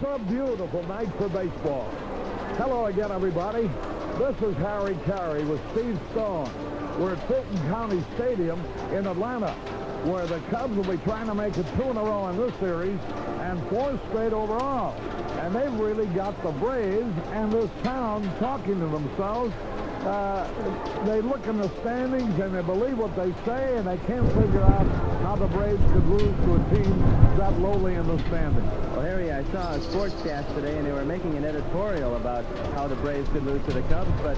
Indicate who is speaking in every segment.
Speaker 1: It's a beautiful night for baseball. Hello again, everybody. This is Harry Carey with Steve Stone. We're at Fulton County Stadium in Atlanta, where the Cubs will be trying to make it 2 in a row in this series and 4 straight overall. And they've really got the Braves and this town talking to themselves. They look in the standings and they believe what they say, and they can't figure out how the Braves could lose to a team that lowly in the standings.
Speaker 2: Well, Harry, I saw a sportscast today, and they were making an editorial about how the Braves could lose to the Cubs, but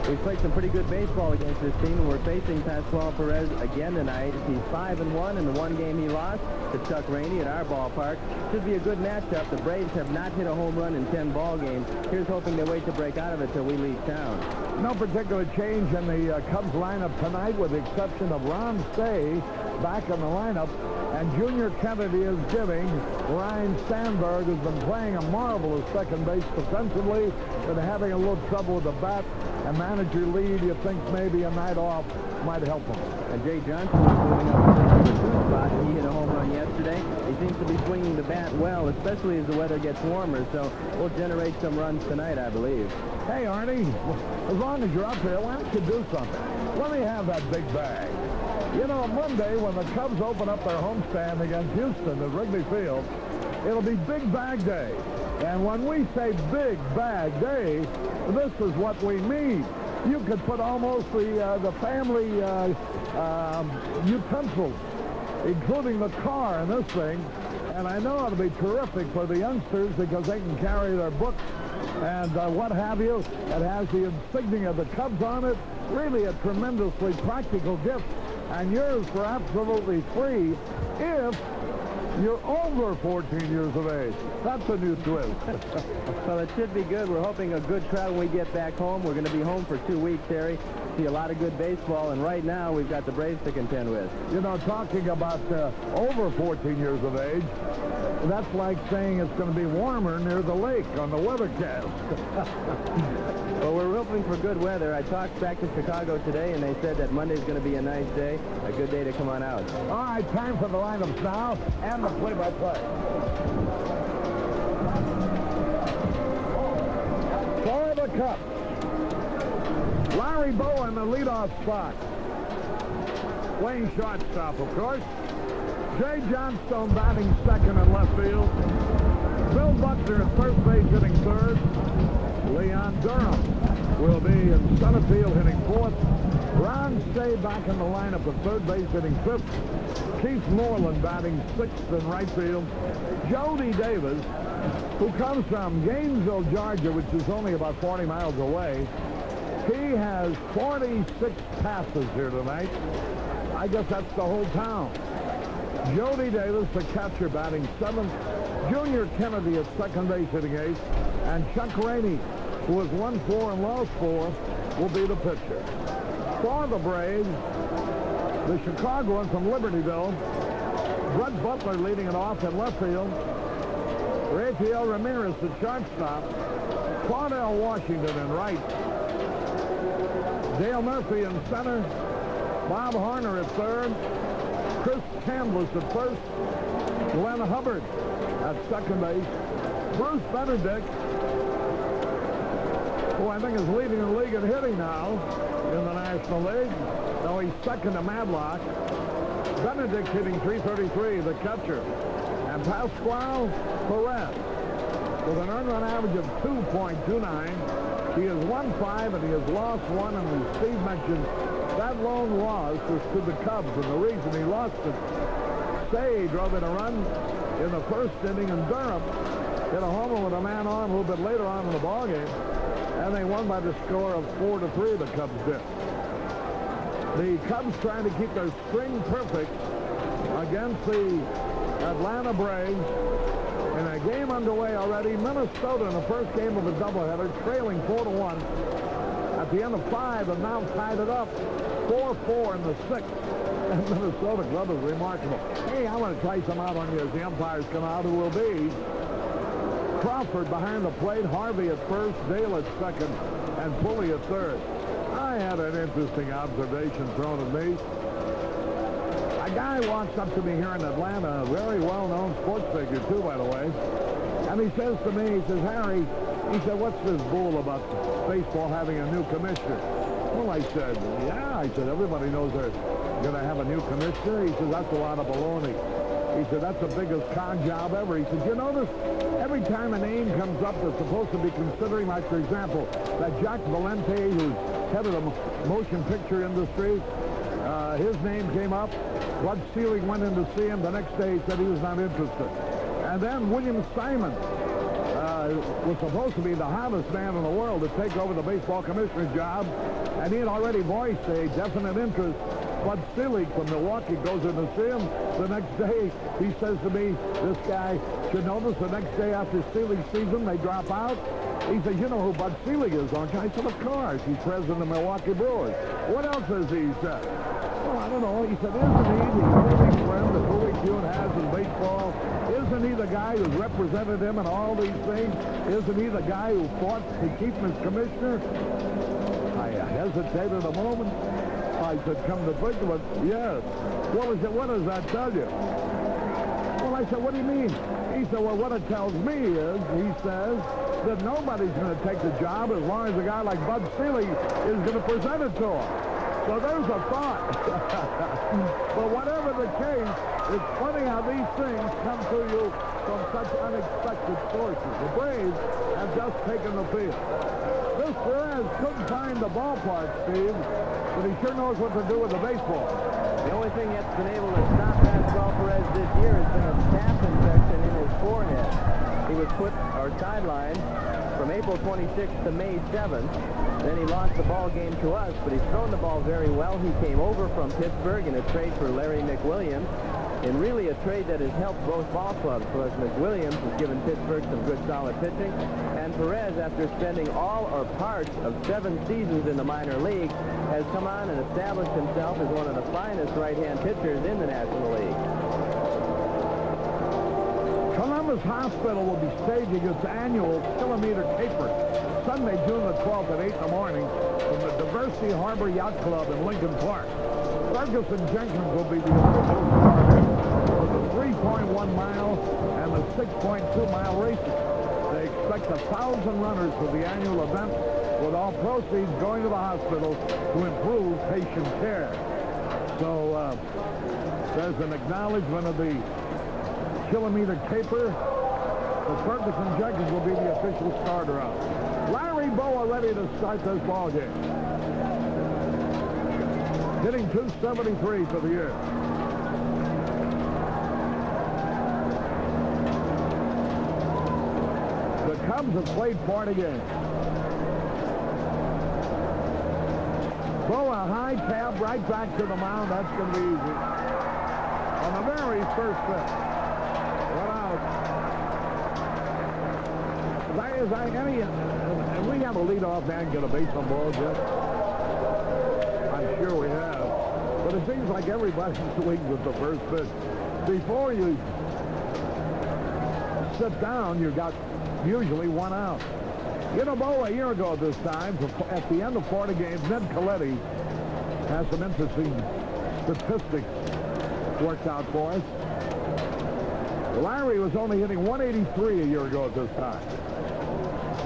Speaker 2: we've played some pretty good baseball against this team, and we're facing Pascual Perez again tonight. He's 5-1 in the one game he lost to Chuck Rainey at our ballpark. Should be a good matchup. The Braves have not hit a home run in 10 ball games. Here's hoping they wait to break out of it till we leave town.
Speaker 1: No particular change in the Cubs lineup tonight, with the exception of Ron Stay back in the lineup, and Junior Kennedy is giving Ryan Sandberg, who's been playing a marvelous second base defensively, but having a little trouble with the bat and manager lead. You think maybe a night off might help him.
Speaker 2: And Jay Johnson is moving up to the 2 spot. He hit a home run yesterday. He seems to be swinging the bat well, especially as the weather gets warmer, so we'll generate some runs tonight, I believe.
Speaker 1: Hey, Arnie, as long as you're up here, why don't you do something? Let me have that big bag. You know, Monday, when the Cubs open up their homestand against Houston at Wrigley Field, it'll be Big Bag Day. And when we say Big Bag Day, this is what we mean. You could put almost the family utensils, including the car, in this thing. And I know it'll be terrific for the youngsters because they can carry their books and what have you. It has the insignia of the Cubs on it. Really a tremendously practical gift. And yours for absolutely free if you're over 14 years of age. That's a new twist.
Speaker 2: Well, it should be good. We're hoping a good crowd when we get back home. We're going to be home for 2 weeks, Harry. See a lot of good baseball, and right now we've got the Braves to contend with.
Speaker 1: You know, talking about over 14 years of age, that's like saying it's going to be warmer near the lake on the weathercast.
Speaker 2: Well, we're hoping for good weather. I talked back to Chicago today, and they said that Monday's going to be a nice day, a good day to come on out.
Speaker 1: All right, time for the lineups now and the play-by-play. For the Cubs, Larry Bowen, the leadoff spot. Playing shortstop, of course. Jay Johnstone batting second in left field. Bill Buckner at first base hitting third. Leon Durham will be in center field hitting fourth. Ron Stay back in the lineup at third base hitting fifth. Keith Moreland batting sixth in right field. Jody Davis, who comes from Gainesville, Georgia, which is only about 40 miles away. He has 46 passes here tonight. I guess that's the whole town. Jody Davis, the catcher, batting seventh. Junior Kennedy at second base hitting eighth. And Chuck Rainey, who has won 4 and lost 4, will be the pitcher. For the Braves, the Chicagoan from Libertyville, Brett Butler leading it off in left field. Rafael Ramirez at shortstop. Claudel Washington in right. Dale Murphy in center. Bob Horner at third. Chris Chambliss at first. Glenn Hubbard at second base. Bruce Benedict, who I think is leading the league in hitting now in the National League. Though he's second to Madlock. Benedict hitting .333, the catcher. And Pascual Perez with an earned run average of 2.29. He has won 5 and he has lost 1. And as Steve mentioned, that lone loss was to the Cubs. And the reason he lost it, Stay drove in a run in the first inning, and Durham hit a homer with a man on a little bit later on in the ballgame. And they won by the score of 4-3, the Cubs did. The Cubs trying to keep their string perfect against the Atlanta Braves. In a game underway already, Minnesota in the first game of a doubleheader, trailing 4-1. At the end of 5, and now tied it up 4-4 in the 6th. And Minnesota club is remarkable. Hey, I want to try some out on you as the umpires come out, who will be Crawford behind the plate, Harvey at first, Dale at second, and Pulley at third. I had an interesting observation thrown at me. I guy walks up to me here in Atlanta, a very well-known sports figure, too, by the way. And he says to me, he says, Harry, he said, what's this bull about baseball having a new commissioner? Well, I said, yeah. I said, everybody knows they're going to have a new commissioner. He says, that's a lot of baloney. He said, that's the biggest con job ever. He said, you notice every time a name comes up that's supposed to be considering, like, for example, that Jack Valente, who's head of the motion picture industry, his name came up. Bud Selig went in to see him. The next day he said he was not interested. And then William Simon was supposed to be the hottest man in the world to take over the baseball commissioner job, and he had already voiced a definite interest. Bud Selig from Milwaukee goes in to see him. The next day, he says to me, this guy should notice the next day after Selig's season, they drop out. He says, you know who Bud Selig is, don't you? I said, of course. He's president of Milwaukee Brewers. What else has he said? Well, I don't know. He said, isn't he the only friend that Louis Kuhn has in baseball? Isn't he the guy who's represented him in all these things? Isn't he the guy who fought to keep him as commissioner? I hesitated a moment. I said, come to think of it, yes. What does that tell you? Well, I said, what do you mean? He said, well, what it tells me is, he says, that nobody's going to take the job as long as a guy like Bud Selig is going to present it to him. So there's a thought. But whatever the case, it's funny how these things come to you from such unexpected sources. The Braves have just taken the field. This Perez couldn't find the ballpark, Steve, but he sure knows what to do with the baseball.
Speaker 2: The only ththing that's been able to stop Pascual Perez this year has been a staph infection in his forehead. He was put or sidelined from April 26th to May 7th. Then he lost the ball game to us, but he's thrown the ball very well. He came over from Pittsburgh in a trade for Larry McWilliams, and really a trade that has helped both ball clubs, because McWilliams has given Pittsburgh some good solid pitching, and Perez, after spending all or parts of 7 seasons in the minor league, has come on and established himself as one of the finest right-hand pitchers in the National League.
Speaker 1: Columbus Hospital will be staging its annual kilometer caper Sunday, June the 12th at 8 in the morning from the Diversity Harbor Yacht Club in Lincoln Park. Ferguson Jenkins will be the official starter for the 3.1 mile and the 6.2 mile races. They expect 1,000 runners for the annual event, with all proceeds going to the hospital to improve patient care. So there's an acknowledgement of the kilometer caper. The Ferguson Jenkins will be the official starter out. Larry Boa ready to start this ball game. Hitting .273 for the year. The Cubs have played 40 games. Boa, high tab, right back to the mound. That's going to be easy. On the very first pitch. One out. And we have a leadoff man get a base on balls yet? I'm sure we have. But it seems like everybody swings at the first pitch. Before you sit down, you got usually one out. You know, Bo, a year ago at this time, at the end of 40 games, Ned Coletti has some interesting statistics worked out for us. Larry was only hitting 183 a year ago at this time.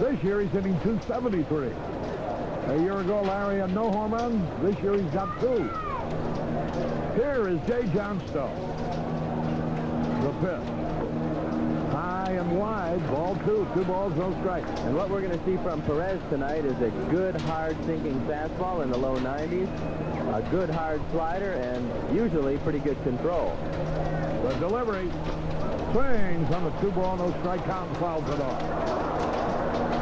Speaker 1: This year he's hitting 273. A year ago, Larry had no home runs. This year he's got 2. Here is Jay Johnstone. The pitch. High and wide. Ball 2. 2 balls, no strikes.
Speaker 2: And what we're going to see from Perez tonight is a good, hard-sinking fastball in the low 90s, a good, hard slider, and usually pretty good control.
Speaker 1: The delivery. Swings on the 2-ball, no strike count, and fouls it off.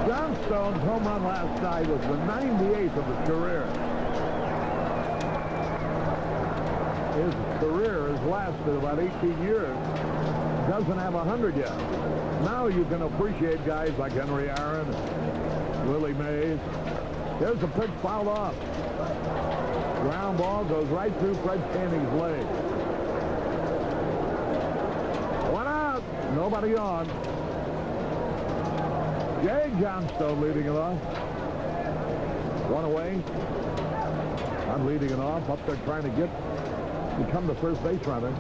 Speaker 1: Johnstone's home run last night was the 98th of his career. His career has lasted about 18 years. Doesn't have 100 yet. Now you can appreciate guys like Henry Aaron, Willie Mays. Here's a pitch fouled off. Ground ball goes right through Fred Canning's leg. One out. Nobody on. Jay Johnstone leading it off. One away. I'm leading it off. Up there trying to get become the first base runner.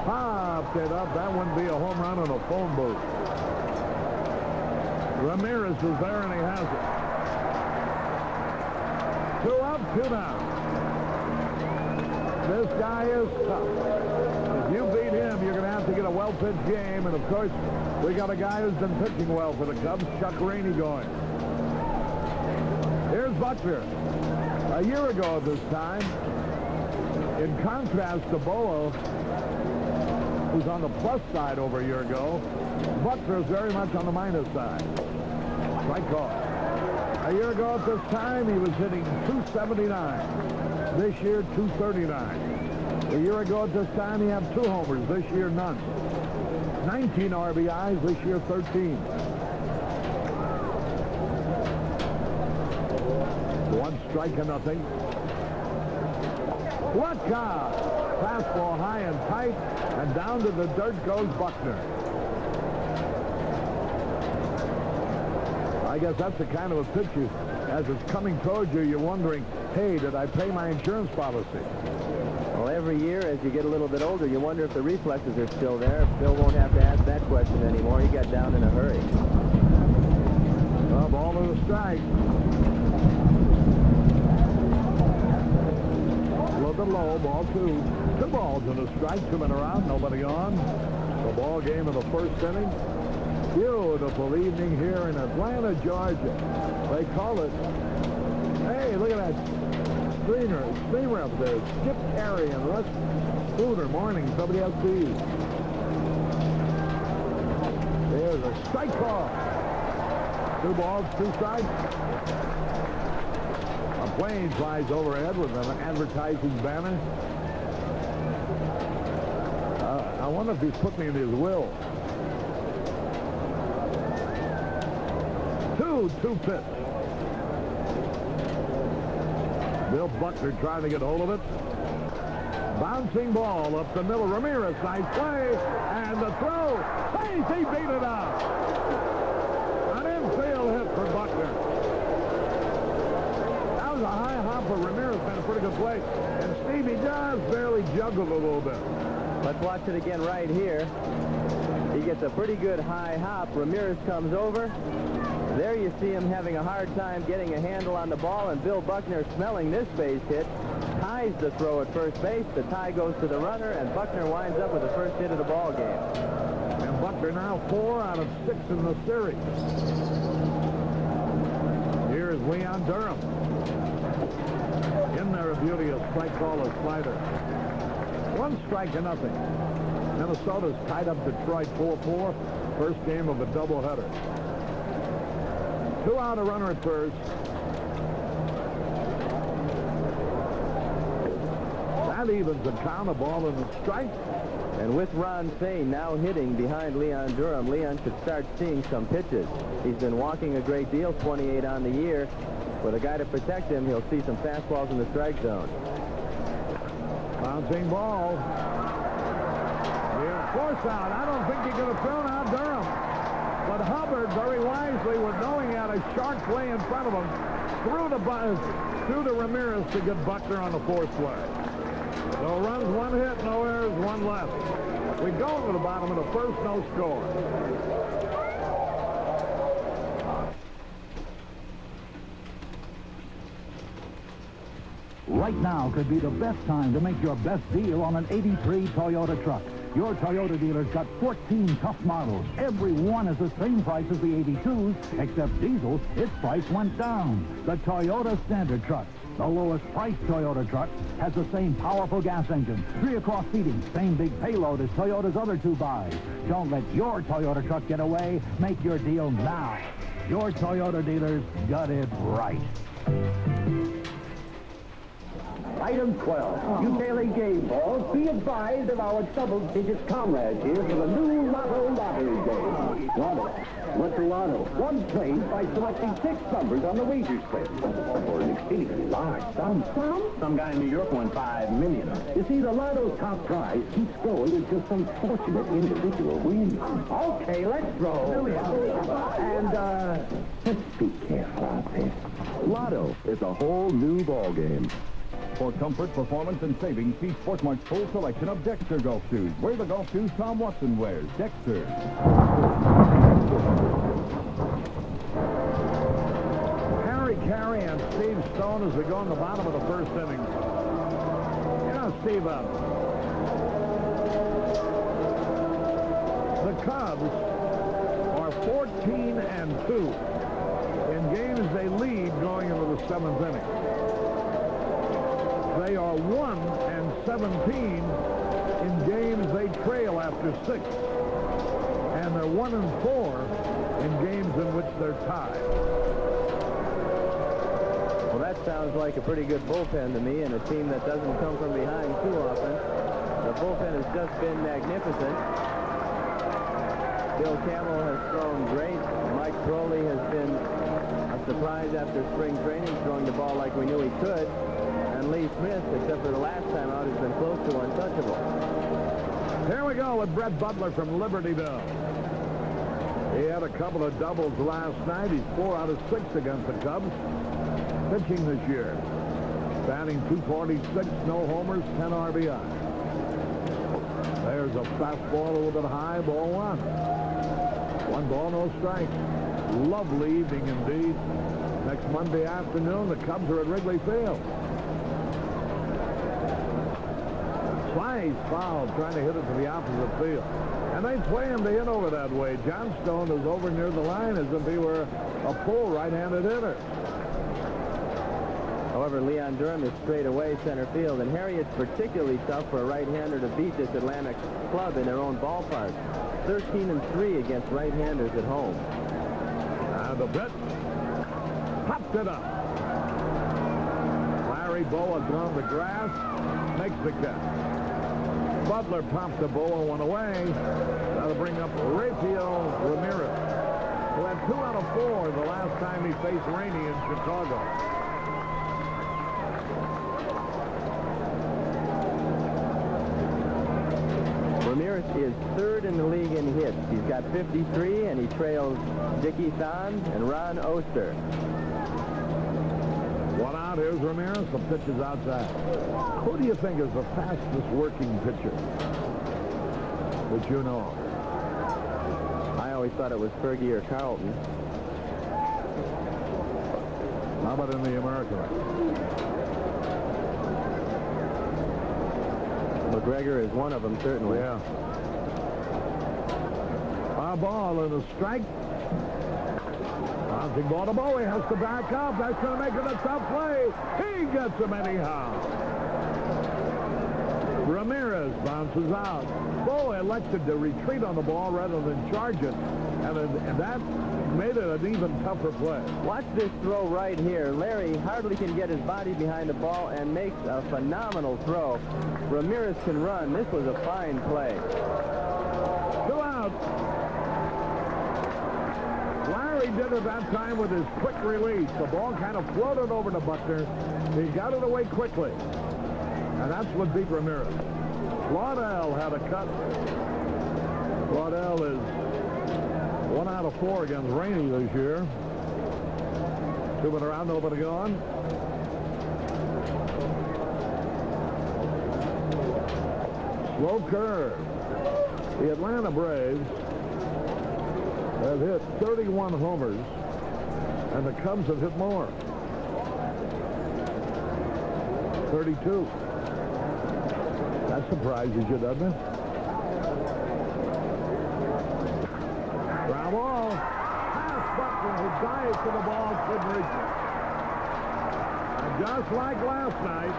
Speaker 1: Popped it up. That wouldn't be a home run in a phone booth. Ramirez is there, and he has it. 2 up, 2 down. This guy is tough. If you beat him, you're going to have to get a well-pitched game. And, of course, we got a guy who's been pitching well for the Cubs, Chuck Rainey, going. Here's Buckner. A year ago at this time, in contrast to Boa, who's on the plus side over a year ago, Buckner is very much on the minus side. Strike call. A year ago at this time, he was hitting .279. This year, .239. A year ago at this time, he had 2 homers. This year, none. 19 RBIs. This year, 13. 1 strike and nothing. Look out! Fastball high and tight, and down to the dirt goes Buckner. I guess that's the kind of a pitch you, as it's coming towards you, you're wondering, hey, did I pay my insurance policy?
Speaker 2: Well, every year as you get a little bit older, you wonder if the reflexes are still there. Bill won't have to ask that question anymore. He got down in a hurry.
Speaker 1: Well, ball to the strike. A little bit low, ball 2. 2 balls and a strike, 2 men around, nobody on. The ball game of the first inning. Beautiful evening here in Atlanta, Georgia. They call it, hey, look at that streamer up there. Skip Carey and Russ Spooner, morning, WSB. There's a strike call. 2 balls, 2 strikes. A plane flies overhead with an advertising banner. I wonder if he's putting in his will. 2 pitch. Bill Buckner trying to get hold of it. Bouncing ball up the middle. Ramirez, nice play. And the throw. Hey, he beat it out. An infield hit for Buckner. That was a high hop for Ramirez. Made a pretty good play. And Stevie just barely juggled a little bit.
Speaker 2: Let's watch it again right here. He gets a pretty good high hop. Ramirez comes over. There you see him having a hard time getting a handle on the ball, and Bill Buckner, smelling this base hit, ties the throw at first base. The tie goes to the runner, and Buckner winds up with the first hit of the ball game.
Speaker 1: And Buckner now 4 out of 6 in the series. Here's Leon Durham. In there, a beauty, a strike call, a slider. 1 strike and nothing. Minnesota's tied up Detroit 4-4. First game of a doubleheader. 2 out, a runner at first. That evens the count, a ball and a strike.
Speaker 2: And with Ron Fane now hitting behind Leon Durham, Leon should start seeing some pitches. He's been walking a great deal, 28 on the year. With a guy to protect him, he'll see some fastballs in the strike zone.
Speaker 1: Bouncing ball. Yeah, force out. I don't think he could have thrown out Durham. But Hubbard, very wisely, with knowing he had a sharp play in front of him, threw to Ramirez to get Buckner on the 4th play. No runs, 1 hit, no errors, 1 left. We go to the bottom of the first, no score.
Speaker 3: Right now could be the best time to make your best deal on an '83 Toyota truck. Your Toyota dealer's got 14 tough models. Every one is the same price as the '82s, except diesel, its price went down. The Toyota Standard truck, the lowest priced Toyota truck, has the same powerful gas engine, 3-across seating, same big payload as Toyota's other 2 buys. Don't let your Toyota truck get away. Make your deal now. Your Toyota dealers got it right.
Speaker 4: Item 12. You daily game balls. Be advised of our double-digit comrades here for the new Lotto lottery game. Lotto. What's a lotto? One plays by selecting 6 numbers on the wager slip. For an exceedingly large sum. Some guy in New York won $5 million. You see, the Lotto's top prize keeps growing with just some fortunate individual wins. Okay, let's roll. And, just be careful out there.
Speaker 5: Lotto is a whole new ball game.
Speaker 3: For comfort, performance, and savings, see Sportsmart's full selection of Dexter golf shoes. Wear the golf shoes Tom Watson wears. Dexter.
Speaker 1: Harry Carey and Steve Stone as we go in the bottom of the first inning. Yeah, Steve up. The Cubs are 14-2 in games they lead going into the 7th inning. They are 1-17 in games they trail after 6. And they're 1-4 in games in which they're tied.
Speaker 2: Well, that sounds like a pretty good bullpen to me, and a team that doesn't come from behind too often. The bullpen has just been magnificent. Bill Campbell has thrown great. Mike Crowley has been a surprise after spring training, throwing the ball like we knew he could. And Lee Smith, except for the last time out, has been close to untouchable.
Speaker 1: Here we go with Brett Butler from Libertyville. He had a couple of doubles last night. He's 4 out of 6 against the Cubs. Pitching this year. Batting .246, no homers, 10 RBI. There's a fastball a little bit high, ball 1. 1 ball, no strikes. Lovely evening indeed. Next Monday afternoon, the Cubs are at Wrigley Field. Slice foul, trying to hit it to the opposite field. And they sway him to hit over that way. John Stone is over near the line as if he were a full right-handed hitter.
Speaker 2: However, Leon Durham is straight away center field, and Harry, it's particularly tough for a right-hander to beat this Atlanta club in their own ballpark. 13-3 against right-handers at home.
Speaker 1: And the pitch. Popped it up. Larry Boa on the grass. Makes the catch. Butler popped the Boa one away. That'll bring up Rafael Ramirez, who had 2 out of 4 the last time he faced Rainey in Chicago.
Speaker 2: Ramirez is 3rd in the league in hits. He's got 53, and he trails Dickie Thon and Ron Oster.
Speaker 1: 1 out. Here's Ramirez. The pitch is outside. Who do you think is the fastest working pitcher that you know?
Speaker 2: I always thought it was Fergie or Carlton.
Speaker 1: How about in the American League?
Speaker 2: McGregor is one of them, certainly.
Speaker 1: Yeah. A ball and a strike. Bouncing ball to Bowie, has to back up. That's going to make it a tough play. He gets him anyhow. Ramirez bounces out. Bowie elected to retreat on the ball rather than charge it. And that made it an even tougher play.
Speaker 2: Watch this throw right here. Larry hardly can get his body behind the ball and makes a phenomenal throw. Ramirez can run. This was a fine play.
Speaker 1: 2 out. Larry did it that time with his quick release. The ball kind of floated over to Butler. He got it away quickly. And that's what beat Ramirez. Waddell had a cut. Waddell is 1 out of 4 against Rainey this year. 2 men around, nobody gone. Slow curve. The Atlanta Braves have hit 31 homers, and the Cubs have hit more. 32. That surprises you, doesn't it? Ground ball. Pass Butler, who dives to the ball, couldn't reach it. And just like last night,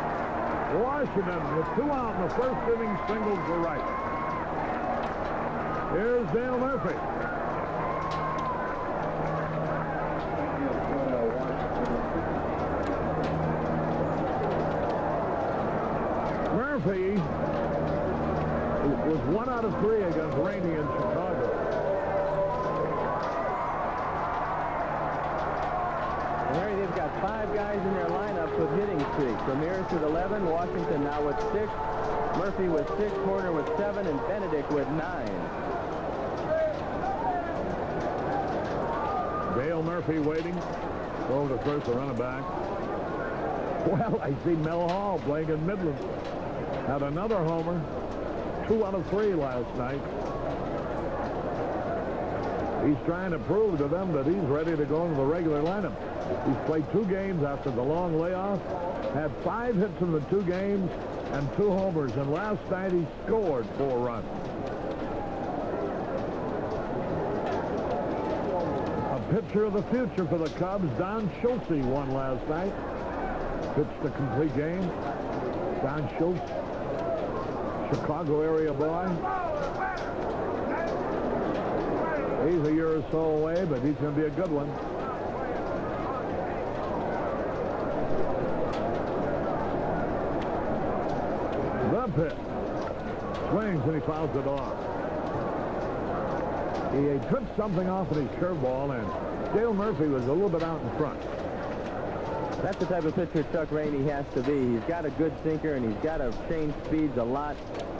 Speaker 1: Washington with 2 out in the first inning, singles to right. Here's Dale Murphy. Murphy was 1 out of 3 against Rainey in Chicago.
Speaker 2: Larry, they've got 5 guys in their lineup with hitting streaks. Ramirez with 11, Washington now with 6, Murphy with 6, Porter with 7, and Benedict with 9.
Speaker 1: Dale Murphy waiting. Over to first, the runner back. Well, I see Mel Hall playing in Midland. Had another homer. 2 out of 3 last night. He's trying to prove to them that he's ready to go into the regular lineup. He's played 2 games after the long layoff. Had 5 hits in the 2 games and 2 homers. And last night he scored 4 runs. Pitcher of the future for the Cubs, Don Schultz won last night. Pitched a complete game. Don Schultz, Chicago area boy. He's a year or so away, but he's going to be a good one. The pitch. Swings and he fouls it off. He took something off of his curveball, and Dale Murphy was a little bit out in front.
Speaker 2: That's the type of pitcher Chuck Rainey has to be. He's got a good sinker, and he's got to change speeds a lot.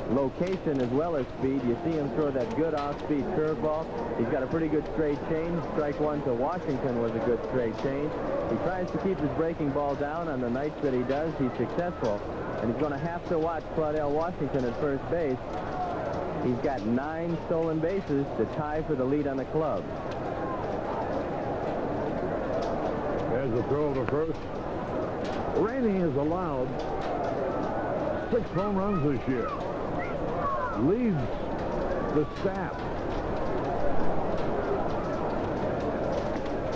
Speaker 2: Location as well as speed. You see him throw that good off-speed curveball. He's got a pretty good straight change. Strike 1 to Washington was a good straight change. He tries to keep his breaking ball down. On the nights that he does, he's successful. And he's going to have to watch Claudell Washington at first base. He's got 9 stolen bases to tie for the lead on the club.
Speaker 1: There's a throw to first. Rainey has allowed 6 home runs this year. Leads the staff.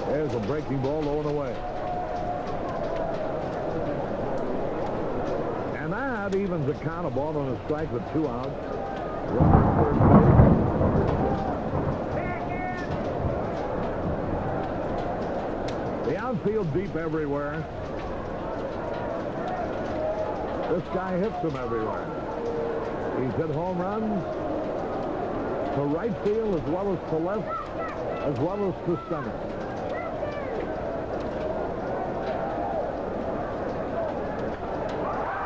Speaker 1: There's a breaking ball low and away. And that evens the count. A ball on a strike with 2 outs. The outfield deep everywhere. This guy hits them everywhere. He's hit home runs to right field as well as to left, as well as to center.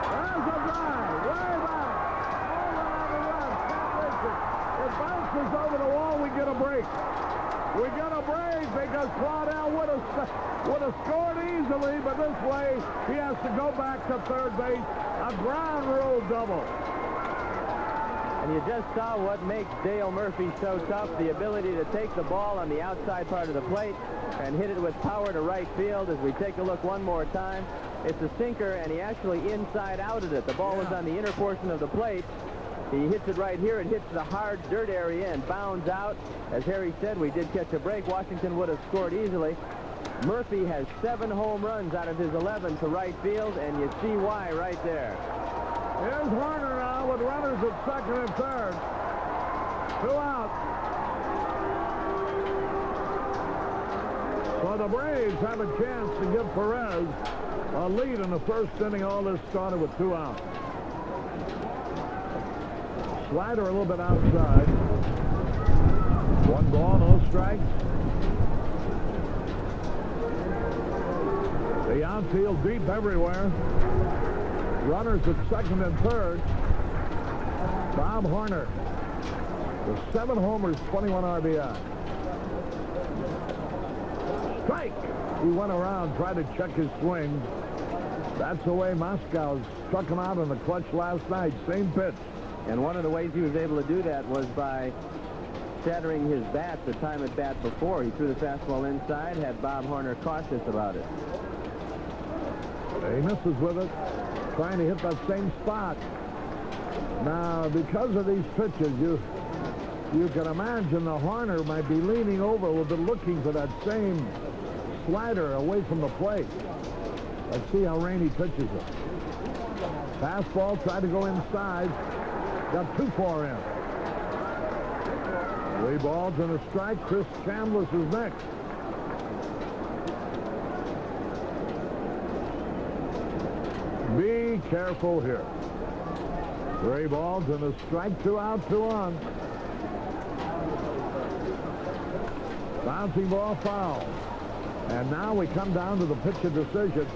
Speaker 1: There's a drive, way back. It bounces over the wall. We get a break. We get a break because Claudell would have scored easily, but this way he has to go back to third base. A ground rule double.
Speaker 2: And you just saw what makes Dale Murphy so tough, the ability to take the ball on the outside part of the plate and hit it with power to right field. As we take a look one more time, it's a sinker, and he actually inside outed it. The ball was on the inner portion of the plate. He hits it right here. It hits the hard dirt area and bounds out. As Harry said, we did catch a break. Washington would have scored easily. Murphy has 7 home runs out of his 11 to right field, and you see why right there.
Speaker 1: Here's Warner now with runners at second and third. 2 out. So the Braves have a chance to give Perez a lead in the first inning. All this started with 2 outs. Slider a little bit outside. 1 ball, no strikes. The outfield deep everywhere. Runners at second and third. Bob Horner with 7 homers, 21 RBI. Strike! He went around, tried to check his swing. That's the way Moscow struck him out in the clutch last night. Same pitch.
Speaker 2: And one of the ways he was able to do that was by shattering his bat the time at bat before. He threw the fastball inside, had Bob Horner cautious about it.
Speaker 1: He misses with it, trying to hit that same spot. Now, because of these pitches, you can imagine the Horner might be leaning over a little bit, looking for that same slider away from the plate. Let's see how Rainey pitches it. Fastball, tried to go inside. Got 2-4 in. 3 balls and a strike. Chris Chambliss is next. Be careful here. 3 balls and a strike. 2 out, 2 on. Bouncing ball foul. And now we come down to the pitcher decision.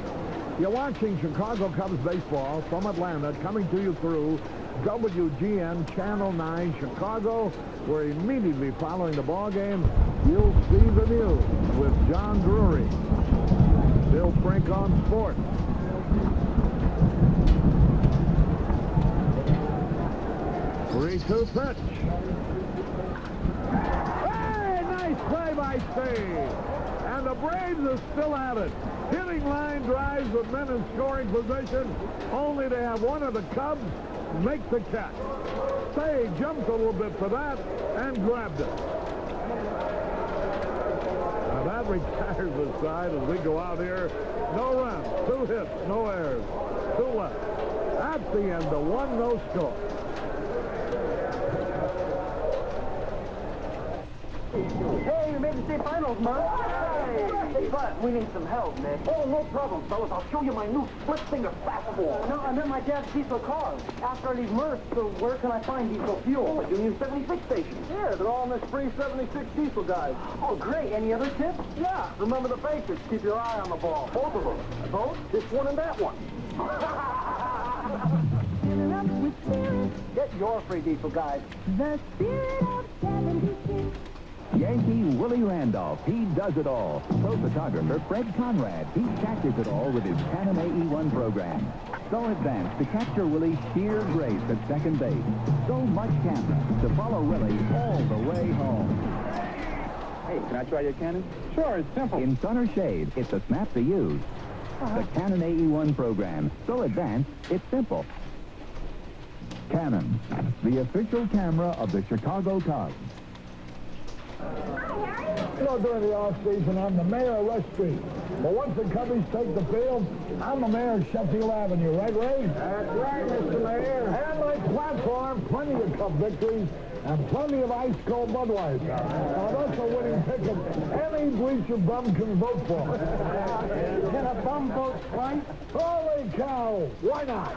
Speaker 1: You're watching Chicago Cubs baseball from Atlanta, coming to you through WGN Channel 9 Chicago. We're immediately following the ball game. You'll see the news with John Drury. Bill Frank on sports. 3-2 pitch. Hey, nice play by Steve. And the Braves are still at it. Hitting line drives with men in scoring position, only to have one of the Cubs make the catch. Stay jumped a little bit for that and grabbed it. Now that retires the side as we go out here. No runs, 2 hits, no errors, 2 left. At the end of 1, no score.
Speaker 4: Hey, we made the state finals, Murph. Hey, but we need some help, Nick. Oh, no problem, fellas. I'll show you my new split-finger fastball. No, I meant my dad's diesel car. After I leave Murph, so where can I find diesel fuel? At Union 76 station. Yeah, they're all in this free 76 diesel guide. Oh, great. Any other tips? Yeah, remember the basics. Keep your eye on the ball. Both of them. Both? This one and that one.
Speaker 5: Filling up with spirit,
Speaker 4: Get your free diesel guide.
Speaker 5: the spirit of 76.
Speaker 3: Yankee Willie Randolph, he does it all. Pro photographer Fred Conrad, he captures it all with his Canon AE1 program. So advanced to capture Willie's sheer grace at second base. So much camera to follow Willie all the way home.
Speaker 2: Hey, can I try your Canon?
Speaker 3: Sure, it's simple. In sun or shade, it's a snap to use. The Canon AE1 program, so advanced, it's simple. Canon, the official camera of the Chicago Cubs.
Speaker 1: You know, during the off-season, I'm the mayor of West Street. But once the Cubbies take the field, I'm the mayor of Sheffield Avenue, right, Ray? That's right, Mr. Mayor. And my platform, plenty of Cub victories and plenty of ice-cold Budweiser. Now, that's a winning ticket any bleacher bum can vote for. Can a bum vote twice? Holy cow, why not?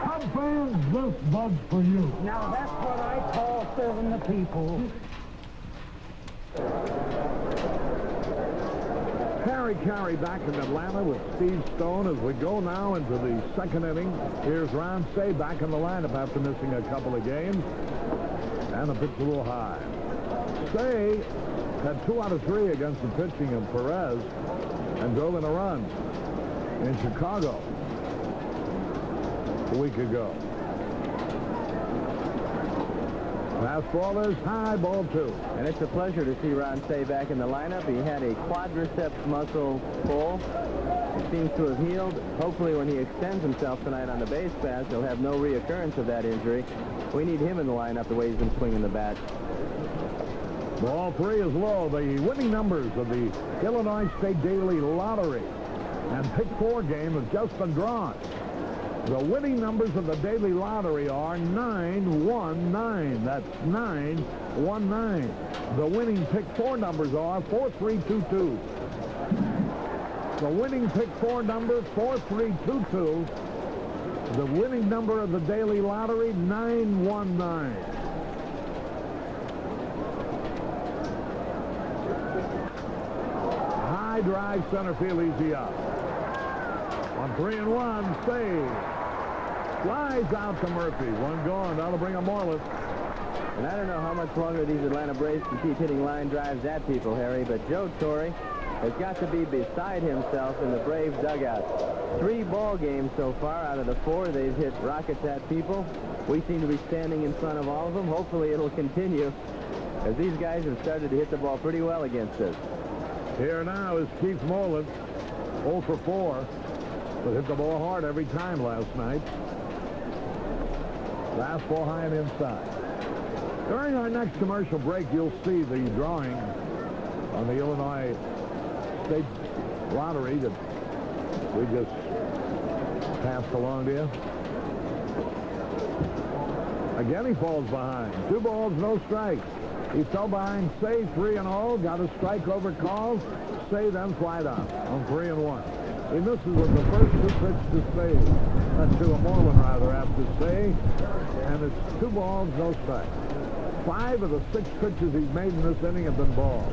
Speaker 1: Cub fans, this Bud's for you.
Speaker 4: Now, that's what I call serving the people.
Speaker 1: Carry back in Atlanta with Steve Stone as we go now into the second inning. Here's Ron Say back in the lineup after missing a couple of games. And the pitch a little high. Say had 2 out of 3 against the pitching of Perez and drove in a run in Chicago a week ago. Fastball is high, ball 2.
Speaker 2: And it's a pleasure to see Ron Say back in the lineup. He had a quadriceps muscle pull. It seems to have healed. Hopefully when he extends himself tonight on the base pass, he'll have no reoccurrence of that injury. We need him in the lineup the way he's been swinging the bat.
Speaker 1: Ball 3 is low. The winning numbers of the Illinois State Daily Lottery and Pick 4 game have just been drawn. The winning numbers of the Daily Lottery are 919. That's 919. The winning Pick 4 numbers are 4322. The winning Pick 4 number, 4322. The winning number of the Daily Lottery, 919. High drive, center field, easy out. On 3-1, save. Flies out to Murphy. 1 gone. That'll bring a Moreland.
Speaker 2: And I don't know how much longer these Atlanta Braves can keep hitting line drives at people, Harry, but Joe Torre has got to be beside himself in the Braves dugout. 3 ball games so far out of the 4 they've hit rockets at people. We seem to be standing in front of all of them. Hopefully it'll continue, as these guys have started to hit the ball pretty well against us.
Speaker 1: Here now is Keith Moreland, 0 for 4, but hit the ball hard every time last night. Last ball high and inside. During our next commercial break, you'll see the drawing on the Illinois State Lottery that we just passed along to you. Again, he falls behind. 2 balls, no strikes. He fell behind Say, 3-0, got a strike over calls. Say then flied out on 3-1. He misses with the first 2 pitches to Say, to a Moreland rather, after Say, and it's 2 balls, no strikes. 5 of the 6 pitches he's made in this inning have been balls.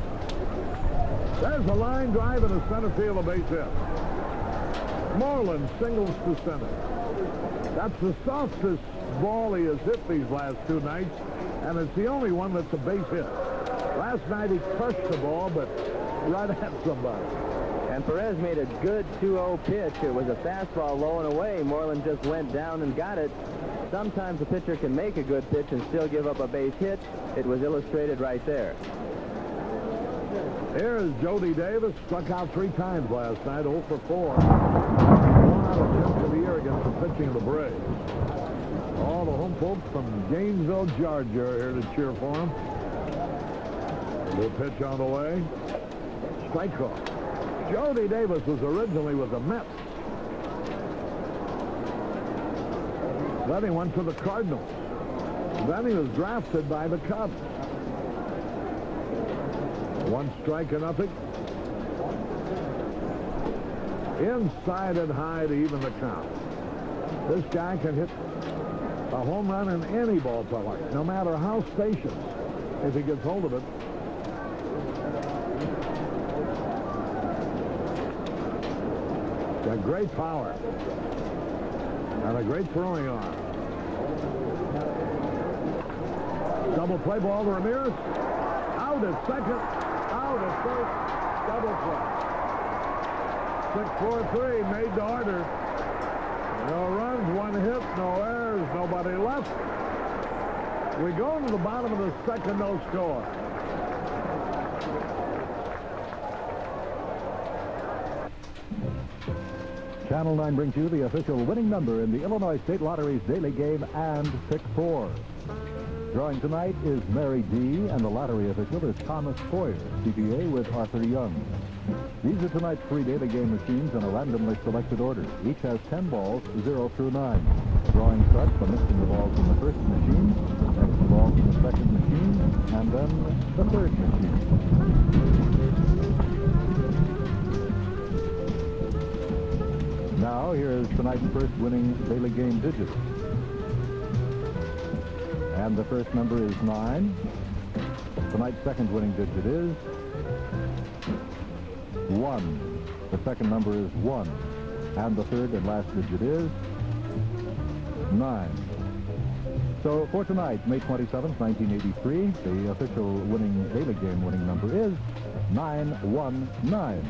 Speaker 1: There's a line drive in the center field, a base hit. Moreland singles to center. That's the softest ball he has hit these last 2 nights, and it's the only one that's a base hit. Last night he crushed the ball, but right at somebody.
Speaker 2: And Perez made a good 2-0 pitch. It was a fastball low and away. Moreland just went down and got it. sometimes a pitcher can make a good pitch and still give up a base hit. It was illustrated right there.
Speaker 1: Here's Jody Davis. Struck out 3 times last night, 0 for 4. 1 out of 10 for the year against the pitching of the Braves. All the home folks from Gainesville, Georgia are here to cheer for him. The pitch on the way. Strike call. Jody Davis was originally with the Mets. Then he went to the Cardinals. Then he was drafted by the Cubs. 1 strike and nothing. Inside and high to even the count. This guy can hit a home run in any ballpark, no matter how spacious, if he gets hold of it. Got great power and a great throwing arm. Double play ball to Ramirez. Out at second, out at first, double play. 6-4-3 made to order. No runs, 1 hit, no errors, nobody left. We go to the bottom of the second, no score.
Speaker 3: Channel 9 brings you the official winning number in the Illinois State Lottery's daily game and pick 4. Drawing tonight is Mary D., and the lottery official is Thomas Foyer, CPA with Arthur Young. These are tonight's 3 daily game machines in a randomly selected order. Each has 10 balls, 0 through 9. Drawing starts by mixing the balls in the first machine, next the balls in the second machine, and then the third machine. Now, here is tonight's first winning daily game digit. And the first number is 9. Tonight's second winning digit is 1. The second number is 1. And the third and last digit is 9. So for tonight, May 27th, 1983, the official daily game winning number is 919.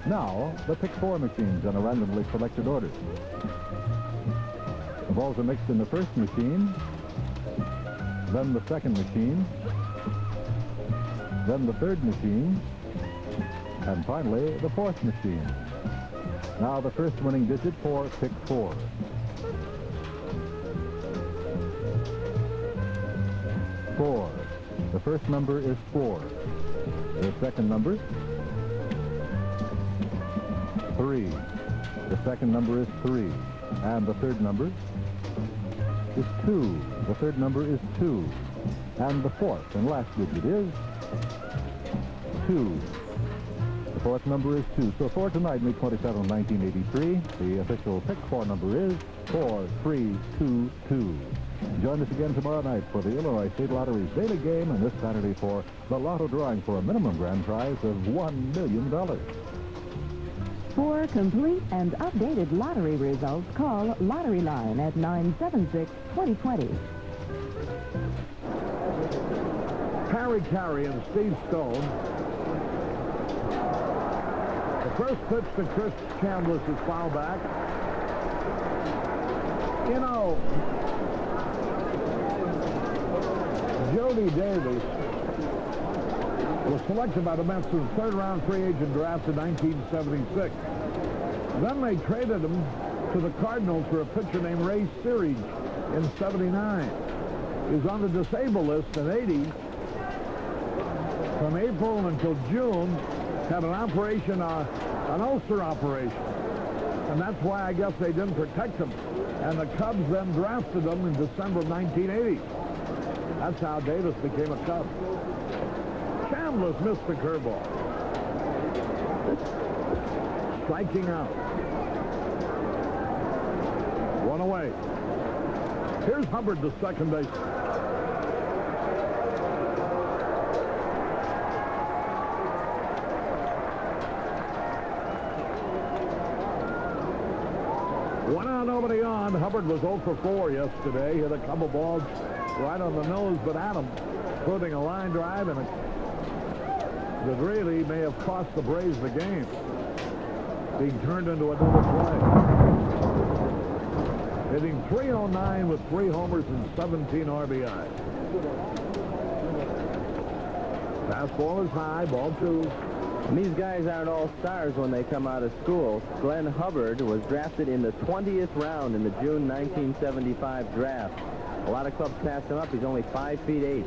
Speaker 3: Now, the pick 4 machines in a randomly selected order. The balls are mixed in the first machine, then the second machine, then the third machine, and finally the fourth machine. Now the first winning digit for pick 4. 4. The first number is 4. The second number, 3. The second number is 3. And the third number is 2. The third number is 2. And the fourth and last digit is 2. The fourth number is 2. So for tonight, May 27, 1983, the official pick 4 number is 4322. Join us again tomorrow night for the Illinois State Lottery's daily game, and this Saturday for the Lotto drawing for a minimum grand prize of $1 million.
Speaker 6: For complete and updated lottery results, call Lottery Line at 976-2020.
Speaker 1: Harry Carey and Steve Stone. The first pitch to Chris Chambliss is foul back. You know, Jody Davis was selected by the Mets in the third-round free agent draft in 1976. Then they traded him to the Cardinals for a pitcher named Ray Searage in 79. He was on the disabled list in 80. From April until June, had an operation, an ulcer operation. And that's why I guess they didn't protect him. And the Cubs then drafted him in December of 1980. That's how Davis became a Cub. Chambliss missed the curveball. Striking out. 1 away. Here's Hubbard, the second baseman. One out, nobody on. Hubbard was 0 for 4 yesterday. Hit a couple balls right on the nose, but at him, putting a line drive, and that really may have cost the Braves the game. Being turned into a double play. hitting .309 with 3 homers and 17 RBIs. Fastball is high, ball 2.
Speaker 2: And these guys aren't all stars when they come out of school. Glenn Hubbard was drafted in the 20th round in the June 1975 draft. A lot of clubs passed him up. He's only 5 feet 8.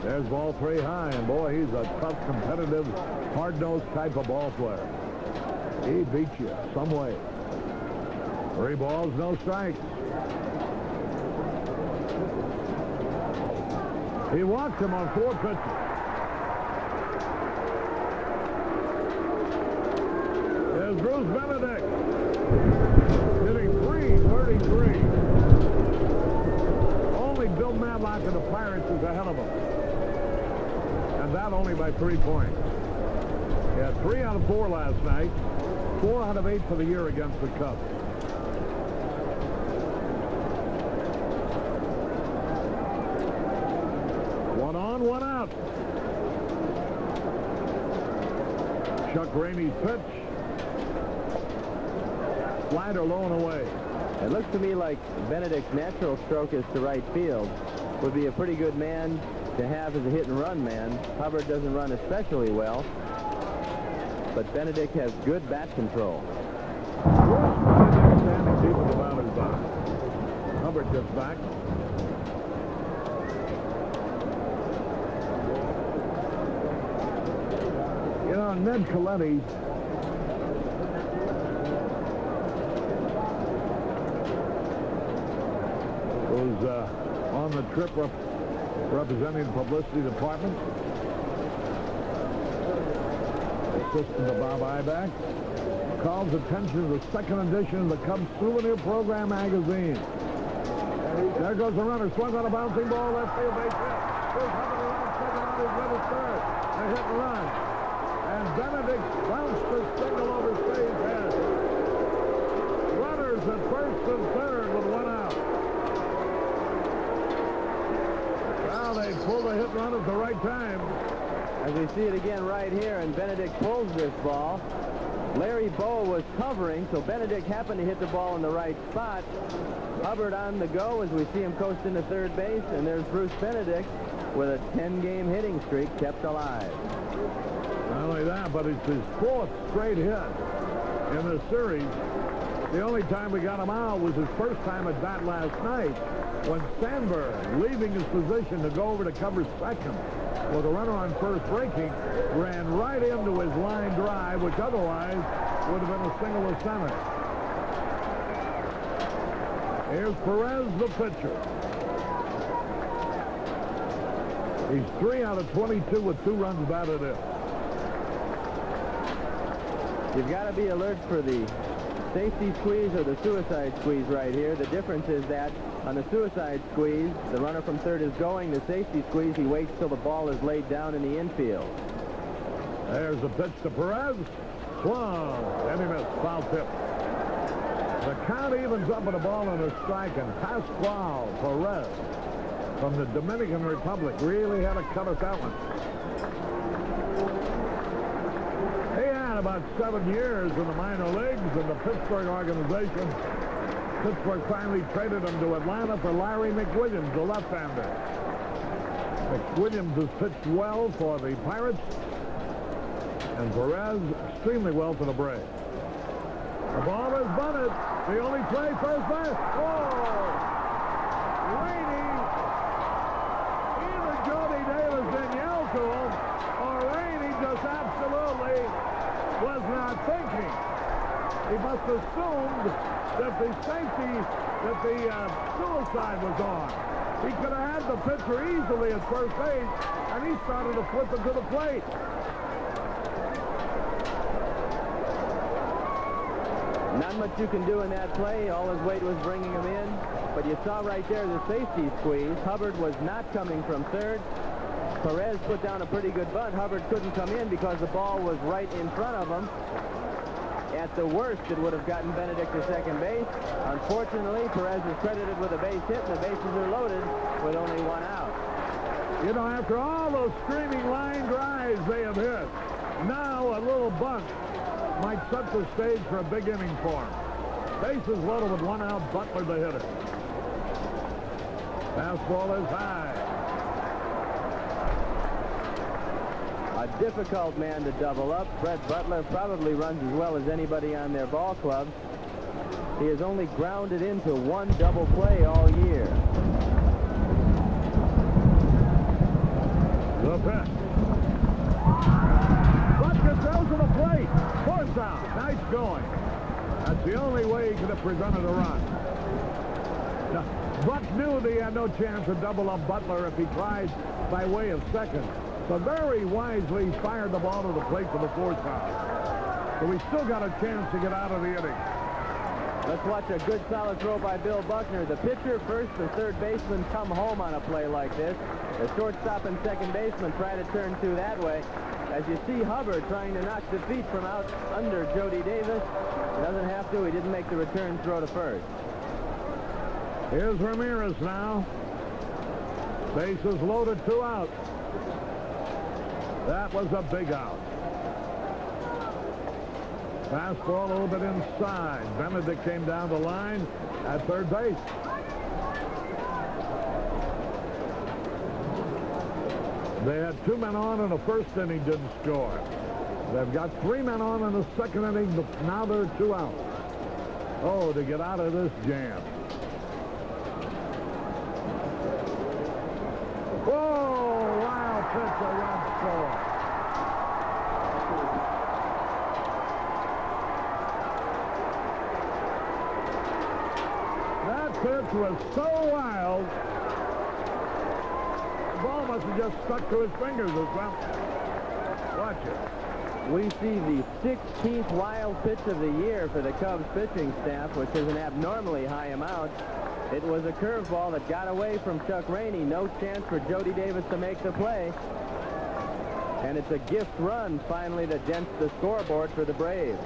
Speaker 1: There's ball 3 high, and boy, he's a tough, competitive, hard-nosed type of ball player. He beats you some way. 3 balls, no strikes. He walks him on 4 pitches. There's Bruce Benedict, hitting .333. Only Bill Madlock of the Pirates is ahead of him. And that only by 3 points. He had 3 out of 4 last night, 4 out of 8 for the year against the Cubs. One on, one out. Chuck Ramey's pitch. Slider low and away.
Speaker 2: It looks to me like Benedict's natural stroke is to right field. Would be a pretty good man to have as a hit-and-run man. Hubbard doesn't run especially well, but Benedict has good bat control.
Speaker 1: Benedict standing deep in the batter's box. Hubbard gets back. You know, Ned Coletti was on the trip representing the publicity department. Assistant to Bob Ibach calls attention to the 2nd edition of the Cubs Souvenir Program magazine. There goes the runner, swung on a bouncing ball, left field base hit. Here's Hubbard around second out, he's ready third. A hit and run. And Benedict bounced the single over Say's head. Runners at first and third with 1 out. They pull the hit run at the right time.
Speaker 2: As we see it again right here, and Benedict pulls this ball. Larry Bowe was covering, so Benedict happened to hit the ball in the right spot. Hubbard on the go as we see him coast into third base, and there's Bruce Benedict with a 10-game hitting streak kept alive.
Speaker 1: Not only that, but it's his 4th straight hit in this series. The only time we got him out was his first time at bat last night, when Sandberg, leaving his position to go over to cover second with a runner on first breaking, ran right into his line drive, which otherwise would have been a single to center. Here's Perez, the pitcher. He's 3 out of 22 with 2 runs batted in.
Speaker 2: You've got to be alert for the safety squeeze or the suicide squeeze right here. The difference is that on the suicide squeeze, the runner from third is going. The safety squeeze, he waits till the ball is laid down in the infield.
Speaker 1: There's the pitch to Perez. Swung. And he missed. Foul tip. The count evens up with a ball and a strike, and Pascual Perez from the Dominican Republic really had to cut us that one. He had about 7 years in the minor leagues in the Pittsburgh organization. Pittsburgh finally traded him to Atlanta for Larry McWilliams, the left-hander. McWilliams has pitched well for the Pirates, and Perez extremely well for the Braves. The ball is bunted. The only play, first base. Oh! Rainey. Either Jody Davis didn't yell to him, or Rainey just absolutely was not thinking. He must have assumed that the safety, that the suicide was on. He could have had the pitcher easily at first base, and he started to flip it to the plate.
Speaker 2: Not much you can do in that play. All his weight was bringing him in. But you saw right there the safety squeeze. Hubbard was not coming from third. Perez put down a pretty good bunt. Hubbard couldn't come in because the ball was right in front of him. At the worst, it would have gotten Benedict to second base. Unfortunately, Perez is credited with a base hit, and the bases are loaded with only 1 out.
Speaker 1: You know, after all those screaming line drives they have hit, now a little bunt might set the stage for a big inning for him. Bases loaded with 1 out. Butler the hitter. Fastball is high.
Speaker 2: A difficult man to double up. Brett Butler probably runs as well as anybody on their ball club. He has only grounded into 1 double play all year.
Speaker 1: The pitch. Butler throws to the plate. 4th out. Nice going. That's the only way he could have presented a run. Now, Buck knew that he had no chance to double up Butler if he tried by way of second. So very wisely fired the ball to the plate for the 4th out. So we still got a chance to get out of the inning.
Speaker 2: Let's watch a good solid throw by Bill Buckner. The pitcher, first and third baseman come home on a play like this. The shortstop and second baseman try to turn 2 that way. As you see Hubbard trying to knock the feet from out under Jody Davis. Doesn't have to. He didn't make the return throw to first.
Speaker 1: Here's Ramirez now. Bases loaded, 2 out. That was a big out. Fastball a little bit inside. Benedict came down the line at third base. They had 2 men on in the first inning, didn't score. They've got 3 men on in the second inning, but now they're 2 out. Oh, to get out of this jam. Whoa, wild pitch, a run score. That pitch was so wild. The ball must have just stuck to his fingers or something. Watch it.
Speaker 2: We see the 16th wild pitch of the year for the Cubs pitching staff, which is an abnormally high amount. It was a curveball that got away from Chuck Rainey. No chance for Jody Davis to make the play. And it's a gift run, finally, that dents the scoreboard for the Braves.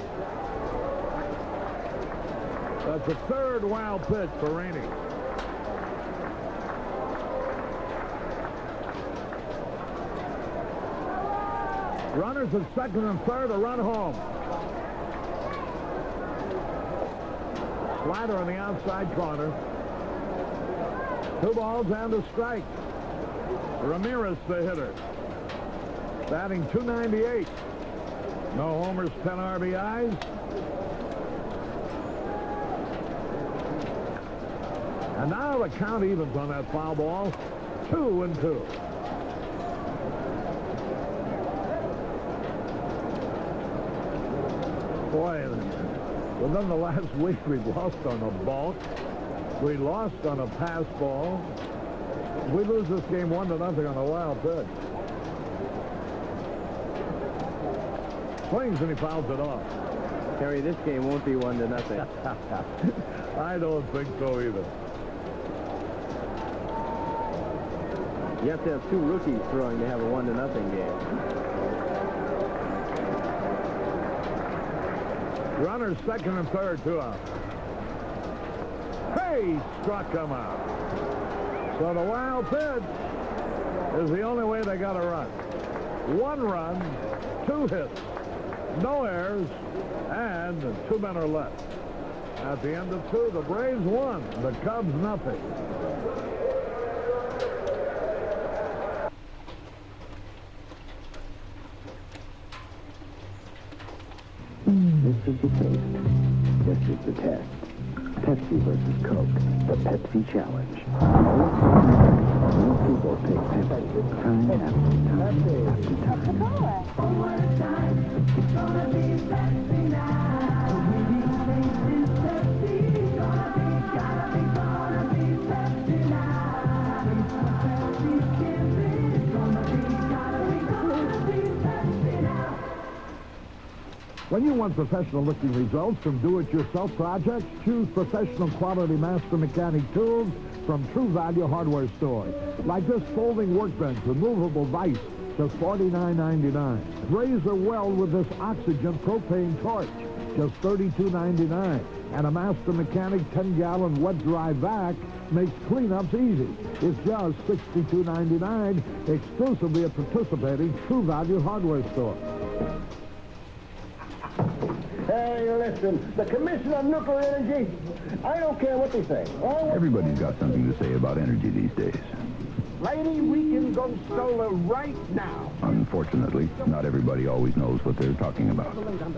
Speaker 1: That's the 3rd wild pitch for Rainey. Runners at second and third, a run home. Slider on the outside corner. 2 balls and a strike. Ramirez the hitter. Batting .298. No homers, 10 RBIs. And now the count evens on that foul ball. 2-2. Boy, within the last week, we've lost on a balk. We lost on a pass ball. We lose this game 1-0 on a wild pitch. Swings and he fouls it off.
Speaker 2: Terry, this game won't be 1-0.
Speaker 1: I don't think so either.
Speaker 2: You have to have 2 rookies throwing to have a 1-0 game.
Speaker 1: Runners second and third, 2 out. Hey, struck him out. So the wild pitch is the only way they got to run. 1 run, 2 hits, no errors, and 2 men are left. At the end of 2, the Braves won. The Cubs nothing.
Speaker 4: This is the taste. This is the test. Pepsi versus Coke. The Pepsi Challenge. New people take Pepsi time after time after time.
Speaker 5: Coca-Cola. Oh, what a time. It's gonna be Pepsi now. Maybe taste is Pepsi. Gotta be Pepsi now. Taste what Pepsi's giving. It's gonna be Pepsi now.
Speaker 1: When you want professional-looking results from do-it-yourself projects, choose professional quality master mechanic tools from True Value hardware stores. Like this folding workbench with movable vise, just $49.99. Razor weld with this oxygen propane torch, just $32.99. And a master mechanic 10-gallon wet-dry vac makes cleanups easy. It's just $62.99, exclusively at participating True Value hardware stores.
Speaker 4: Hey, listen, the Commission on Nuclear Energy, I don't care what they say.
Speaker 3: Everybody's got something to say about energy these days.
Speaker 1: Lady, we can go solar right now.
Speaker 3: Unfortunately, not everybody always knows what they're talking about.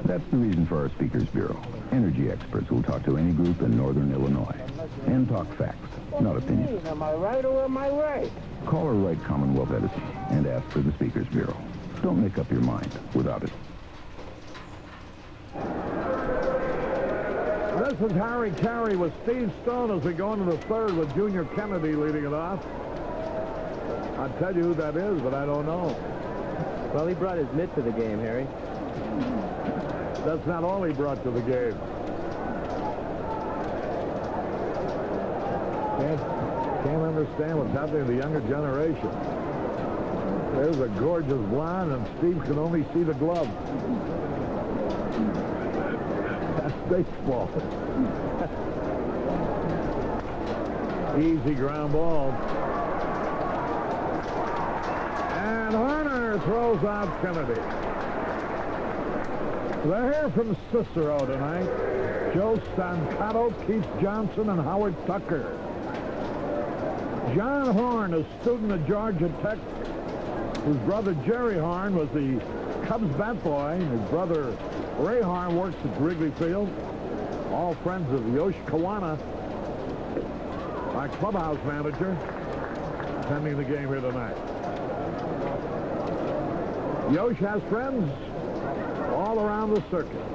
Speaker 3: That's the reason for our Speakers Bureau. Energy experts who'll talk to any group in northern Illinois. And talk facts, not opinions.
Speaker 1: Am I right or am I right?
Speaker 3: Call or write Commonwealth Edison and ask for the Speakers Bureau. Don't make up your mind without it.
Speaker 1: This is Harry Carey with Steve Stone as we go into the third with Junior Kennedy leading it off. I'll tell you who that is, but I don't know.
Speaker 2: Well, he brought his mitt to the game, Harry.
Speaker 1: That's not all he brought to the game. Can't understand what's happening to the younger generation. There's a gorgeous blonde, and Steve can only see the glove. That's baseball. Easy ground ball. And Harner throws out Kennedy. They're here from Cicero tonight. Joe Stancato, Keith Johnson, and Howard Tucker. John Horn, a student at Georgia Tech, whose brother Jerry Horn was the Cubs bat boy. His brother Ray Horn works at Wrigley Field. All friends of Yosh Kawana, our clubhouse manager, attending the game here tonight. Yosh has friends all around the circuit.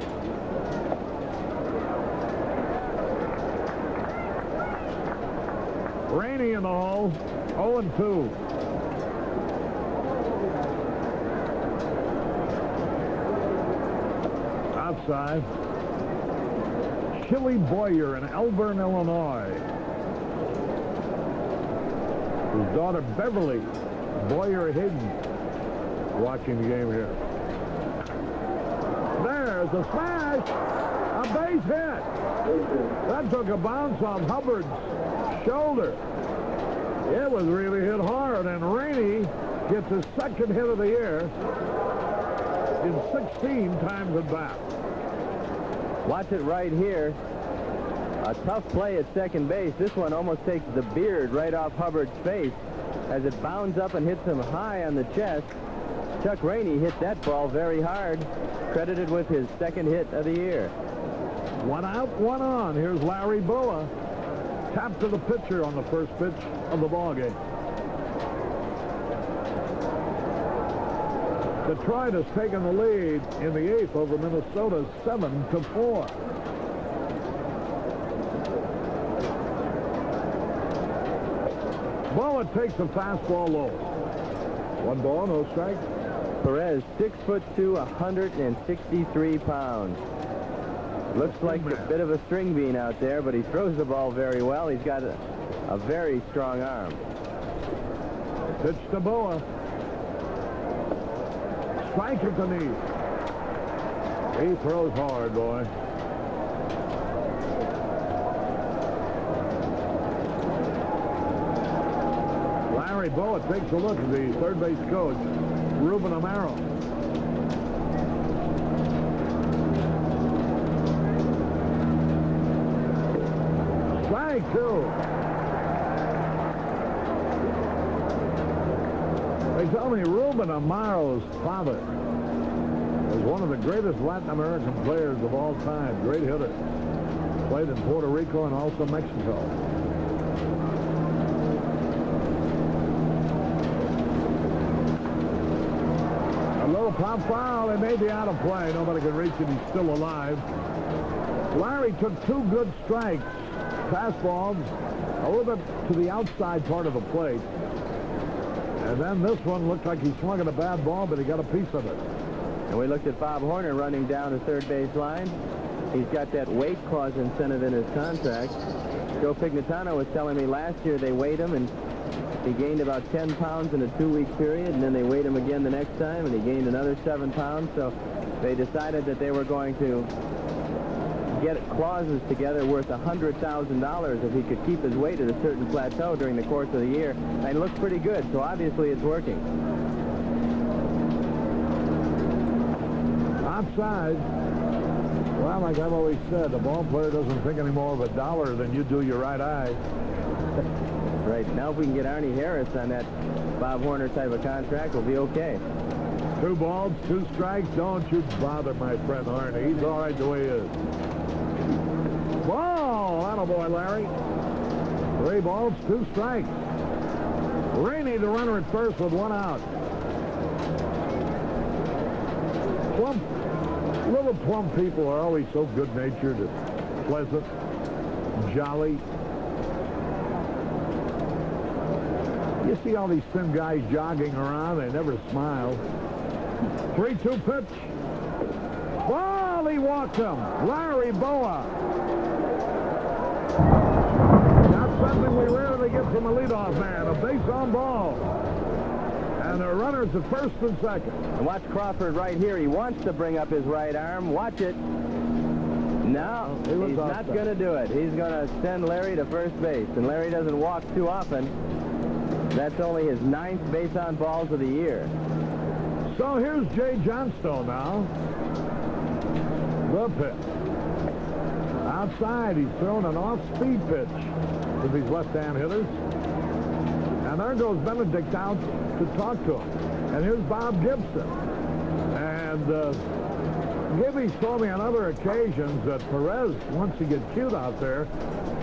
Speaker 1: Rainey in the hole, 0-2. Outside. Chili Boyer in Elburn, Illinois. His daughter Beverly Boyer Hayden watching the game here. There's a smash, a base hit. That took a bounce off Hubbard's shoulder. It was really hit hard, and Rainey gets his second hit of the year in 16 times at bat.
Speaker 2: Watch it right here. A tough play at second base. This one almost takes the beard right off Hubbard's face as it bounds up and hits him high on the chest. Chuck Rainey hit that ball very hard, credited with his second hit of the year.
Speaker 1: One out, one on. Here's Larry Boa. Tap to the pitcher on the first pitch of the ball game. Detroit has taken the lead in the eighth over Minnesota 7-4. Boa takes a fastball low. One ball, no strike.
Speaker 2: Perez, 6'2", 163 pounds. Looks like a bit of a string bean out there, but he throws the ball very well. He's got a very strong arm.
Speaker 1: Pitch to Boa. Strike at the knee. He throws hard, boy. Larry Boa takes a look at the third base coach, Ruben Amaro. Strike two. They tell me Ruben Amaro's father was one of the greatest Latin American players of all time. Great hitter. Played in Puerto Rico and also Mexico. A little pop foul. It may be out of play. Nobody can reach it. He's still alive. Larry took two good strikes. Fastballs a little bit to the outside part of the plate. And then this one looked like he swung at a bad ball, but he got a piece of it.
Speaker 2: And we looked at Bob Horner running down the third base line. He's got that weight clause incentive in his contract. Joe Pignatano was telling me last year they weighed him, and he gained about 10 pounds in a 2-week period, and then they weighed him again the next time, and he gained another 7 pounds. So they decided that they were going to get clauses together worth $100,000 if he could keep his weight at a certain plateau during the course of the year. And it looks pretty good, so obviously it's working.
Speaker 1: Outside. Well, like I've always said, the ball player doesn't think any more of a dollar than you do your right eye.
Speaker 2: Right. Now if we can get Arnie Harris on that Bob Horner type of contract, we'll be okay.
Speaker 1: 2 balls, 2 strikes. Don't you bother my friend Arnie. He's all right the way he is. Ball! Attaboy, Larry. 3 balls, 2 strikes. Rainey, the runner at first with 1 out. Little plump people are always so good-natured and pleasant, jolly. You see all these thin guys jogging around, they never smile. 3-2 pitch. Ball, he walked him. Larry Boa. Not something we rarely get from a leadoff man. A base on ball. And the runners at first and second.
Speaker 2: And watch Crawford right here. He wants to bring up his right arm. Watch it. No, he's not going to do it. He's going to send Larry to first base. And Larry doesn't walk too often. That's only his 9th base on balls of the year.
Speaker 1: So here's Jay Johnstone now. The pitch. Outside, he's thrown an off-speed pitch to these left-hand hitters. And there goes Benedict out to talk to him. And here's Bob Gibson. And Gibby's told me on other occasions that Perez, once he gets cute out there,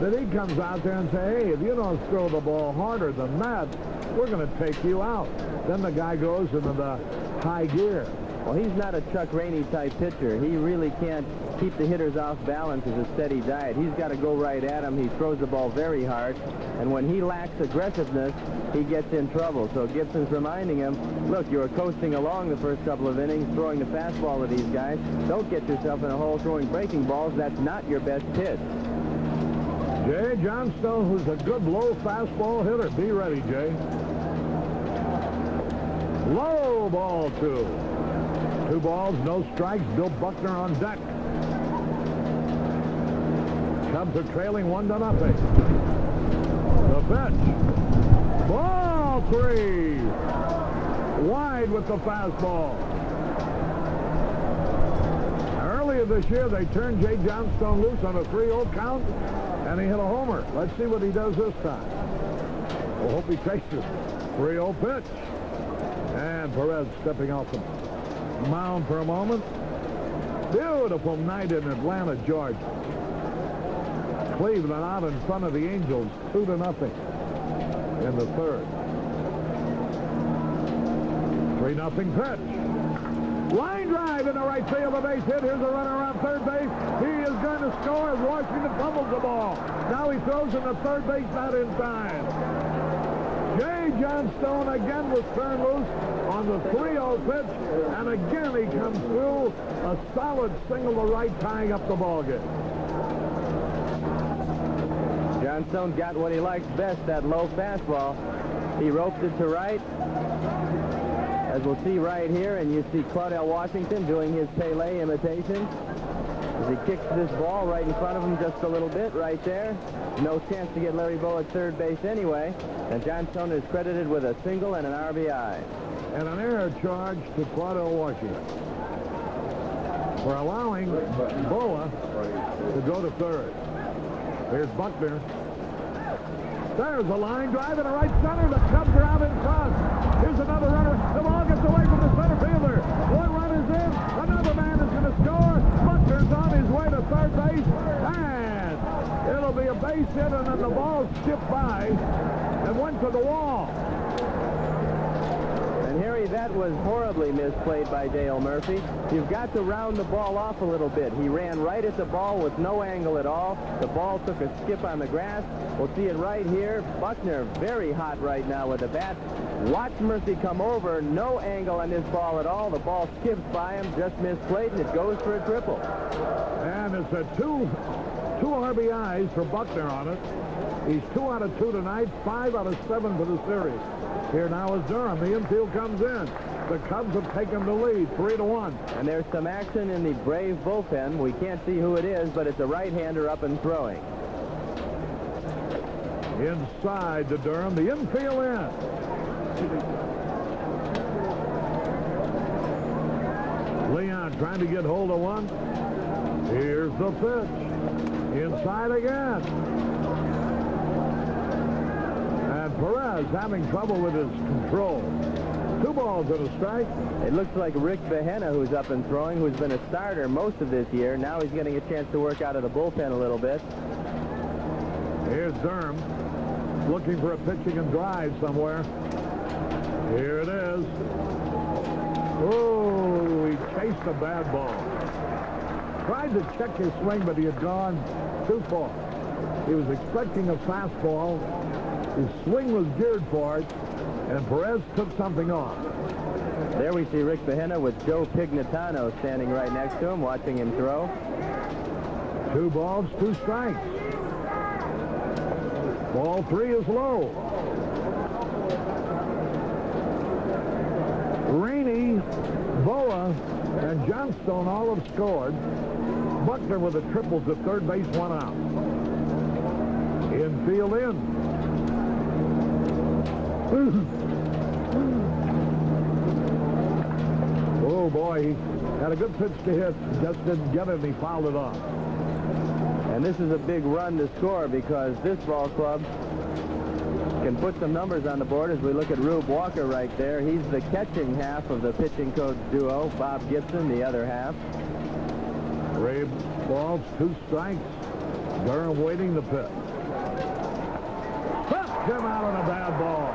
Speaker 1: that he comes out there and say, hey, if you don't throw the ball harder than that, we're going to take you out. Then the guy goes into the high gear.
Speaker 2: Well, he's not a Chuck Rainey type pitcher. He really can't keep the hitters off balance as a steady diet. He's got to go right at him. He throws the ball very hard. And when he lacks aggressiveness, he gets in trouble. So Gibson's reminding him, look, you were coasting along the first couple of innings, throwing the fastball to these guys. Don't get yourself in a hole throwing breaking balls. That's not your best pitch.
Speaker 1: Jay Johnstone, who's a good low fastball hitter. Be ready, Jay. Low ball 2. 2 balls, no strikes. Bill Buckner on deck. Cubs are trailing 1-0. The pitch. Ball 3. Wide with the fastball. Earlier this year, they turned Jay Johnstone loose on a 3-0 count, and he hit a homer. Let's see what he does this time. We'll hope he takes it. 3-0 pitch. And Perez stepping off the mound for a moment. Beautiful night in Atlanta, Georgia. Cleveland out in front of the Angels, 2-0 in the 3rd. 3-0 pitch. Line drive in the right field, a base hit. Here's a runner around third base. He is going to score as Washington fumbles the ball. Now he throws in the third base, not in time. Jay Johnstone again was turned loose on the 3-0 pitch, and again he comes through a solid single to right, tying up the ballgame.
Speaker 2: Johnstone got what he likes best, that low fastball. He roped it to right, as we'll see right here, and you see Claudell Washington doing his Pele imitation as he kicks this ball right in front of him just a little bit right there. No chance to get Larry Bowa at third base anyway, and Johnstone is credited with a single and an RBI.
Speaker 1: And an error charge to Claudell Washington for allowing Bowa to go to third. Here's Buckner. There's a line drive in the right center. The Cubs are out in front. Here's another runner. The ball gets away from the center fielder. One run is in. Another man is going to score. Buckner's on his way to third base. And it'll be a base hit, and then the ball skipped by and went to the wall.
Speaker 2: And Harry, that was horribly misplayed by Dale Murphy. You've got to round the ball off a little bit. He ran right at the ball with no angle at all. The ball took a skip on the grass. We'll see it right here. Buckner very hot right now with the bat. Watch Murphy come over. No angle on this ball at all. The ball skips by him, just misplayed, and it goes for a triple.
Speaker 1: And it's a two RBIs for Buckner on it. He's 2 out of 2 tonight, 5 out of 7 for the series. Here now is Durham. The infield comes in. The Cubs have taken the lead, 3-1.
Speaker 2: And there's some action in the Brave bullpen. We can't see who it is, but it's a right-hander up and throwing.
Speaker 1: Inside to Durham. The infield in. Leon trying to get hold of one. Here's the pitch. Inside again. And Perez having trouble with his control. 2 balls and a strike.
Speaker 2: It looks like Rick Behenna, who's up and throwing, who's been a starter most of this year. Now he's getting a chance to work out of the bullpen a little bit.
Speaker 1: Here's Durham looking for a pitching and drive somewhere. Here it is. Oh, he chased a bad ball. Tried to check his swing, but he had gone too far. He was expecting a fastball. His swing was geared for it, and Perez took something off.
Speaker 2: There we see Rick Behenna with Joe Pignatano standing right next to him, watching him throw.
Speaker 1: 2 balls, 2 strikes. Ball 3 is low. Rainey, Boa, and Johnstone all have scored. Buckner with a triple to third base, 1 out. Infield in. Oh, boy, he had a good pitch to hit, just didn't get it, and he fouled it off.
Speaker 2: And this is a big run to score because this ball club can put some numbers on the board as we look at Rube Walker right there. He's the catching half of the pitching coach duo. Bob Gibson, the other half.
Speaker 1: 3 balls, 2 strikes. Durham waiting the pitch. Puts him out on a bad ball.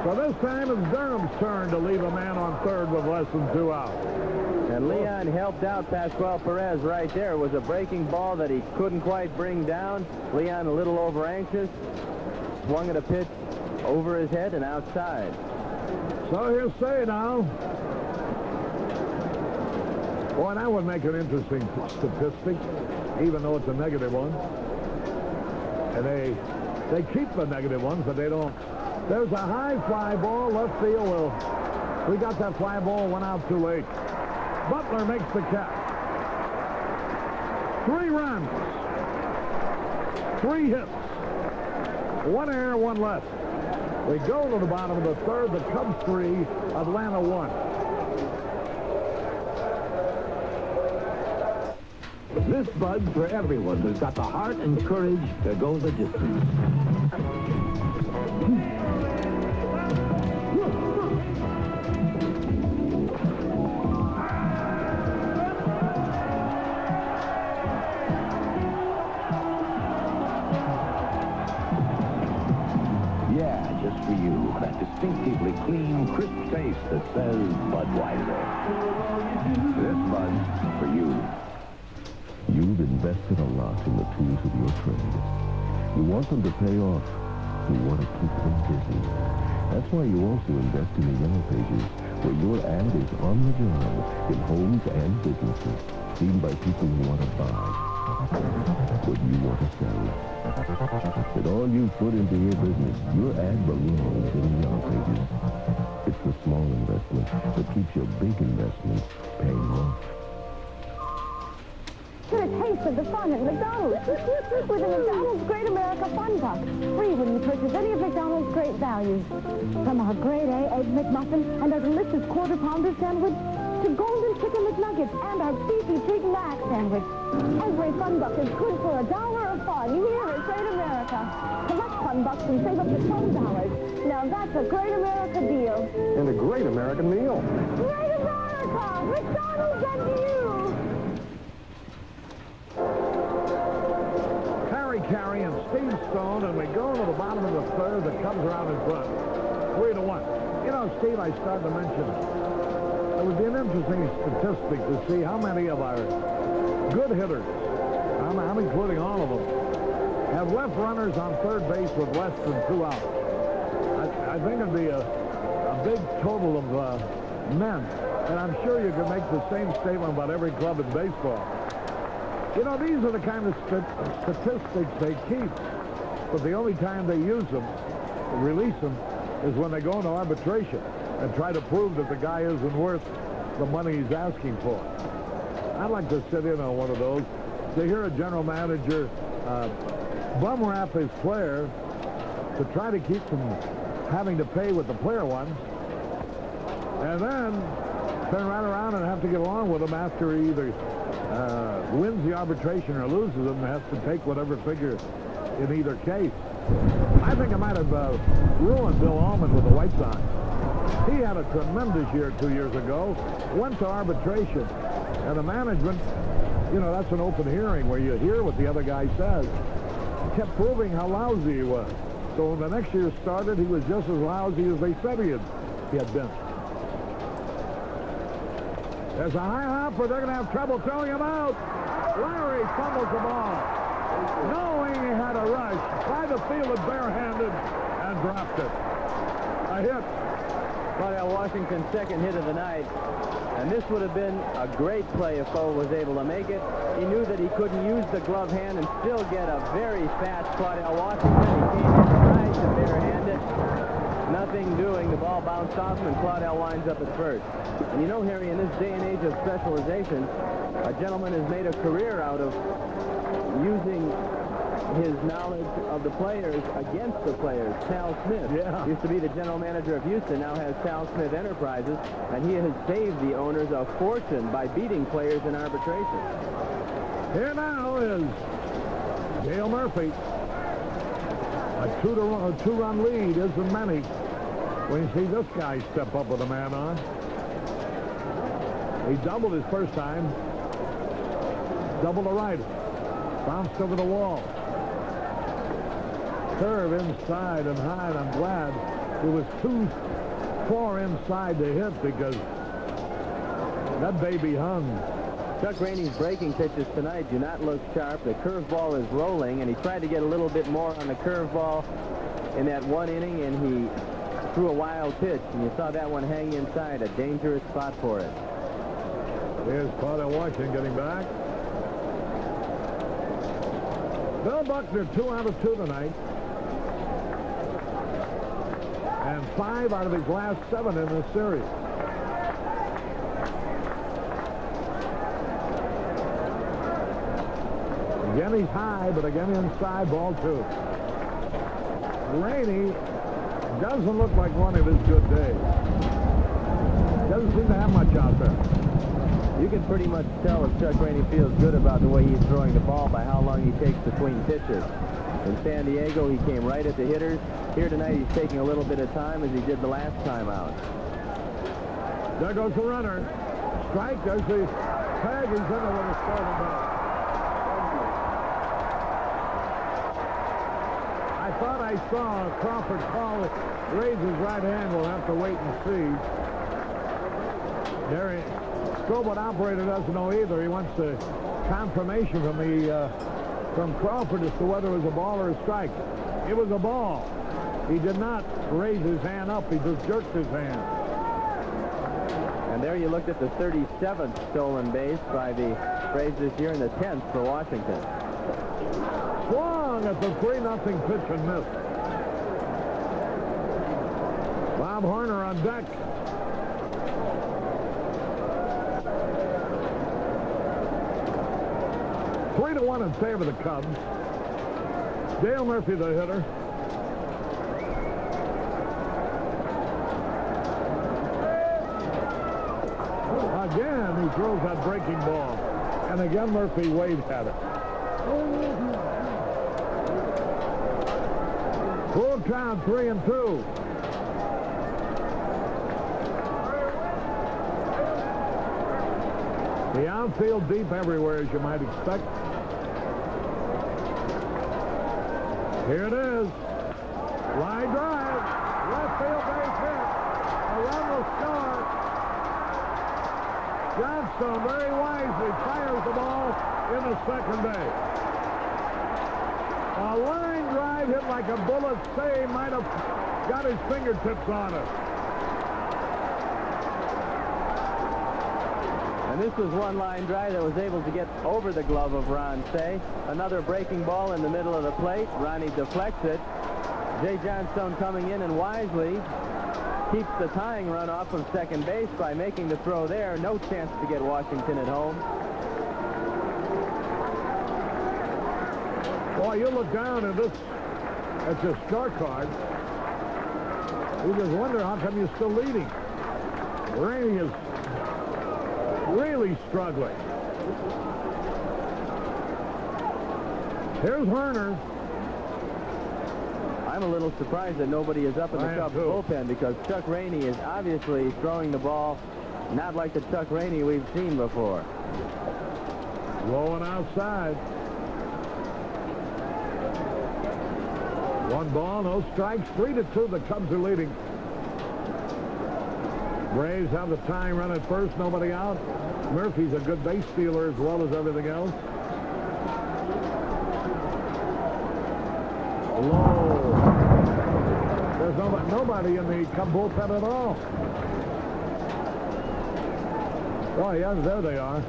Speaker 1: So this time it's Durham's turn to leave a man on third with less than 2 outs.
Speaker 2: And Leon helped out Pascual Perez right there. It was a breaking ball that he couldn't quite bring down. Leon a little over anxious. Swung at a pitch over his head and outside.
Speaker 1: So here's Say now. Boy, that would make an interesting statistic, even though it's a negative one. And they keep the negative ones, but they don't. There's a high fly ball, left field. Well, we got that fly ball, 1 out too late. Butler makes the catch. 3 runs. 3 hits. 1 error, 1 left. We go to the bottom of the 3rd. The Cubs 3, Atlanta 1.
Speaker 4: This Bud's for everyone who's got the heart and courage to go the distance. For you, that distinctively clean, crisp taste that says Budweiser. This Bud's for you.
Speaker 7: You've invested a lot in the tools of your trade. You want them to pay off. You want to keep them busy. That's why you also invest in the Yellow Pages, where your ad is on the job in homes and businesses, seen by people who want to buy what you want to sell. With all you put into your business, your ad belongs in the Yellow Pages. It's the small investment that keeps your big investment paying off.
Speaker 8: Get a taste of the fun at McDonald's with a McDonald's Great America Fun Buck. Free when you purchase any of McDonald's great values. From our Grade A Egg McMuffin and our delicious Quarter Pounder sandwich to Golden Chicken McNuggets and our Beefy Big Mac sandwich. Every Fun Buck is good for $1 of fun here at Great America. Collect Fun Bucks and save up to $12. Now that's a Great America deal.
Speaker 1: And a great American meal.
Speaker 8: Great America! McDonald's and you!
Speaker 1: Carey and Steve Stone, and we go to the bottom of the 3rd. The Cubs are out in front, 3-1. You know, Steve, I started to mention it would be an interesting statistic to see how many of our good hitters, I'm including all of them, have left runners on third base with less than 2 outs. I think it'd be a big total of men, and I'm sure you could make the same statement about every club in baseball. You know, these are the kind of statistics they keep, but the only time they use them, release them, is when they go into arbitration and try to prove that the guy isn't worth the money he's asking for. I'd like to sit in on one of those, to hear a general manager bum rap his player to try to keep from having to pay what the player wants. and then turn right around and have to get along with him after he either wins the arbitration or loses them, has to take whatever figure in either case. I think it might have ruined Bill Allman with the White Sox. He had a tremendous year 2 years ago, went to arbitration, and the management, you know, that's an open hearing where you hear what the other guy says, kept proving how lousy he was. So when the next year started, he was just as lousy as they said he had been. There's a high hopper. They're going to have trouble throwing him out. Larry fumbles the ball, knowing he had a rush, tried to field it barehanded and dropped it. A hit.
Speaker 2: Claudel Washington's second hit of the night, and this would have been a great play if Bo was able to make it. He knew that he couldn't use the glove hand and still get a very fast Claudel Washington. He came in, tried to barehand it. Nothing doing. The ball bounced off him, and Claudel winds up at first. And you know, Harry, in this day and age of specialization, a gentleman has made a career out of using his knowledge of the players against the players. Sal Smith used to be the general manager of Houston, now has Sal Smith Enterprises, and he has saved the owners a fortune by beating players in arbitration.
Speaker 1: Here now is Dale Murphy. A two-run lead isn't many when you see this guy step up with a man on. He doubled his first time. Double to right. Bounced over the wall. Curve inside and high, and I'm glad it was too far inside to hit because that baby hung.
Speaker 2: Chuck Rainey's breaking pitches tonight do not look sharp. The curveball is rolling, and he tried to get a little bit more on the curveball in that one inning, and he threw a wild pitch, and you saw that one hang inside, a dangerous spot for it.
Speaker 1: Here's Claudel Washington getting back. Bill Buckner 2 out of 2 tonight. And 5 out of his last 7 in this series. Again, he's high, but again inside, ball 2. Rainey doesn't look like one of his good days. Doesn't seem to have much out there.
Speaker 2: You can pretty much tell if Chuck Rainey feels good about the way he's throwing the ball by how long he takes between pitches. In San Diego, he came right at the hitters. Here tonight, he's taking a little bit of time as he did the last time out.
Speaker 1: There goes the runner. Strike. There's the tag. He's in there with a starting ball. I thought I saw Crawford call it, raise his right hand. We'll have to wait and see. There he Strobo operator doesn't know either. He wants the confirmation from Crawford as to whether it was a ball or a strike. It was a ball. He did not raise his hand up. He just jerked his hand.
Speaker 2: And there you looked at the 37th stolen base by the Braves this year and the 10th for Washington.
Speaker 1: Swung at the 3-0 pitch and missed. Bob Horner on deck. Three to 1 in favor of the Cubs. Dale Murphy, the hitter. Again, he throws that breaking ball. And again, Murphy waved at it. Full count, 3-2. The outfield deep everywhere, as you might expect. Here it is. Line drive. Left field base hit. A run will score. Johnstone very wisely fires the ball in the second base. A line drive hit like a bullet. Say might have got his fingertips on it.
Speaker 2: And this was one line drive that was able to get over the glove of Ron Say. Another breaking ball in the middle of the plate. Ronnie deflects it. Jay Johnstone coming in and wisely keeps the tying run off of second base by making the throw there. No chance to get Washington at home.
Speaker 1: Boy, you look down at this, at your scorecard. You just wonder how come you're still leading. Rainey is really struggling. Here's Werner.
Speaker 2: I'm a little surprised that nobody is up in the Cubs bullpen because Chuck Rainey is obviously throwing the ball not like the Chuck Rainey we've seen before.
Speaker 1: Low and outside. 1 ball, no strikes, 3-2. The Cubs are leading. Braves have the tying run at first, nobody out. Murphy's a good base stealer as well as everything else. Low. There's nobody in the Cub bullpen at all. Oh, yeah, there they are.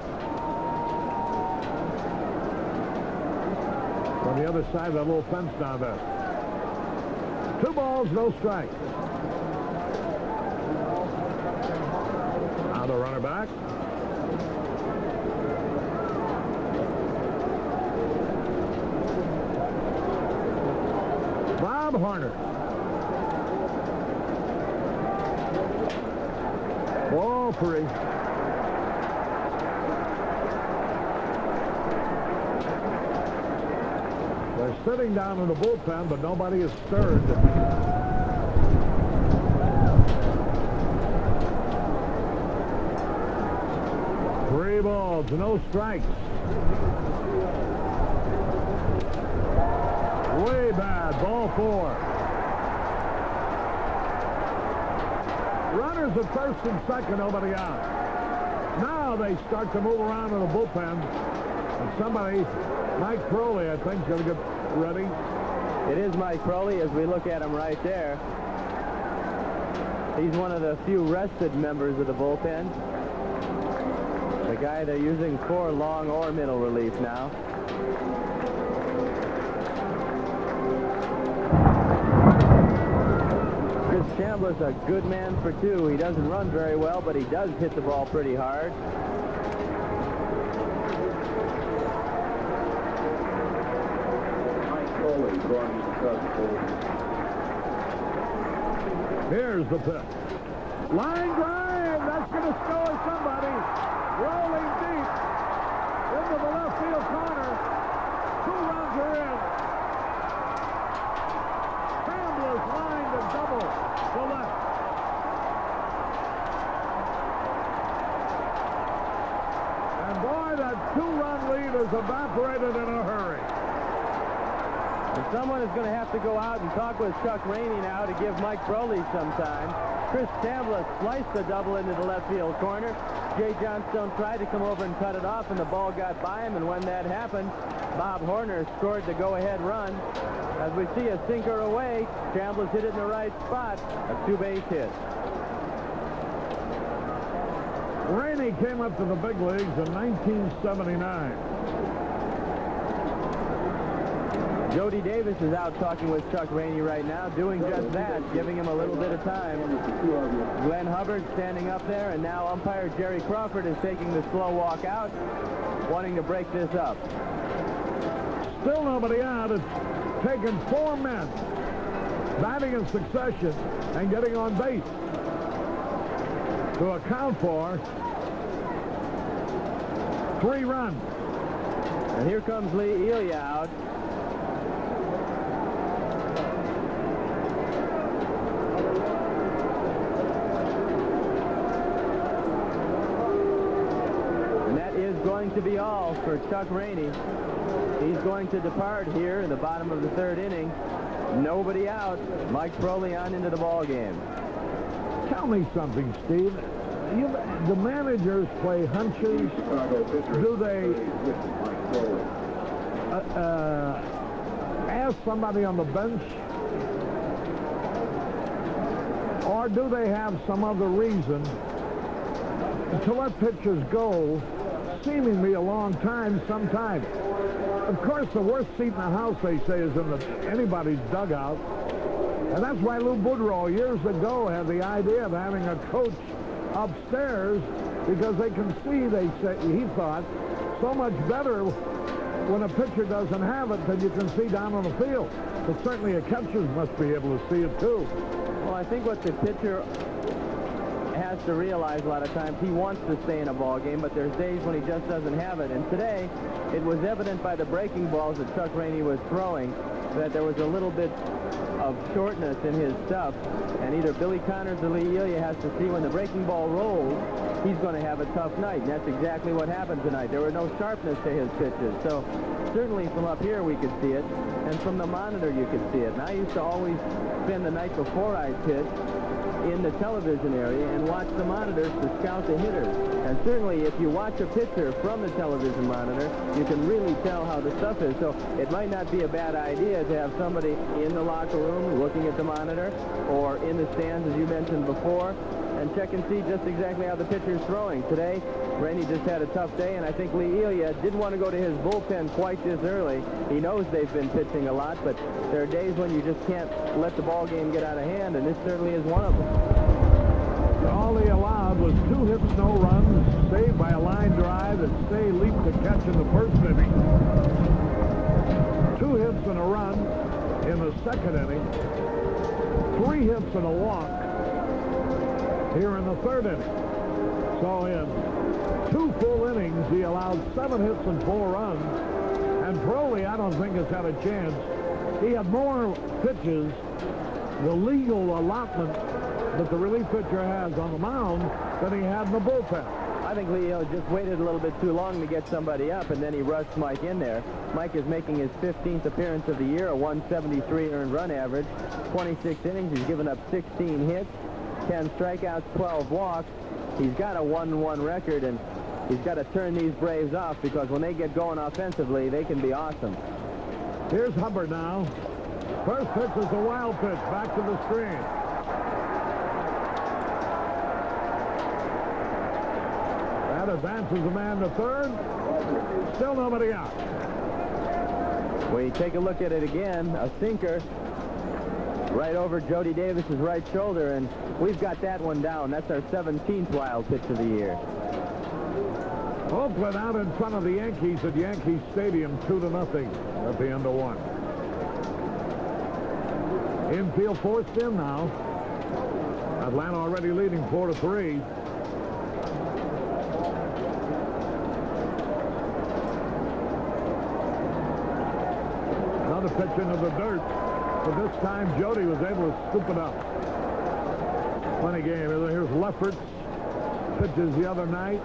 Speaker 1: On the other side of that little fence down there. 2 balls, no strikes. Now the runner back. Bob Horner. Ball 3. They're sitting down in the bullpen, but nobody is stirred. 3 balls, no strikes. Way bad, ball 4. Runners at first and second, nobody out. Now they start to move around in the bullpen. And somebody, Mike Crowley, I think, is going to get ready.
Speaker 2: It is Mike Crowley as we look at him right there. He's one of the few rested members of the bullpen. The guy they're using for long or middle relief now. Chris Chambliss, a good man for 2. He doesn't run very well, but he does hit the ball pretty hard.
Speaker 1: Here's the pitch. Line drive. That's going to score somebody. Rolling deep into the left field corner. 2 runs are in. Chambliss line to double to left. And boy, that 2-run lead is evaporated in a hurry.
Speaker 2: And someone is going to have to go out and talk with Chuck Rainey now to give Mike Crowley some time. Chris Chambliss sliced the double into the left field corner. Jay Johnstone tried to come over and cut it off, and the ball got by him, and when that happened, Bob Horner scored the go-ahead run. As we see a sinker away, Chambliss hit it in the right spot, a 2-base hit.
Speaker 1: Rainey came up to the big leagues in 1979.
Speaker 2: Jody Davis is out talking with Chuck Rainey right now, doing just that, giving him a little bit of time. Glenn Hubbard standing up there, and now umpire Jerry Crawford is taking the slow walk out, wanting to break this up.
Speaker 1: Still nobody out. It's taken 4 men batting in succession and getting on base to account for 3 runs.
Speaker 2: And here comes Lee Elia out. To be all for Chuck Rainey. He's going to depart here in the bottom of the 3rd inning. Nobody out. Mike Crowley on into the ball game.
Speaker 1: Tell me something, Steve. The managers play hunches. Do they ask somebody on the bench, or do they have some other reason to let pitchers go seemingly a long time sometimes? Of course, the worst seat in the house, they say, is in anybody's dugout. And that's why Lou Boudreau years ago had the idea of having a coach upstairs, because they can see, he thought, so much better when a pitcher doesn't have it than you can see down on the field. But certainly a catcher must be able to see it too.
Speaker 2: Well, I think what the pitcher has to realize a lot of times he wants to stay in a ball game, but there's days when he just doesn't have it. And today, it was evident by the breaking balls that Chuck Rainey was throwing that there was a little bit of shortness in his stuff. And either Billy Connors or Lee Elia has to see when the breaking ball rolls, he's going to have a tough night. And that's exactly what happened tonight. There were no sharpness to his pitches. So certainly from up here we could see it, and from the monitor you could see it. And I used to always spend the night before I pitched in the television area and watch the monitors to scout the hitters. And certainly if you watch a pitcher from the television monitor, you can really tell how the stuff is. So it might not be a bad idea to have somebody in the locker room looking at the monitor or in the stands, as you mentioned before, and check and see just exactly how the pitcher's throwing. Today, Rainey just had a tough day, and I think Lee Elia didn't want to go to his bullpen quite this early. He knows they've been pitching a lot, but there are days when you just can't let the ball game get out of hand, and this certainly is one of them.
Speaker 1: All he allowed was 2 hits, no runs, saved by a line drive that Stay leaped to catch in the first inning. 2 hits and a run in the second inning. 3 hits and a walk here in the third inning. So in 2 full innings, he allowed 7 hits and 4 runs. And Crowley, I don't think, has had a chance. He had more pitches, the legal allotment that the relief pitcher has on the mound, than he had in the bullpen.
Speaker 2: I think Leo just waited a little bit too long to get somebody up, and then he rushed Mike in there. Mike is making his 15th appearance of the year, a 173 earned run average, 26 innings. He's given up 16 hits, 10 strikeouts, 12 walks. He's got a 1-1 record, and he's got to turn these Braves off, because when they get going offensively, they can be awesome.
Speaker 1: Here's Hubbard now. First pitch is a wild pitch, back to the screen. That advances the man to third. Still nobody out.
Speaker 2: We take a look at it again. A sinker right over Jody Davis's right shoulder, and we've got that one down. That's our 17th wild pitch of the year.
Speaker 1: Oakland out in front of the Yankees at Yankee Stadium, 2-0 at the end of 1. Infield forced in now. Atlanta already leading 4-3. Another pitch into the dirt, but this time Jody was able to scoop it up. Funny game. Here's Lefferts. Pitches the other night.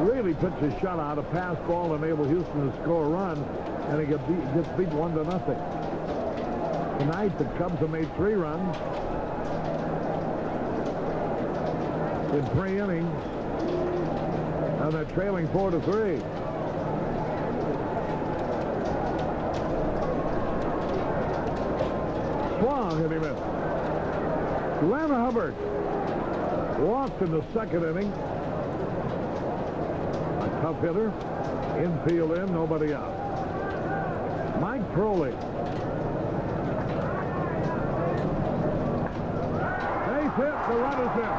Speaker 1: Really pitched a shutout, a pass ball, enabled Houston to score a run, and he gets beat 1-0. Tonight, the Cubs have made 3 runs in 3 innings, and they're trailing 4-3. Swung, and he missed. Atlanta Hubbard walked in the second inning. A tough hitter. Infield in, nobody out. Mike Crowley. Base hit, the run is in.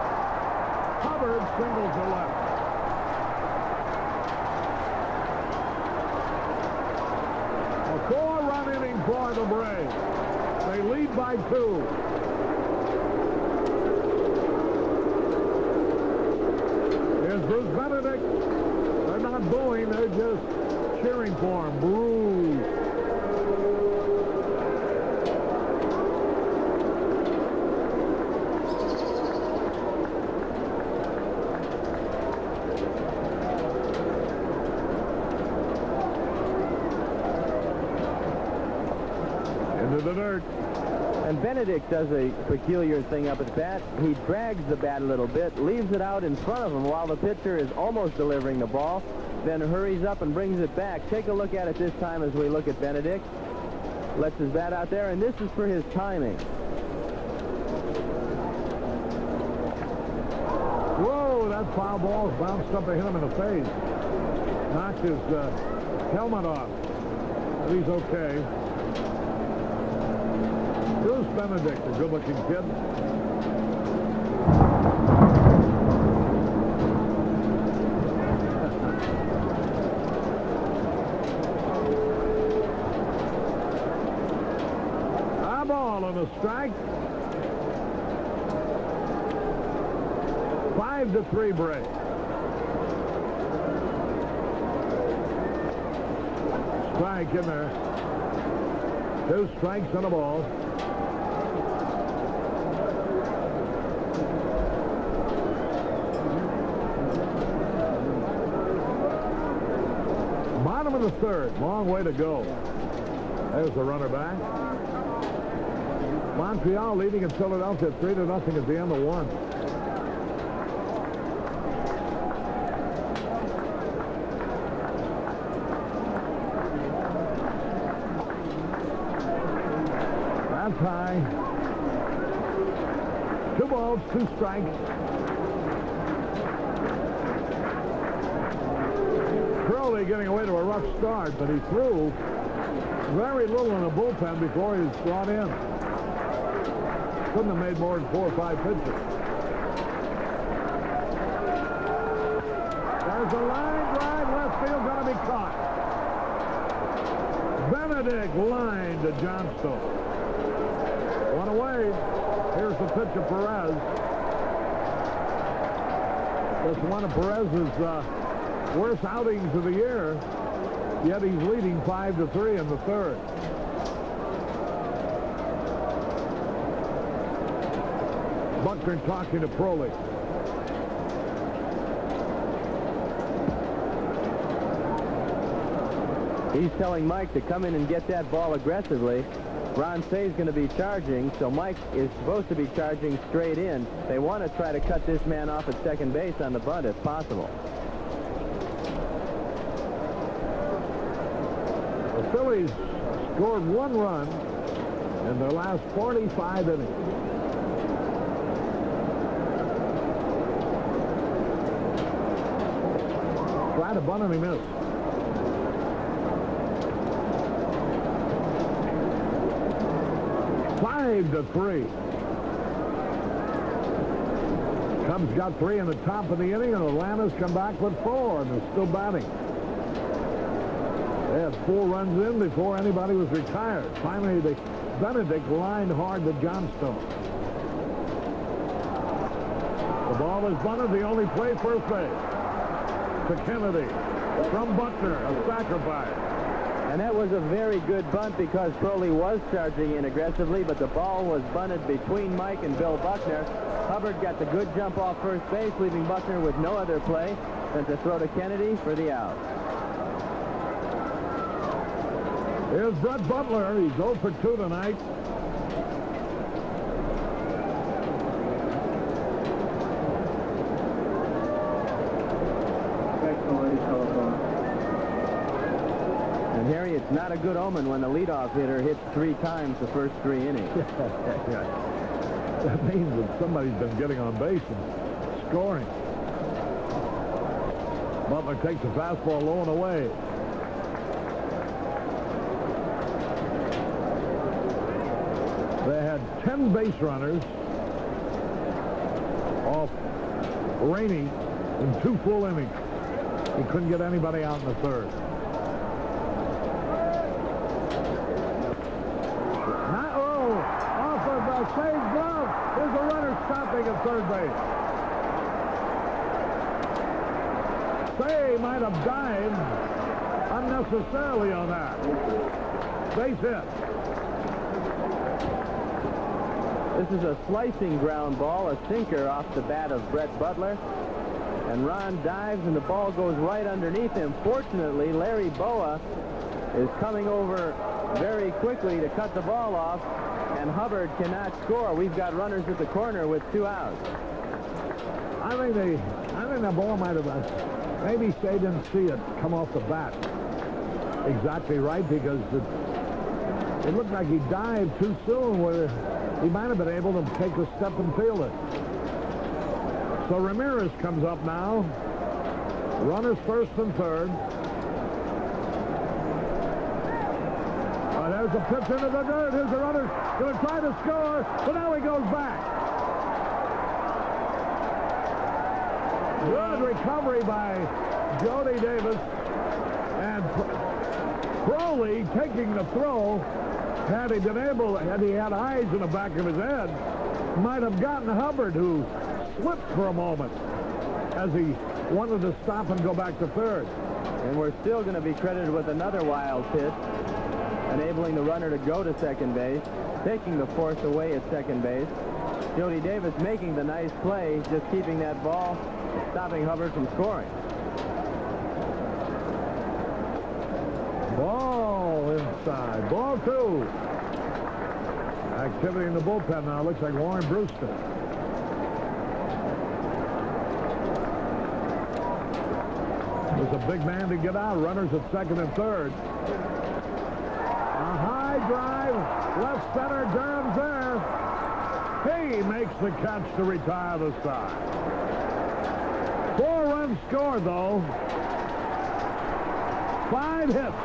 Speaker 1: Hubbard singles to left. A 4-run inning for the Braves. They lead by 2. Here's Bruce Benedict. They're not booing, they're just cheering for him. Bruce. Into the dirt.
Speaker 2: And Benedict does a peculiar thing up at bat. He drags the bat a little bit, leaves it out in front of him while the pitcher is almost delivering the ball, then hurries up and brings it back. Take a look at it this time as we look at Benedict. Lets his bat out there, and this is for his timing.
Speaker 1: Whoa, that foul ball bounced up and hit him in the face. Knocked his helmet off. But he's okay. Bruce Benedict, a good-looking kid. A ball and a strike. 5-3 Braves. Strike in there. 2 strikes and a ball. Bottom of the 3rd. Long way to go. There's the runner back. Montreal leading in Philadelphia 3-0 at the end of 1. That's high. 2 balls, 2 strikes. Crowley getting away to a rough start, but he threw very little in the bullpen before he was brought in. Couldn't have made more than 4 or 5 pitches. There's a line drive, left field, going to be caught. Benedict line to Johnstone. One away. Here's the pitch of Perez. This is one of Perez's worst outings of the year, yet he's leading 5-3 in the 3rd. Buckner talking to Proley.
Speaker 2: He's telling Mike to come in and get that ball aggressively. Ron Say's going to be charging, so Mike is supposed to be charging straight in. They want to try to cut this man off at second base on the bunt if possible.
Speaker 1: The Phillies scored 1 run in their last 45 innings. Tried to bunt and he missed. Five to 3. Cubs got 3 in the top of the inning, and Atlanta's come back with 4, and they're still batting. They had 4 runs in before anybody was retired. Finally, Benedict lined hard to Johnstone. The ball is bunted. The only play first base to Kennedy from Buckner, a sacrifice.
Speaker 2: And that was a very good bunt because Crowley was charging in aggressively, but the ball was bunted between Mike and Bill Buckner. Hubbard got the good jump off first base, leaving Buckner with no other play than to throw to Kennedy for the out.
Speaker 1: Here's Brett Butler. He's 0 for 2 tonight.
Speaker 2: And Harry, it's not a good omen when the leadoff hitter hits 3 times the first 3 innings.
Speaker 1: That means that somebody's been getting on base and scoring. Butler takes a fastball low and away. They had 10 base runners off Rainey in 2 full innings. He couldn't get anybody out in the 3rd. Off of Say's glove. There's a runner stopping at 3rd base. Say might have dived unnecessarily on that. Base hit.
Speaker 2: This is a slicing ground ball, a sinker off the bat of Brett Butler. And Ron dives, and the ball goes right underneath him. Fortunately, Larry Boa is coming over very quickly to cut the ball off, and Hubbard cannot score. We've got runners at the corner with 2 outs.
Speaker 1: I think the ball might have, maybe Say didn't see it come off the bat exactly right, because it looked like he dived too soon, where he might have been able to take a step and field it. So Ramirez comes up now. Runners 1st and 3rd. There's a pitch into the dirt. Here's the runner going to try to score, but now he goes back. Good recovery by Jody Davis. And Crowley taking the throw. Had he had eyes in the back of his head, might have gotten Hubbard, who slipped for a moment. as he wanted to stop and go back to third.
Speaker 2: And we're still going to be credited with another wild pitch, enabling the runner to go to second base, taking the force away at second base. Jody Davis making the nice play, just keeping that ball, stopping Hubbard from scoring.
Speaker 1: Ball inside. Ball 2. Activity in the bullpen now. Looks like Warren Brewster. There's a big man to get out. Runners at second and third. A high drive. Left center. Durham's there. He makes the catch to retire the side. 4 runs scored, though. 5 hits.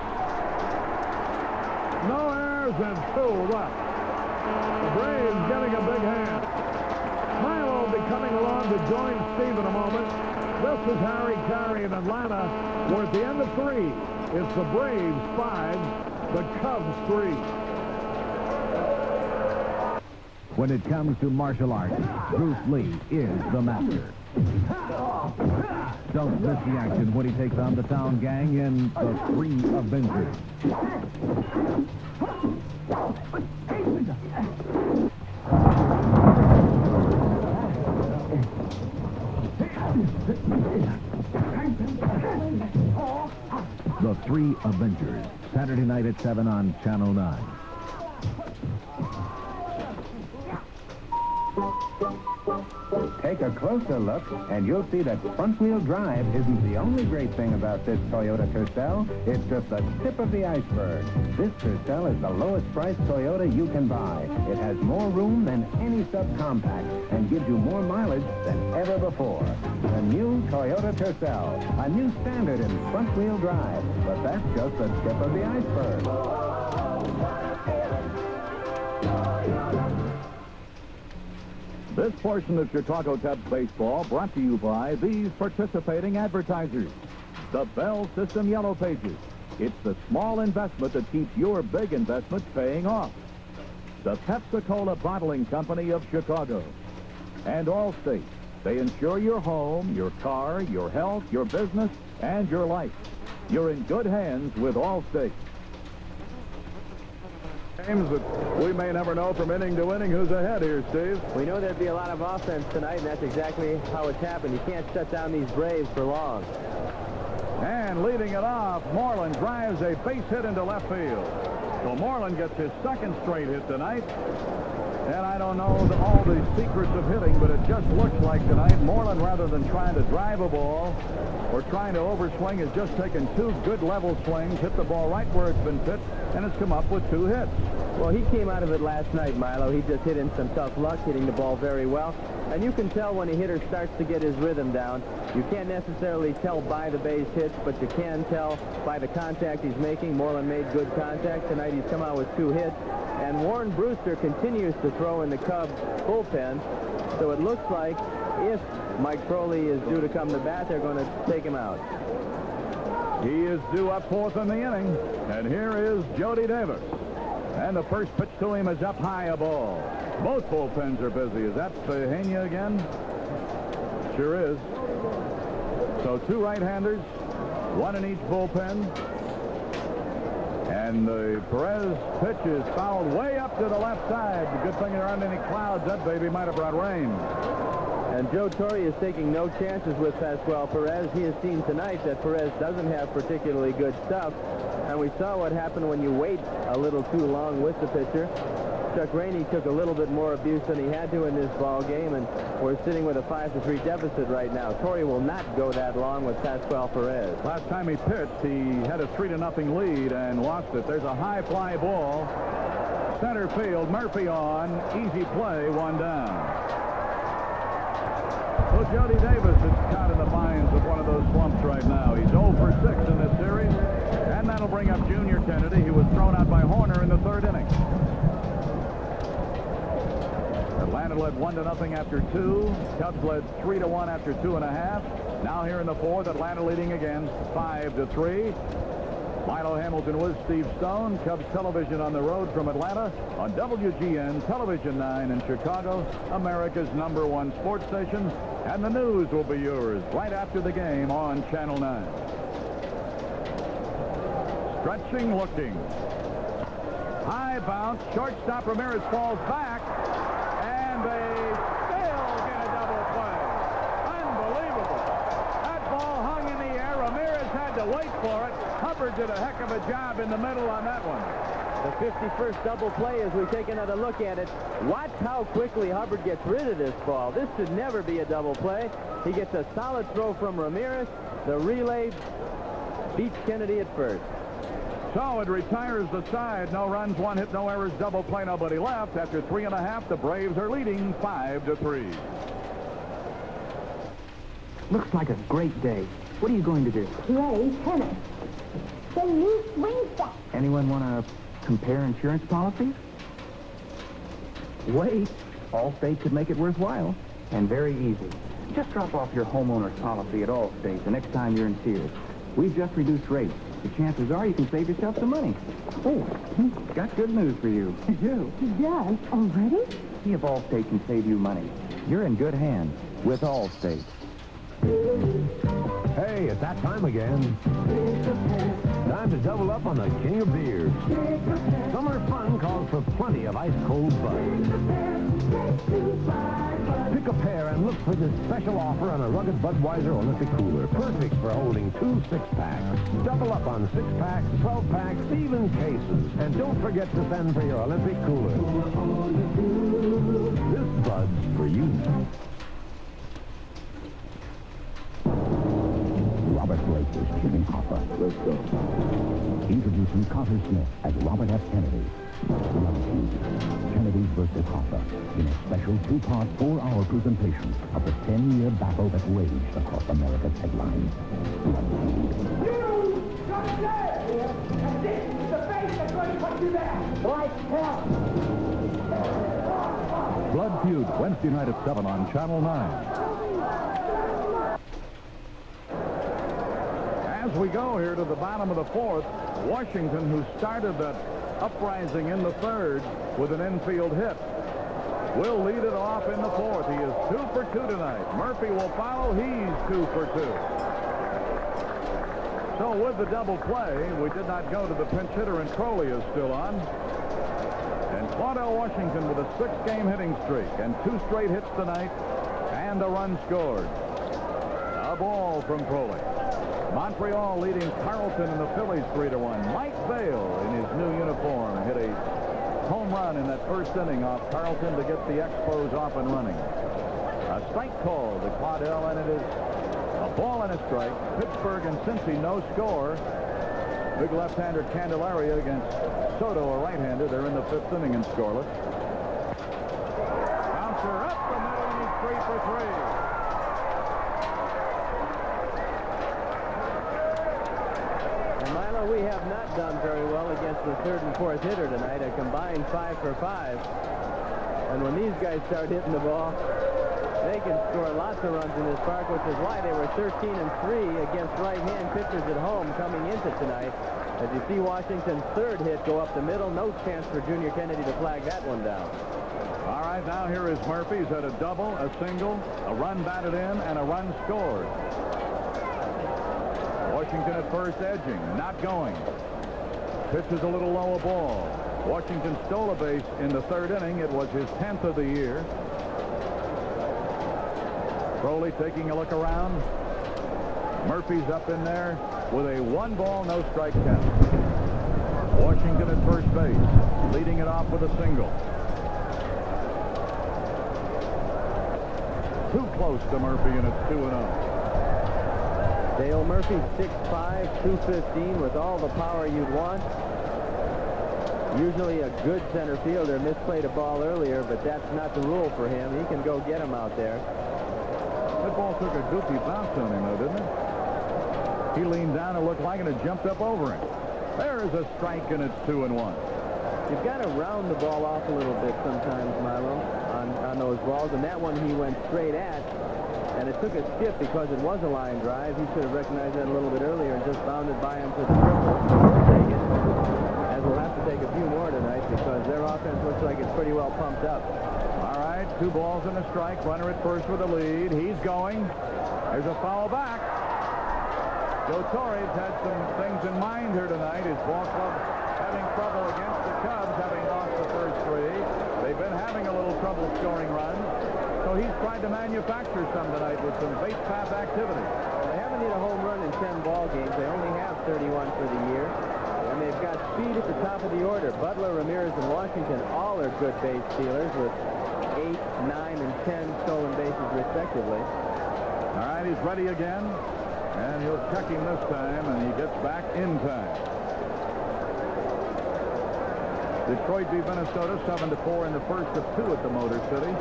Speaker 1: No errors and 2 left. The Braves getting a big hand. Milo will be coming along to join Steve in a moment. This is Harry Carey in Atlanta. We're at the end of 3. It's the Braves 5, the Cubs 3.
Speaker 3: When it comes to martial arts, Bruce Lee is the master. Don't miss the action when he takes on the town gang in The 3 Avengers. The 3 Avengers, Saturday night at 7 on Channel 9.
Speaker 4: Take a closer look, and you'll see that front-wheel drive isn't the only great thing about this Toyota Tercel. It's just the tip of the iceberg. This Tercel is the lowest-priced Toyota you can buy. It has more room than any subcompact and gives you more mileage than ever before. The new Toyota Tercel, a new standard in front-wheel drive. But that's just the tip of the iceberg.
Speaker 9: This portion of Chicago Cubs baseball brought to you by these participating advertisers. The Bell System Yellow Pages. It's the small investment that keeps your big investment paying off. The Pepsi-Cola Bottling Company of Chicago. And Allstate. They insure your home, your car, your health, your business, and your life. You're in good hands with Allstate.
Speaker 1: Games that we may never know from inning to inning who's ahead here, Steve.
Speaker 2: We know there'd be a lot of offense tonight, and that's exactly how it's happened. You can't shut down these Braves for long.
Speaker 1: And leading it off, Moreland drives a base hit into left field. So Moreland gets his second straight hit tonight. And I don't know all the secrets of hitting, but it just looks like tonight Moreland, rather than trying to drive a ball or trying to overswing, has just taken 2 good level swings, hit the ball right where it's been pitched, and has come up with 2 hits.
Speaker 2: Well, he came out of it last night, Milo. He just hit in some tough luck, hitting the ball very well. And you can tell when a hitter starts to get his rhythm down. You can't necessarily tell by the base hits, but you can tell by the contact he's making. Moreland made good contact. Tonight he's come out with 2 hits. And Warren Brewster continues to throw in the Cubs bullpen. So it looks like if Mike Crowley is due to come to bat, they're going to take him out.
Speaker 1: He is due up 4th in the inning. And here is Jody Davis. And the first pitch to him is up high, a ball. Both bullpens are busy. Is that Fahania again? Sure is. So 2 right-handers, 1 in each bullpen. And the Perez pitch is fouled way up to the left side. Good thing there aren't any clouds. That baby might have brought rain.
Speaker 2: And Joe Torre is taking no chances with Pascual Perez. He has seen tonight that Perez doesn't have particularly good stuff. And we saw what happened when you wait a little too long with the pitcher. Chuck Rainey took a little bit more abuse than he had to in this ball game, and we're sitting with a 5-3 deficit right now. Torre will not go that long with Pascual Perez.
Speaker 1: Last time he pitched, he had a 3-0 lead and lost it. There's a high fly ball. Center field, Murphy on. Easy play, 1 down. So Jody Davis is caught in the binds of one of those slumps right now. He's 0 for 6 in this series, and that'll bring up Junior Kennedy. He was thrown out by Horner in the 3rd inning. Atlanta led 1-0 after 2. Cubs led 3-1 after 2.5. Now here in the 4th, Atlanta leading again 5-3.
Speaker 9: Milo Hamilton with Steve Stone. Cubs television on the road from Atlanta on WGN Television 9 in Chicago, America's #1 sports station. And the news will be yours right after the game on Channel 9. Stretching, looking. High bounce. Shortstop Ramirez falls back. And they still get a double play. Unbelievable. That ball hung in the air. Ramirez had to wait for it. Hubbard did a heck of a job in the middle on that one.
Speaker 2: The 51st double play as we take another look at it. Watch how quickly Hubbard gets rid of this ball. This should never be a double play. He gets a solid throw from Ramirez. The relay beats Kennedy at first.
Speaker 9: So it retires the side. No runs, 1 hit, no errors, double play, nobody left. After 3.5, the Braves are leading 5-3.
Speaker 10: Looks like a great day. What are you going to do?
Speaker 8: Play tennis. The new swing set.
Speaker 10: Anyone want to compare insurance policies? Wait. Allstate could make it worthwhile. And very easy. Just drop off your homeowner's policy at Allstate the next time you're in Sears. We've just reduced rates. The chances are you can save yourself some money. Oh, got good news for you. You.
Speaker 8: He does? Already?
Speaker 10: See if Allstate can save you money. You're in good hands with Allstate.
Speaker 3: Hey, it's that time again. Time to double up on the king of beers. Summer fun calls for plenty of ice-cold Bud. Pick a pair and look for this special offer on a rugged Budweiser Olympic cooler. Perfect for holding 2 6-packs. Double up on 6-packs, 12-packs, even cases. And don't forget to send for your Olympic cooler. This Bud's for you.
Speaker 11: Robert Blake is Jimmy Hoffa. Let's go. Introducing Carter Smith as Robert F. Kennedy. Kennedy versus Hoffa in a special 2-part, 4-hour presentation of the 10-year battle that raged across America's headlines.
Speaker 5: You got there! And this is the face that's going to put you there! Like hell!
Speaker 9: Blood Feud, Wednesday night at 7 on Channel 9. As we go here to the bottom of the 4th, Washington, who started that uprising in the 3rd with an infield hit, will lead it off in the 4th. He is 2 for 2 tonight. Murphy will follow. He's 2 for 2. So with the double play, we did not go to the pinch hitter, and Crowley is still on. And Claudell Washington with a 6-game hitting streak and 2 straight hits tonight and a run scored. A ball from Crowley. Montreal leading Carlton and the Phillies 3-1. Mike Vail in his new uniform hit a home run in that first inning off Carlton to get the Expos off and running. A strike call to Claudell, and it is a ball and a strike. Pittsburgh and Cincy no score. Big left-hander Candelaria against Soto, a right-hander. They're in the 5th inning and scoreless. Bouncer up the middle, and he's 3 for 3.
Speaker 2: We have not done very well against the 3rd and 4th hitter tonight, a combined 5 for 5. And when these guys start hitting the ball, they can score lots of runs in this park, which is why they were 13 and 3 against right-hand pitchers at home coming into tonight. As you see Washington's 3rd hit go up the middle, no chance for Junior Kennedy to flag that one down.
Speaker 9: All right, now here is Murphy. He's had a double, a single, a run batted in, and a run scored. Washington at first edging, not going. Pitch is a little low, a ball. Washington stole a base in the 3rd inning. It was his 10th of the year. Crowley taking a look around. Murphy's up in there with a 1-ball, no strike count. Washington at first base, leading it off with a single. Too close to Murphy, and it's 2-0.
Speaker 2: Dale Murphy, 6'5", 215, with all the power you'd want. Usually a good center fielder misplayed a ball earlier, but that's not the rule for him. He can go get him out there.
Speaker 9: That ball took a goofy bounce on him, though, didn't it? He leaned down and looked like it and jumped up over him. There is a strike, and it's 2-1.
Speaker 2: You've got to round the ball off a little bit sometimes, Milo, on those balls, and that one he went straight at, and it took a skip because it was a line drive. He should have recognized that a little bit earlier and just bounded by him for the triple. We'll take it, as we'll have to take a few more tonight because their offense looks like it's pretty well pumped up.
Speaker 1: All right, 2 balls and a strike. Runner at first with a lead. He's going. There's a foul back. Joe Torre's had some things in mind here tonight. His ball club having trouble against the Cubs, having lost the first 3. They've been having a little trouble scoring runs. So he's tried to manufacture some tonight with some base path activity.
Speaker 2: They haven't hit a home run in 10 ball games. They only have 31 for the year. And they've got speed at the top of the order. Butler, Ramirez, and Washington all are good base stealers with 8, 9, and 10 stolen bases respectively.
Speaker 1: All right, he's ready again. And he'll check him this time, and he gets back in time. Detroit beat Minnesota 7-4 in the first of 2 at the Motor City.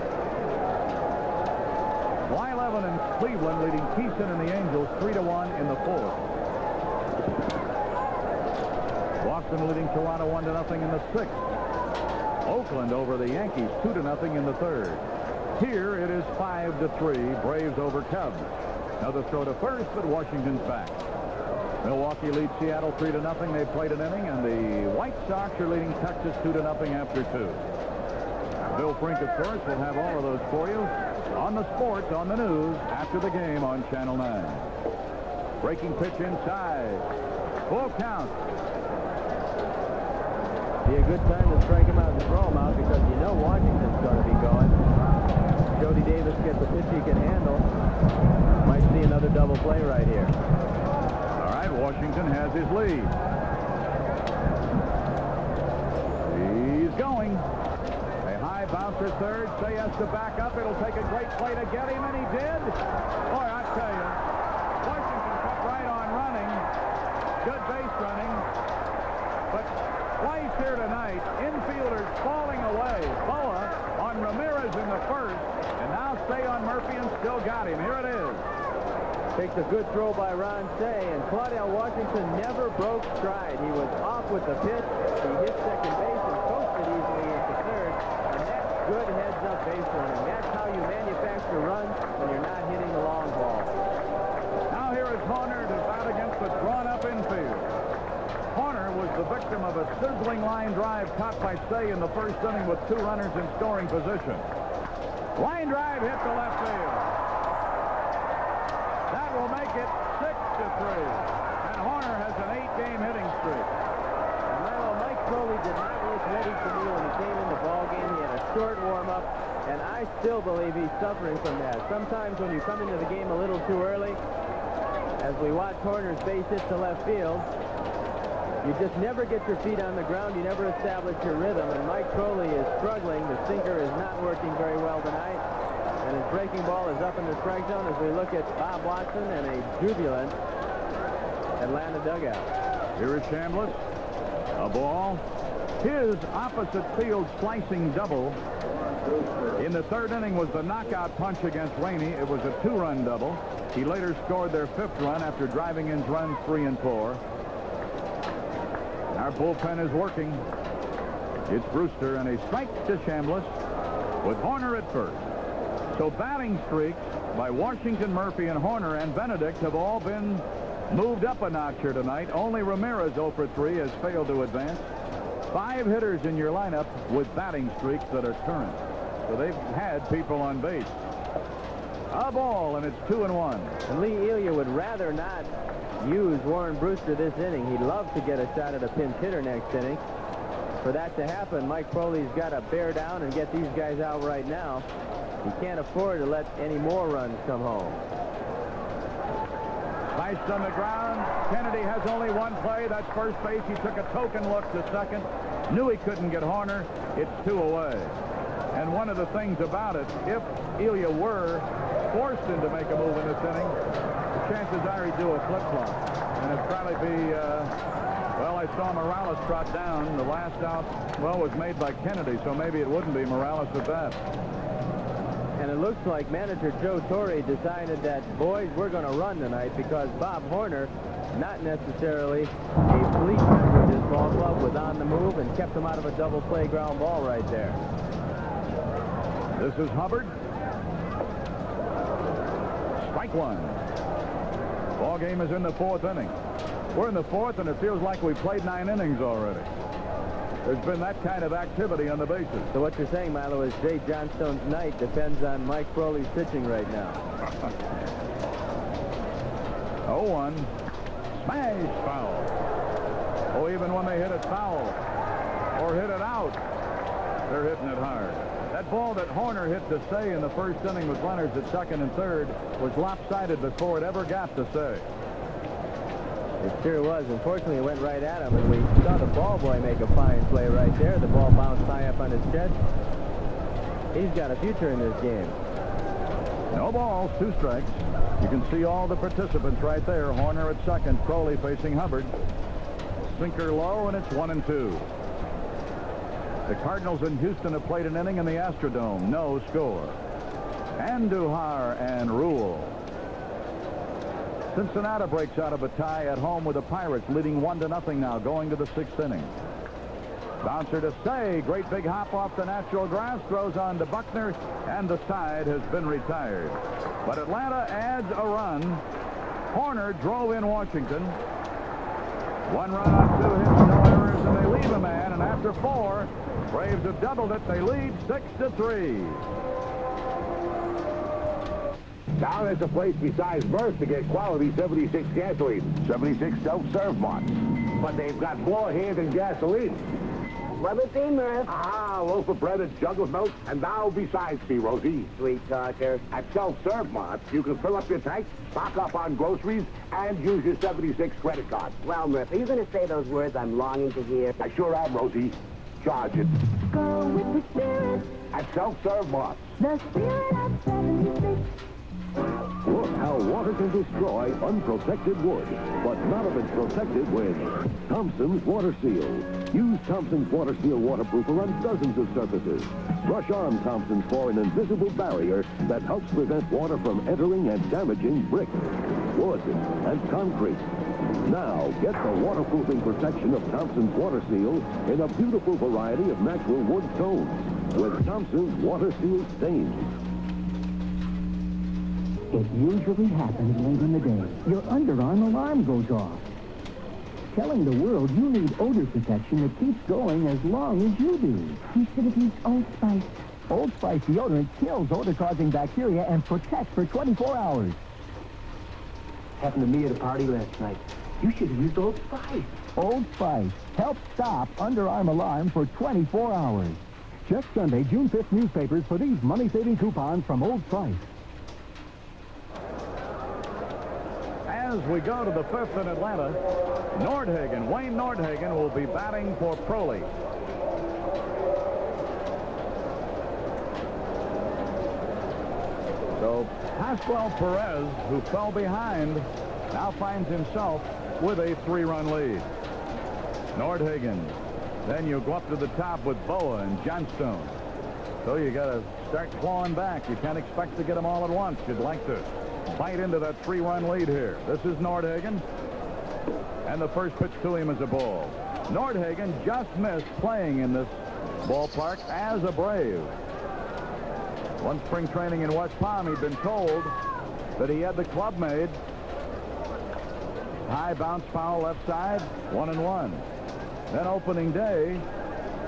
Speaker 1: Y11 in Cleveland leading Keeson and the Angels 3-1 in the 4th. Boston leading Toronto 1-0 in the 6th. Oakland over the Yankees 2-0 in the 3rd. Here it is 5-3, Braves over Cubs. Another throw to first, but Washington's back. Milwaukee leads Seattle 3-0. They played an inning, and the White Sox are leading Texas 2-0 after 2. Bill Frink, of course, will have all of those for you on the sports, on the news, after the game on Channel 9. Breaking pitch inside. Full count.
Speaker 2: Be a good time to strike him out and throw him out because you know Washington's going to be going. Jody Davis gets a pitch he can handle. Might see another double play right here.
Speaker 1: All right, Washington has his lead. He's going. A high bouncer third. Say has to back up. It'll take a great play to get him, and he did. Boy, I tell you, Washington kept right on running. Good base running. But twice here tonight, infielders falling away. Boa on Ramirez in the first, and now Say on Murphy and still got him. Here it is.
Speaker 2: Takes a good throw by Ron Say, and Claudel Washington never broke stride. He was off with the pitch. He hit second base and coasted easily into third, and that's good heads-up base running. That's how you manufacture runs when you're not hitting the long ball.
Speaker 1: Now here is Horner to bat against the drawn-up infield. Horner was the victim of a sizzling line drive caught by Say in the first inning with 2 runners in scoring position. Line drive hit to left field. That will make it 6-3. And Horner has an 8-game hitting streak.
Speaker 2: Well, Mike Crowley did not look ready to me when he came in the ballgame. He had a short warm-up, and I still believe he's suffering from that. Sometimes when you come into the game a little too early, as we watch Horner's base hit to left field, you just never get your feet on the ground. You never establish your rhythm, and Mike Crowley is struggling. The sinker is not working very well tonight, and his breaking ball is up in the strike zone as we look at Bob Watson and a jubilant Atlanta dugout.
Speaker 1: Here is Chambliss. A ball. His opposite field slicing double in the 3rd inning was the knockout punch against Rainey. It was a 2-run double. He later scored their 5th run after driving in runs 3 and 4. Our bullpen is working. It's Brewster, and a strike to Chambliss with Horner at first. So batting streaks by Washington, Murphy, and Horner and Benedict have all been moved up a notch here tonight. Only Ramirez 0 for 3 has failed to advance. 5 hitters in your lineup with batting streaks that are current. So they've had people on base. A ball, and it's 2-1.
Speaker 2: And Lee Elia would rather not use Warren Brewster this inning. He'd love to get a shot at a pinch hitter next inning. For that to happen, Mike Crowley's got to bear down and get these guys out right now. He can't afford to let any more runs come home.
Speaker 1: Sliced on the ground. Kennedy has only one play. That's first base. He took a token look to second. Knew he couldn't get Horner. It's 2 away. And one of the things about it, if Elia were forced into make a move in this inning, chances are he'd do a flip-flop. And it'd probably be, well, I saw Morales trot down. The last out, well, was made by Kennedy, so maybe it wouldn't be Morales at that.
Speaker 2: And it looks like manager Joe Torre decided that, boys, we're going to run tonight because Bob Horner, not necessarily a fleet member of this ball club, was on the move and kept him out of a double play ground ball right there.
Speaker 9: This is Hubbard. Strike one. Ball game is in the 4th inning. We're in the 4th, and it feels like we played 9 innings already. There's been that kind of activity on the bases.
Speaker 2: So what you're saying, Milo, is Jay Johnstone's night depends on Mike Crowley's pitching right now.
Speaker 9: 0-1. Smash foul. Oh, even when they hit it foul or hit it out, they're hitting it hard. That ball that Horner hit to Say in the 1st inning with runners at 2nd and 3rd was lopsided before it ever got to Say.
Speaker 2: It sure was. Unfortunately, it went right at him, and we saw the ball boy make a fine play right there. The ball bounced high up on his chest. He's got a future in this game.
Speaker 9: No balls, 2 strikes. You can see all the participants right there. Horner at 2nd, Crowley facing Hubbard. Sinker low, and it's 1-2. The Cardinals in Houston have played an inning in the Astrodome. No score. Andujar and Rule. Cincinnati breaks out of a tie at home with the Pirates, leading 1-0 now, going to the 6th inning. Bouncer to Say. Great big hop off the natural grass. Throws on to Buckner, and the side has been retired. But Atlanta adds a run. Horner drove in Washington. 1 run on 2 hits, no errors, and they leave a man. And after 4, Braves have doubled it. They lead 6-3.
Speaker 4: Now there's a place besides Burst to get quality 76 gasoline. 76 self-serve marks. But they've got more here than gasoline.
Speaker 8: What'll it be, Murph?
Speaker 4: A loaf of bread, a jug of milk, and now besides me, Rosie.
Speaker 8: Sweet talker.
Speaker 4: At self-serve marts, you can fill up your tank, stock up on groceries, and use your 76 credit card.
Speaker 8: Well, Murph, are you going to say those words I'm longing to hear?
Speaker 4: I sure am, Rosie. Charge it.
Speaker 5: Go with the spirit.
Speaker 4: At self-serve marts.
Speaker 5: The spirit of 76.
Speaker 7: Look how water can destroy unprotected wood, but none of it's protected with Thompson's Water Seal. Use Thompson's Water Seal waterproofer on dozens of surfaces. Brush on Thompson's for an invisible barrier that helps prevent water from entering and damaging brick, wood, and concrete. Now, get the waterproofing protection of Thompson's Water Seal in a beautiful variety of natural wood tones with Thompson's Water Seal stains.
Speaker 12: It usually happens late in the day. Your underarm alarm goes off, telling the world you need odor protection that keeps going as long as you do.
Speaker 8: You should have used Old Spice.
Speaker 12: Old Spice deodorant kills odor-causing bacteria and protects for 24 hours.
Speaker 10: Happened to me at a party last night. You should have used Old Spice.
Speaker 12: Old Spice helps stop underarm alarm for 24 hours. Check Sunday, June 5th newspapers for these money-saving coupons from Old Spice.
Speaker 9: As we go to the 5th in Atlanta, Wayne Nordhagen will be batting for Crowley. So Pascual Perez, who fell behind, now finds himself with a 3-run lead. Nordhagen. Then you go up to the top with Boa and Johnstone. So you got to start clawing back. You can't expect to get them all at once. You'd like to bite into that 3-run lead here. This is Nordhagen. And the first pitch to him is a ball. Nordhagen just missed playing in this ballpark as a Brave. One spring training in West Palm, he'd been told that he had the club made. High bounce foul left side, 1-1. Then opening day,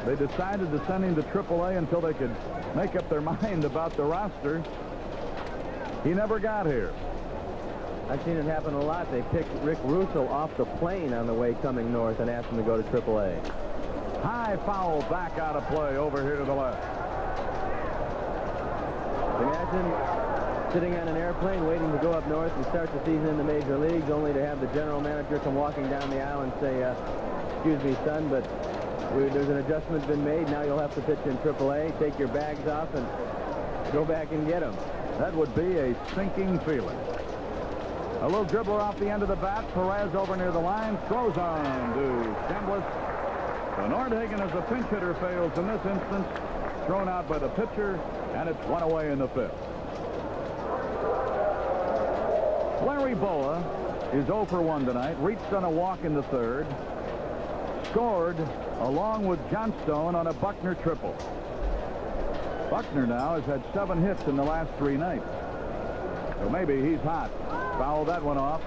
Speaker 9: they decided to send him to AAA until they could make up their mind about the roster. He never got here.
Speaker 2: I've seen it happen a lot. They picked Rick Russo off the plane on the way coming north and asked him to go to AAA.
Speaker 9: High foul back out of play over here to the left.
Speaker 2: Imagine sitting on an airplane waiting to go up north and start the season in the major leagues, only to have the general manager come walking down the aisle and say, excuse me, son, but there's an adjustment been made. Now you'll have to pitch in AAA. Take your bags off and go back and get them.
Speaker 9: That would be a sinking feeling. A little dribbler off the end of the bat. Perez over near the line. Throws on to Chambliss. So Nordhagen, as a pinch hitter, fails in this instance. Thrown out by the pitcher, and it's 1 away in the 5th. Larry Boa is 0 for 1 tonight. Reached on a walk in the 3rd. Scored along with Johnstone on a Buckner triple. Buckner now has had 7 hits in the last 3 nights. So maybe he's hot. Fouled that one off.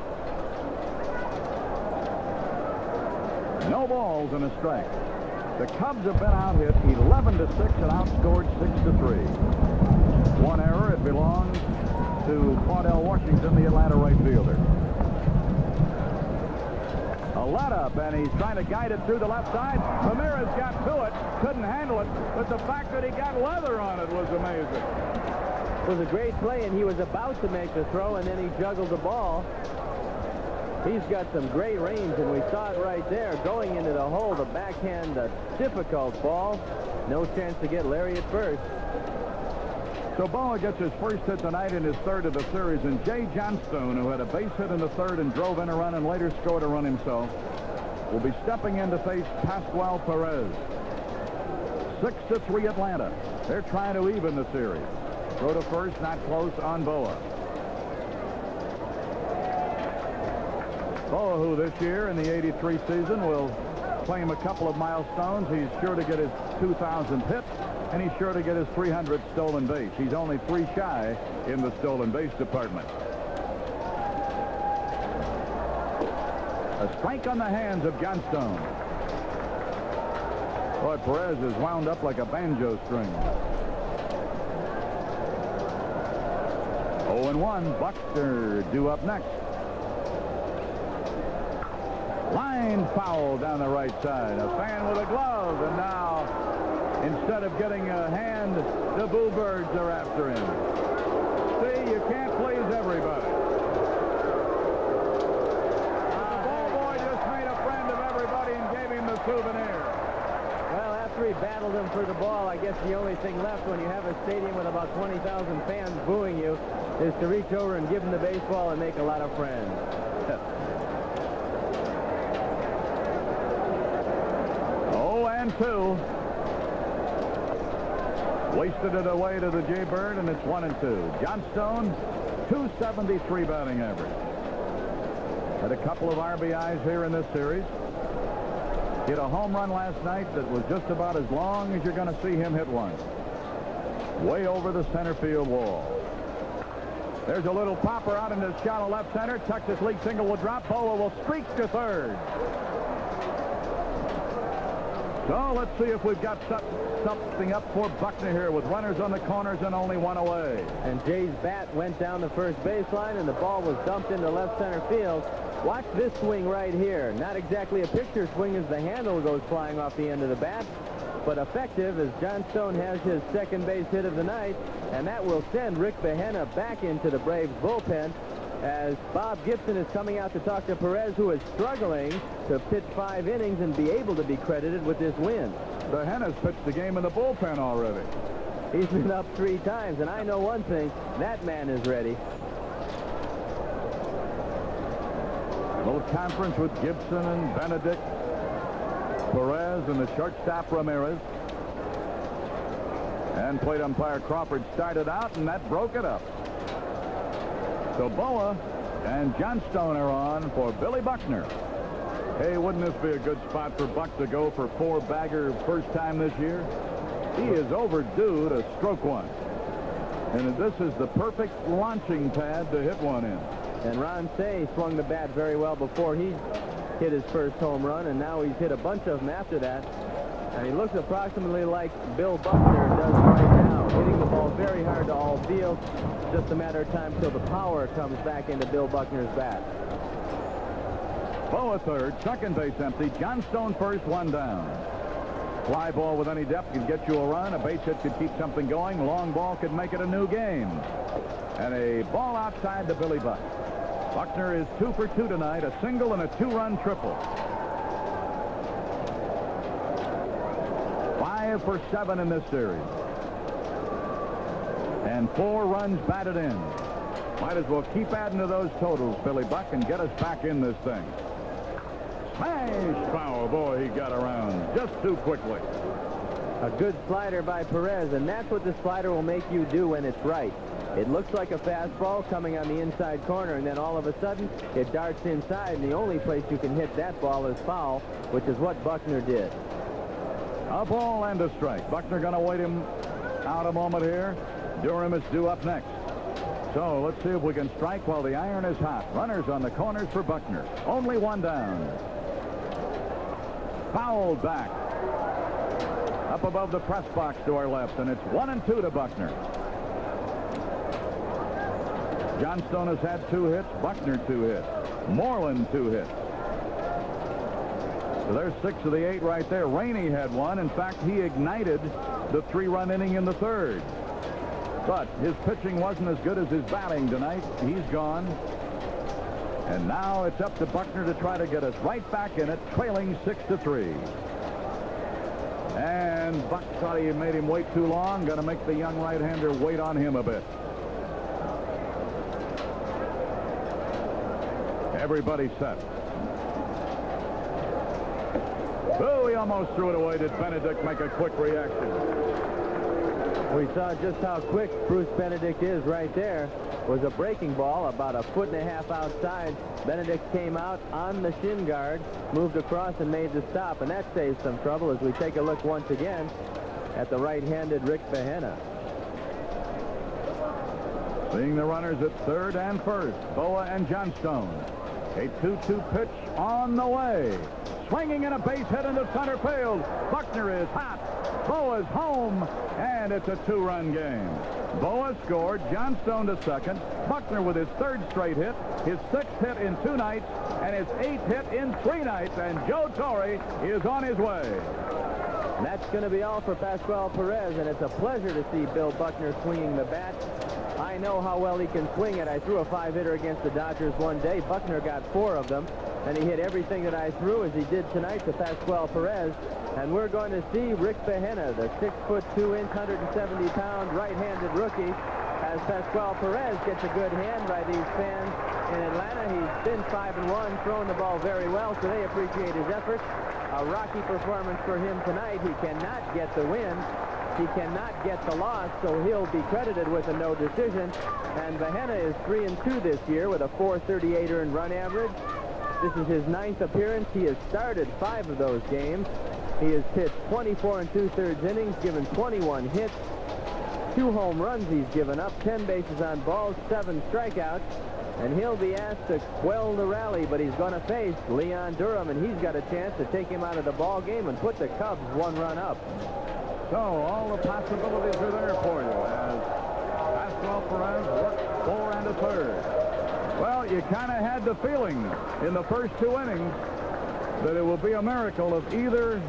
Speaker 9: No balls and a strike. The Cubs have been out hit 11-6 and outscored 6-3. 1 error. It belongs to Claudell Washington, the Atlanta right fielder. A let up, and he's trying to guide it through the left side. Ramirez got to it, couldn't handle it, but the fact that he got leather on it was amazing.
Speaker 2: It was a great play, and he was about to make the throw, and then he juggled the ball. He's got some great range, and we saw it right there going into the hole. The backhand, a difficult ball. No chance to get Larry at first.
Speaker 9: So Boa gets his first hit tonight in his 3rd of the series, and Jay Johnstone, who had a base hit in the 3rd and drove in a run and later scored a run himself, will be stepping in to face Pascual Perez. 6-3 Atlanta. They're trying to even the series. Throw to first, not close on Boa. Boa, who this year in the 83 season will claim a couple of milestones. He's sure to get his 2,000th hit, and he's sure to get his 300th stolen base. He's only 3 shy in the stolen base department. A strike on the hands of Johnstone. Boy, Perez is wound up like a banjo string. 0-1. Buckner due up next. Line foul down the right side. A fan with a glove, and now instead of getting a hand, the Boo Birds are after him. See, you can't please everybody. The ball boy just made a friend of everybody and gave him the souvenir.
Speaker 2: Well, after he battled him for the ball, I guess the only thing left when you have a stadium with about 20,000 fans booing you is to reach over and give him the baseball and make a lot of friends.
Speaker 9: 0-2. Wasted it away to the Jaybird, and it's 1-2. Johnstone, 273 batting average. Had a couple of RBIs here in this series. Hit a home run last night that was just about as long as you're going to see him hit one. Way over the center field wall. There's a little popper out into shallow left center. Texas League single will drop. Boa will streak to third. So let's see if we've got something up for Buckner here with runners on the corners and only 1 away.
Speaker 2: And Jay's bat went down the first baseline, and the ball was dumped into left center field. Watch this swing right here. Not exactly a picture swing as the handle goes flying off the end of the bat, but effective as Johnstone has his second base hit of the night, and that will send Rick Behena back into the Braves bullpen as Bob Gibson is coming out to talk to Perez, who is struggling to pitch 5 innings and be able to be credited with this win.
Speaker 9: Behena's pitched the game in the bullpen already.
Speaker 2: He's been up 3 times, and I know one thing, that man is ready.
Speaker 9: A little conference with Gibson and Benedict, Perez, and the shortstop Ramirez. And plate umpire Crawford started out, and that broke it up. So Boa and Johnstone are on for Billy Buckner. Hey, wouldn't this be a good spot for Buck to go for 4-bagger first time this year? He is overdue to stroke one. And this is the perfect launching pad to hit one in.
Speaker 2: And Ron Say swung the bat very well before he hit his first home run, and now he's hit a bunch of them after that. And he looks approximately like Bill Buckner does right now, hitting the ball very hard to all field. Just a matter of time till the power comes back into Bill Buckner's bat.
Speaker 9: Boa third, second base empty. Johnstone first, 1 down. Fly ball with any depth could get you a run. A base hit could keep something going. Long ball could make it a new game. And a ball outside to Billy Buck. Buckner is 2 for 2 tonight, a single and a 2-run triple. 5 for 7 in this series. And 4 runs batted in. Might as well keep adding to those totals, Billy Buck, and get us back in this thing. Smash foul. Boy, he got around just too quickly.
Speaker 2: A good slider by Perez, and that's what the slider will make you do when it's right. It looks like a fastball coming on the inside corner, and then all of a sudden it darts inside, and the only place you can hit that ball is foul, which is what Buckner did.
Speaker 9: A ball and a strike. Buckner going to wait him out a moment here. Durham is due up next. So let's see if we can strike while the iron is hot. Runners on the corners for Buckner. Only one down. Fouled back. Up above the press box to our left, and it's 1-2 to Buckner. Johnstone has had 2 hits. Buckner 2 hits. Moreland 2 hits. So there's 6 of the 8 right there. Rainey had 1. In fact, he ignited the 3-run inning in the 3rd. But his pitching wasn't as good as his batting tonight. He's gone. And now it's up to Buckner to try to get us right back in it, trailing 6-3. And Buck thought he had made him wait too long. Going to make the young right-hander wait on him a bit. Everybody set. Oh, he almost threw it away. Did Benedict make a quick reaction?
Speaker 2: We saw just how quick Bruce Benedict is right there. Was a breaking ball about 1.5 feet outside. Benedict came out on the shin guard, moved across and made the stop, and that saves some trouble as we take a look once again at the right-handed Rick Bahena.
Speaker 9: Seeing the runners at 3rd and 1st, Boa and Johnstone. A 2-2 pitch on the way. Swinging in a base hit into center field. Buckner is hot. Boa's home, and it's a 2-run game. Boa scored. Johnstone to second. Buckner with his 3rd straight hit, his 6th hit in 2 nights, and his 8th hit in 3 nights. And Joe Torre is on his way.
Speaker 2: And that's going to be all for Pascual Perez, and it's a pleasure to see Bill Buckner swinging the bat. I know how well he can swing it. I threw a 5-hitter against the Dodgers one day. Buckner got 4 of them, and he hit everything that I threw as he did tonight to Pascual Perez. And we're going to see Rick Bahena, the 6'2", 170-pound right-handed rookie, as Pascual Perez gets a good hand by these fans in Atlanta. He's been 5-1, throwing the ball very well, so they appreciate his effort. A rocky performance for him tonight. He cannot get the win. He cannot get the loss, so he'll be credited with a no decision. And Bahena is 3-2 this year with a .438 earned run average. This is his 9th appearance. He has started 5 of those games. He has pitched 24 2/3 innings, given 21 hits, 2 home runs he's given up, 10 bases on balls, 7 strikeouts. And he'll be asked to quell the rally, but he's going to face Leon Durham, and he's got a chance to take him out of the ball game and put the Cubs 1 run up.
Speaker 9: So all the possibilities are there for you as Pascual Perez works 4 1/3. Well, you kind of had the feeling in the first 2 innings that it will be a miracle if either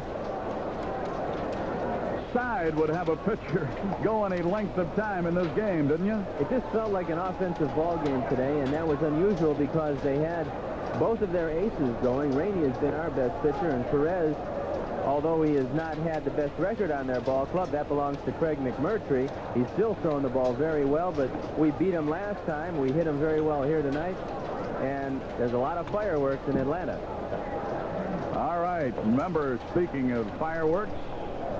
Speaker 9: side would have a pitcher go any length of time in this game, didn't you?
Speaker 2: It just felt like an offensive ball game today, and that was unusual because they had both of their aces going. Rainey has been our best pitcher, and Perez, although he has not had the best record on their ball club, that belongs to Craig McMurtry. He's still throwing the ball very well, but we beat him last time. We hit him very well here tonight, and there's a lot of fireworks in Atlanta.
Speaker 9: All right. Remember, speaking of fireworks,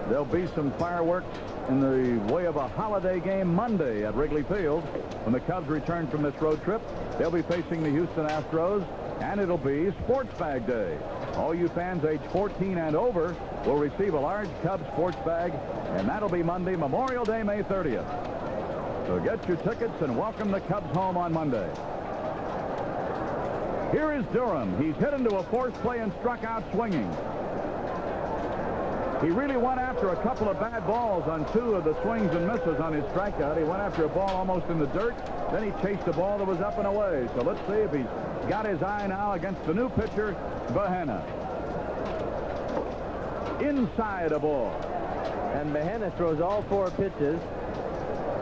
Speaker 9: there'll be some fireworks in the way of a holiday game Monday at Wrigley Field. When the Cubs return from this road trip, they'll be facing the Houston Astros, and it'll be Sports Bag Day. All you fans age 14 and over will receive a large Cubs sports bag, and that'll be Monday, Memorial Day, May 30th. So get your tickets and welcome the Cubs home on Monday. Here is Durham. He's hit into a force play and struck out swinging. He really went after a couple of bad balls on 2 of the swings and misses on his strikeout. He went after a ball almost in the dirt. Then he chased a ball that was up and away. So let's see if he's got his eye now against the new pitcher, Bahena. Inside a ball.
Speaker 2: And Bahena throws all 4 pitches.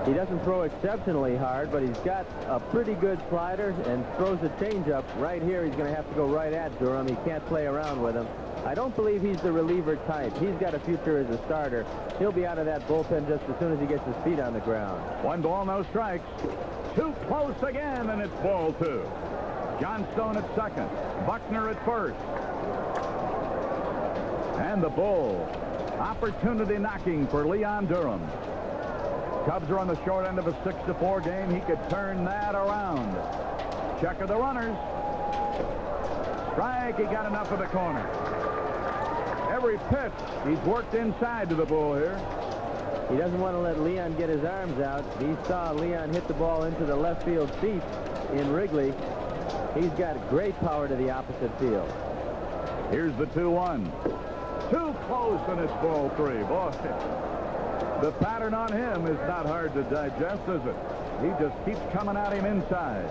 Speaker 2: He doesn't throw exceptionally hard, but he's got a pretty good slider and throws a changeup. Right here, he's going to have to go right at Durham. He can't play around with him. I don't believe he's the reliever type. He's got a future as a starter. He'll be out of that bullpen just as soon as he gets his feet on the ground.
Speaker 9: 1 ball, no strikes. Too close again, and it's ball 2. Johnstone at second. Buckner at first. And the bull. Opportunity knocking for Leon Durham. Cubs are on the short end of a 6-4 game. He could turn that around. Check of the runners. Strike. He got enough of the corner. Every pitch, he's worked inside to the bull here.
Speaker 2: He doesn't want to let Leon get his arms out. He saw Leon hit the ball into the left field seat in Wrigley. He's got great power to the opposite field.
Speaker 9: Here's the 2-1. Too close, and it's ball 3. Boy, the pattern on him is not hard to digest, is it? He just keeps coming at him inside.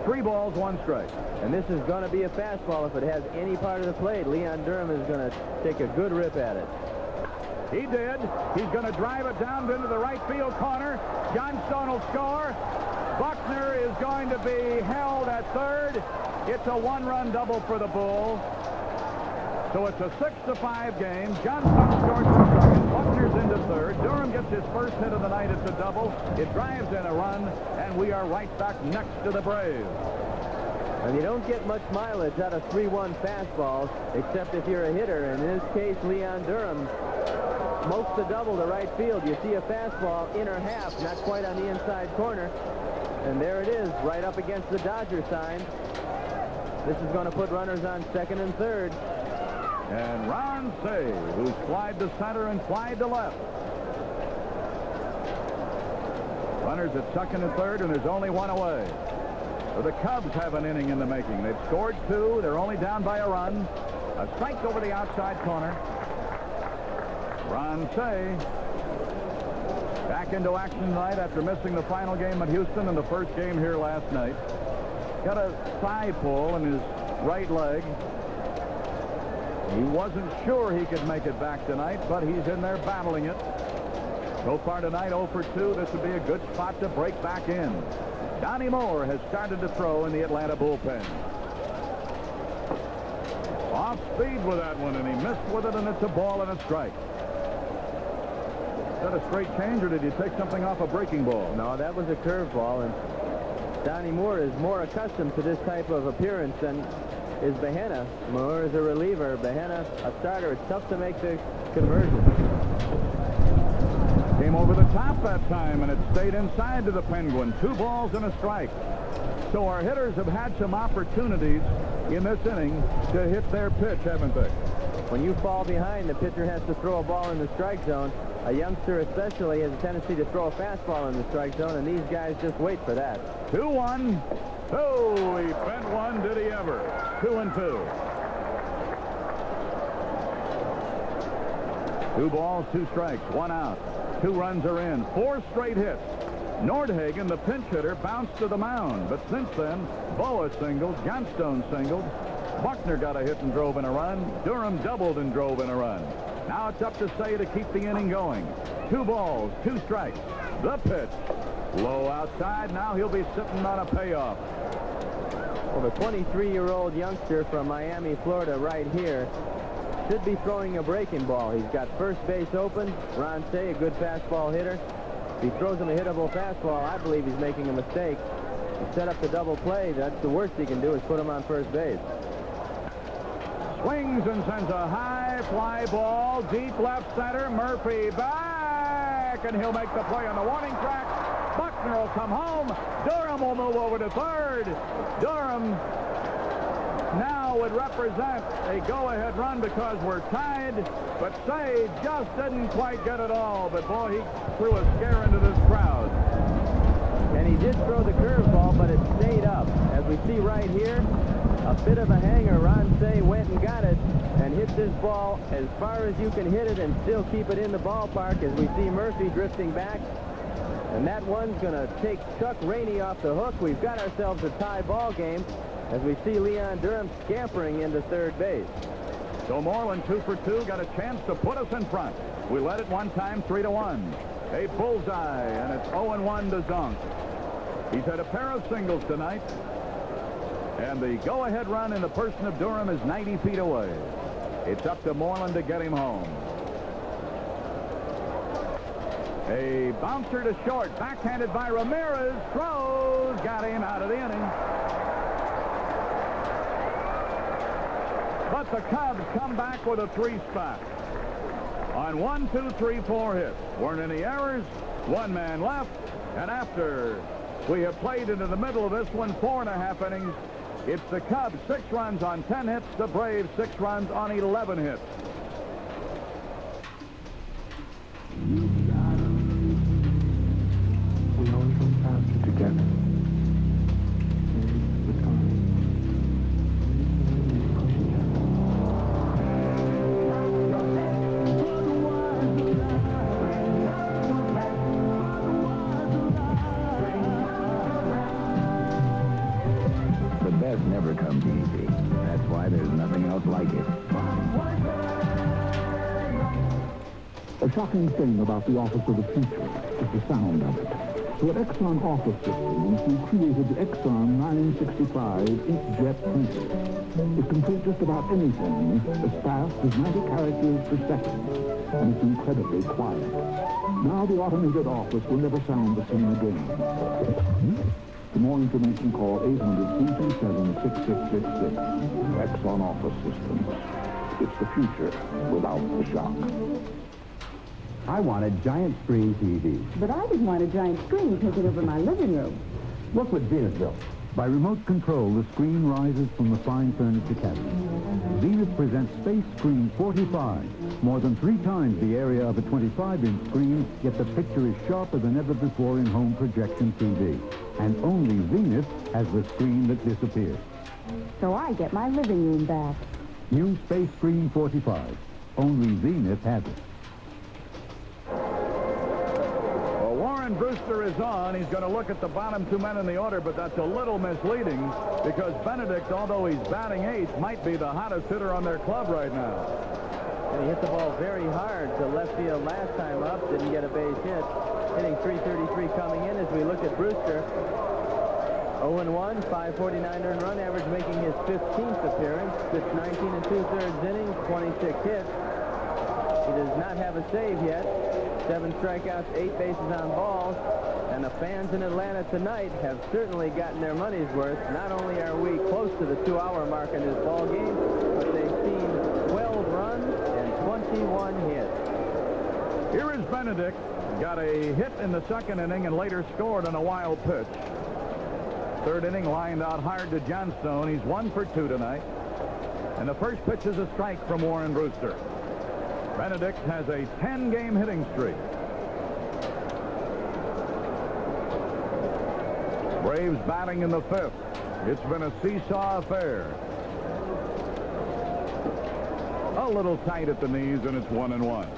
Speaker 9: 3 balls, 1 strike.
Speaker 2: And this is going to be a fastball if it has any part of the plate. Leon Durham is going to take a good rip at it.
Speaker 9: He did. He's going to drive it down into the right field corner. Johnstone will score. Buckner is going to be held at third. It's a 1-run double for the Bulls. So it's a 6-5 game. Johnstone scores the second. Buckner's into third. Durham gets his first hit of the night. It's a double. It drives in a run, and we are right back next to the Braves.
Speaker 2: And you don't get much mileage out of 3-1 fastballs, except if you're a hitter. In this case, Leon Durham smokes the double to right field. You see a fastball, inner half, not quite on the inside corner. And there it is, right up against the Dodger sign. This is going to put runners on second and third.
Speaker 9: And Ron Say, who's flied to center and flied to left. Runners at second and third, and there's only 1 away. So the Cubs have an inning in the making. They've scored 2. They're only down by a run. A strike over the outside corner. Ron Say back into action tonight after missing the final game at Houston and the first game here last night. Got a thigh pull in his right leg. He wasn't sure he could make it back tonight, but he's in there battling it. So far tonight, 0 for 2. This would be a good spot to break back in. Donnie Moore has started to throw in the Atlanta bullpen. Off speed with that one, and he missed with it, and it's a ball and a strike. Is that a straight change, or did you take something off a breaking ball?
Speaker 2: No, that was a curveball, and Donnie Moore is more accustomed to this type of appearance than is Behena. Moore is a reliever. Behena, a starter. It's tough to make the conversion.
Speaker 9: Came over the top that time, and it stayed inside to the Penguin. 2 balls and a strike. So our hitters have had some opportunities in this inning to hit their pitch, haven't they?
Speaker 2: When you fall behind, the pitcher has to throw a ball in the strike zone. A youngster especially has a tendency to throw a fastball in the strike zone, and these guys just wait for that.
Speaker 9: 2-1. Oh, he bent one, did he ever? 2-2. 2 balls, 2 strikes, 1 out. 2 runs are in. 4 straight hits. Nordhagen, the pinch hitter, bounced to the mound. But since then, Boa singled, Johnstone singled. Buckner got a hit and drove in a run. Durham doubled and drove in a run. Now it's up to Say to keep the inning going. 2 balls, 2 strikes. The pitch. Low outside. Now he'll be sitting on a payoff.
Speaker 2: Well, the 23-year-old youngster from Miami, Florida, right here, should be throwing a breaking ball. He's got first base open. Ron Say, a good fastball hitter. If he throws him a hittable fastball, I believe he's making a mistake. To set up the double play, that's the worst he can do is put him on first base.
Speaker 9: Swings and sends a high fly ball deep left center. Murphy back, and he'll make the play on the warning track. Buckner will come home. Durham will move over to third. Durham now would represent a go-ahead run because we're tied, but Say just didn't quite get it all. But boy, he threw a scare into this crowd.
Speaker 2: And he did throw the curveball, but it stayed up. As we see right here, a bit of a hanger. Ron Say went and got it and hit this ball as far as you can hit it and still keep it in the ballpark, as we see Murphy drifting back. And that one's going to take Chuck Rainey off the hook. We've got ourselves a tie ball game as we see Leon Durham scampering into third base.
Speaker 9: So Moreland, 2 for 2, got a chance to put us in front. We led it one time, 3-1. A bullseye, and it's 0-1 to Zonk. He's had a pair of singles tonight. And the go-ahead run in the person of Durham is 90 feet away. It's up to Moreland to get him home. A bouncer to short, backhanded by Ramirez, throws, got him out of the inning. But the Cubs come back with a 3 spot. On 1, 2, 3, 4 hits. Weren't any errors, 1 man left, and after we have played into the middle of this one, 4.5 innings, it's the Cubs 6 runs on 10 hits, the Braves 6 runs on 11 hits.
Speaker 5: You gotta
Speaker 4: Success never comes easy. That's why there's nothing else like it.
Speaker 3: A shocking thing about the office of the future is the sound of it. So at Exxon Office Systems, we created the Exxon 965 inkjet printer. It can print just about anything as fast as 90 characters per second, and it's incredibly quiet. Now the automated office will never sound the same again. For more information, call 800-327-6666. Exxon Office Systems. It's the future without the shock.
Speaker 10: I wanted giant screen TV.
Speaker 8: But I didn't want a giant screen taking over my living room.
Speaker 10: Look what Zenith built.
Speaker 3: By remote control, the screen rises from the fine furniture cabinet. Zenith presents Space Screen 45, more than 3 times the area of a 25-inch screen, yet the picture is sharper than ever before in home projection TV. And only Zenith has the screen that disappears.
Speaker 8: So I get my living room back.
Speaker 3: New Space Screen 45. Only Zenith has it.
Speaker 9: Warren Brewster is on. He's going to look at the bottom 2 men in the order, but that's a little misleading because Benedict, although he's batting 8th, might be the hottest hitter on their club right now.
Speaker 2: And he hit the ball very hard to left field last time up. Didn't get a base hit. Hitting .333 coming in as we look at Brewster. 0-1, 549 earned run average, making his 15th appearance. Pitched 19 2/3 innings, 26 hits. He does not have a save yet. 7 strikeouts, 8 bases on balls. And the fans in Atlanta tonight have certainly gotten their money's worth. Not only are we close to the 2-hour mark in this ball game, but they've seen 12 runs and 21 hits.
Speaker 9: Here is Benedict. Got a hit in the 2nd inning and later scored on a wild pitch. 3rd inning lined out hard to Johnstone. He's 1 for 2 tonight. And the first pitch is a strike from Warren Brewster. Benedict has a 10-game hitting streak. Braves batting in the 5th. It's been a seesaw affair. A little tight at the knees, and it's 1-1.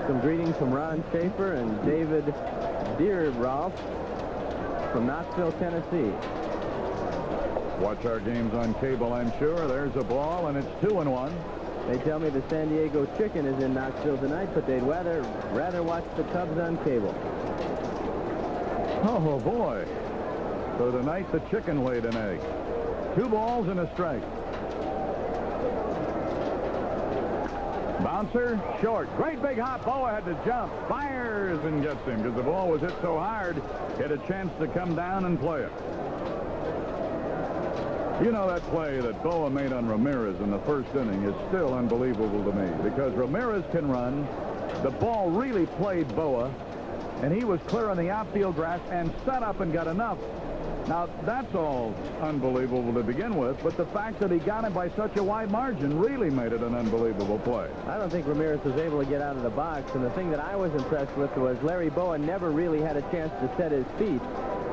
Speaker 2: Some greetings from Ron Schaefer and David Deerrolf from Knoxville, Tennessee.
Speaker 9: Watch our games on cable, I'm sure. There's a ball, and it's 2-1.
Speaker 2: They tell me the San Diego Chicken is in Knoxville tonight, but they'd rather watch the Cubs on cable.
Speaker 9: Oh, boy. So tonight the Chicken laid an egg. 2 balls and a strike. Bouncer, short. Great big hop. Boa had to jump. Fires and gets him because the ball was hit so hard, he had a chance to come down and play it. You know, that play that Boa made on Ramirez in the 1st inning is still unbelievable to me because Ramirez can run. The ball really played Boa, and he was clear on the outfield grass and set up and got enough. Now, that's all unbelievable to begin with, but the fact that he got him by such a wide margin really made it an unbelievable play.
Speaker 2: I don't think Ramirez was able to get out of the box, and the thing that I was impressed with was Larry Boa never really had a chance to set his feet.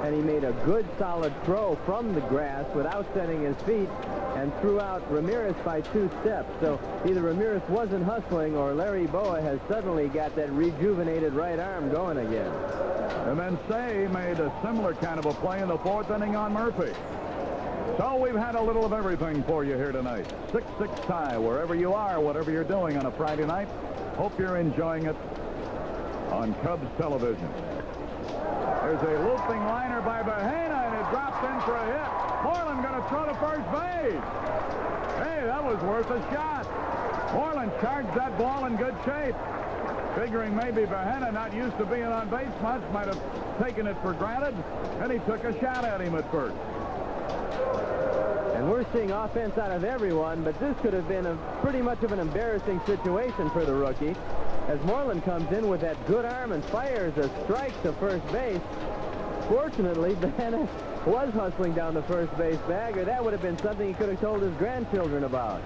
Speaker 2: And he made a good, solid throw from the grass without setting his feet and threw out Ramirez by 2 steps. So either Ramirez wasn't hustling or Larry Boa has suddenly got that rejuvenated right arm going again.
Speaker 9: And then Say made a similar kind of a play in the 4th inning on Murphy. So we've had a little of everything for you here tonight. 6-6 tie, wherever you are, whatever you're doing on a Friday night. Hope you're enjoying it on Cubs television. There's a looping liner by Bahena, and it drops in for a hit. Moreland going to throw to first base. Hey, that was worth a shot. Moreland charged that ball in good shape. Figuring maybe Bahena, not used to being on base much, might have taken it for granted, and he took a shot at him at first.
Speaker 2: And we're seeing offense out of everyone, but this could have been pretty much of an embarrassing situation for the rookie. As Moreland comes in with that good arm and fires a strike to first base. Fortunately, Bahena was hustling down the first base bag, or that would have been something he could have told his grandchildren about.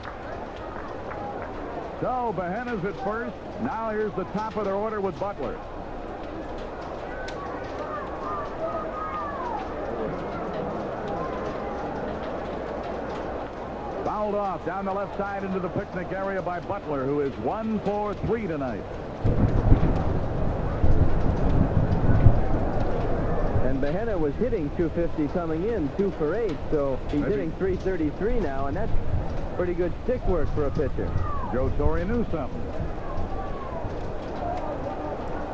Speaker 9: So Bahena's at first. Now here's the top of their order with Butler. Fouled off down the left side into the picnic area by Butler, who is 1 for 3 tonight.
Speaker 2: And Behena was hitting .250 coming in, 2 for 8, so he's hitting .333 now, and that's pretty good stick work for a pitcher.
Speaker 9: Joe Torre knew something.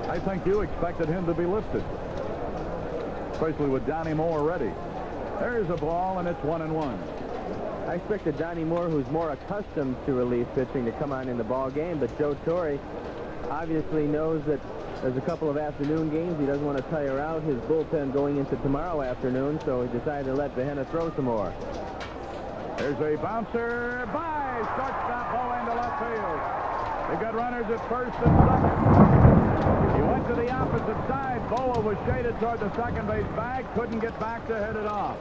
Speaker 9: I think you expected him to be lifted, especially with Donnie Moore ready. There's a ball, and it's 1-1.
Speaker 2: I expected Donnie Moore, who's more accustomed to relief pitching, to come on in the ball game, but Joe Torre obviously knows that there's a couple of afternoon games. He doesn't want to tire out his bullpen going into tomorrow afternoon, so he decided to let Behena throw some more.
Speaker 9: There's a bouncer by shortstop Bowe into left field. They got runners at first and second. He went to the opposite side. Bowe was shaded toward the second base bag, couldn't get back to hit it off.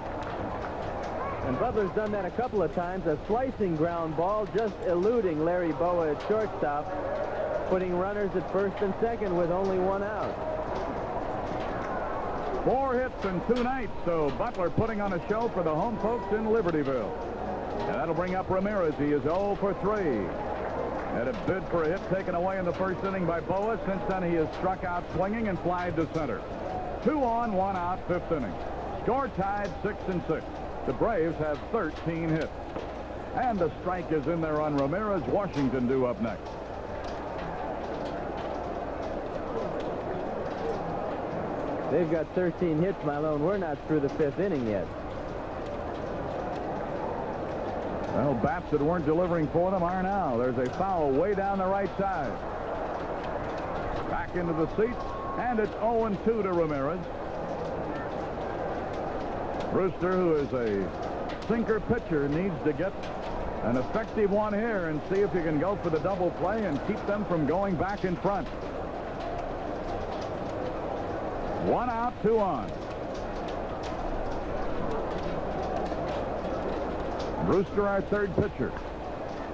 Speaker 2: And Butler's done that a couple of times. A slicing ground ball just eluding Larry Bowe at shortstop, putting runners at first and second with only 1 out.
Speaker 9: 4 hits in 2 nights, so Butler putting on a show for the home folks in Libertyville. And that'll bring up Ramirez. He is 0 for 3. Had a bid for a hit taken away in the first inning by Bowe. Since then, he has struck out swinging and flied to center. 2 on, 1 out, 5th inning. Score tied 6-6. The Braves have 13 hits. And the strike is in there on Ramirez. Washington due up next.
Speaker 2: They've got 13 hits, Milo, and we're not through the 5th inning yet.
Speaker 9: Well, bats that weren't delivering for them are now. There's a foul way down the right side. Back into the seats, and it's 0-2 to Ramirez. Brewster, who is a sinker pitcher, needs to get an effective one here and see if he can go for the double play and keep them from going back in front. 1 out, 2 on. Brewster, our third pitcher,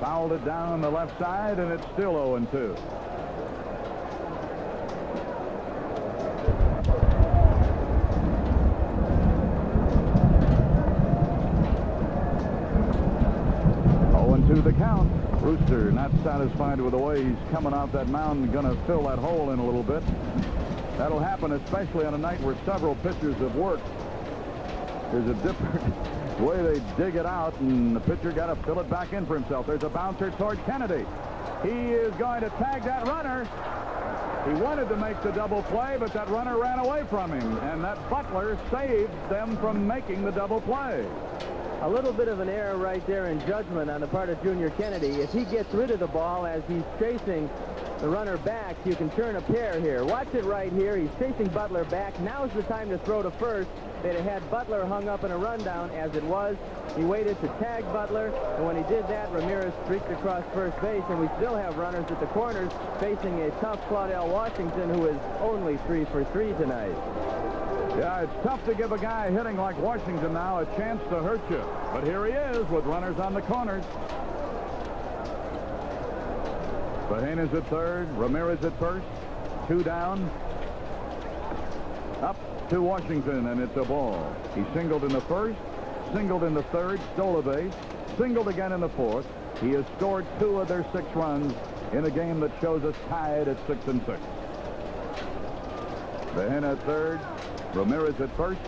Speaker 9: fouled it down the left side, and it's still 0-2. The count. Brewster not satisfied with the way he's coming off that mound, going to fill that hole in a little bit. That'll happen especially on a night where several pitchers have worked. There's a different way they dig it out, and the pitcher got to fill it back in for himself. There's a bouncer toward Kennedy. He is going to tag that runner. He wanted to make the double play, but that runner ran away from him, and that Butler saved them from making the double play.
Speaker 2: A little bit of an error right there in judgment on the part of Junior Kennedy. If he gets rid of the ball as he's chasing the runner back, you can turn a pair here. Watch it right here. He's chasing Butler back. Now's the time to throw to first. They'd have had Butler hung up in a rundown. As it was, he waited to tag Butler, and when he did that, Ramirez streaked across first base, and we still have runners at the corners facing a tough Claudell Washington, who is only 3 for 3 tonight.
Speaker 9: Yeah, it's tough to give a guy hitting like Washington now a chance to hurt you. But here he is with runners on the corners. Behena's at third, Ramirez at first, 2 down. Up to Washington, and it's a ball. He singled in the first, singled in the third, stole a base, singled again in the fourth. He has scored 2 of their 6 runs in a game that shows us tied at 6-6. Behena at third, Ramirez at first.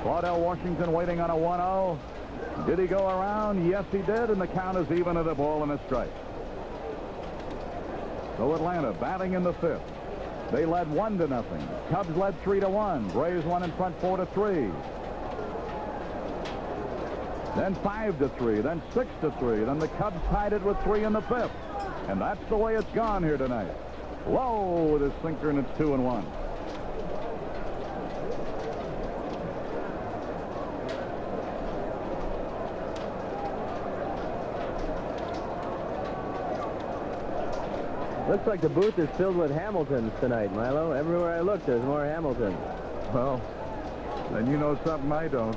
Speaker 9: Claudell Washington waiting on a 1-0. Did he go around? Yes, he did, and the count is even at a ball and a strike. So Atlanta batting in the 5th. They led 1-0. Cubs led 3-1. Braves won in front 4-3. Then 5-3. Then 6-3. Then the Cubs tied it with 3 in the 5th. And that's the way it's gone here tonight. Low with his sinker, and it's 2-1.
Speaker 2: Looks like the booth is filled with Hamiltons tonight, Milo. Everywhere I look, there's more Hamiltons.
Speaker 9: Well, then you know something I don't.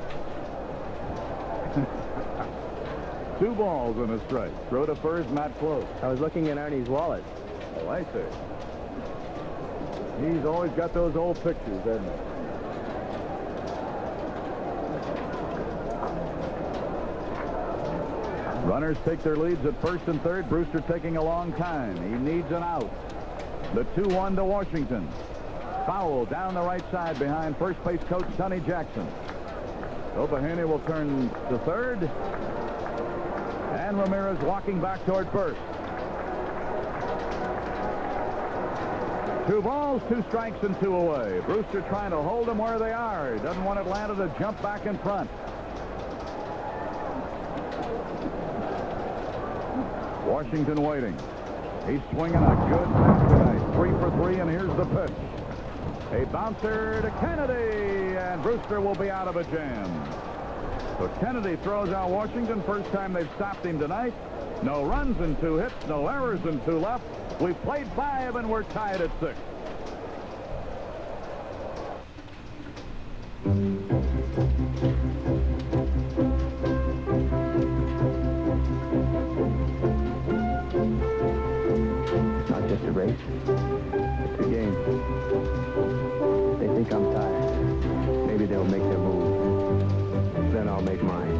Speaker 9: 2 balls and a strike. Throw to first, not close.
Speaker 2: I was looking in Arnie's wallet.
Speaker 9: Oh, I see. He's always got those old pictures, hasn't he? Runners take their leads at first and third. Brewster taking a long time. He needs an out. The 2-1 to Washington. Foul down the right side behind first base coach Sonny Jackson. So Bahena will turn to third. And Ramirez walking back toward first. 2 balls, 2 strikes, and 2 away. Brewster trying to hold them where they are. He doesn't want Atlanta to jump back in front. Washington waiting. He's swinging a good pitch tonight. 3 for 3, and here's the pitch. A bouncer to Kennedy, and Brewster will be out of a jam. So Kennedy throws out Washington. First time they've stopped him tonight. No runs and 2 hits, no errors and 2 left. We've played 5, and we're tied at 6.
Speaker 2: It's not just a race. It's a game. If they think I'm tired, maybe they'll make their move. Then I'll make mine.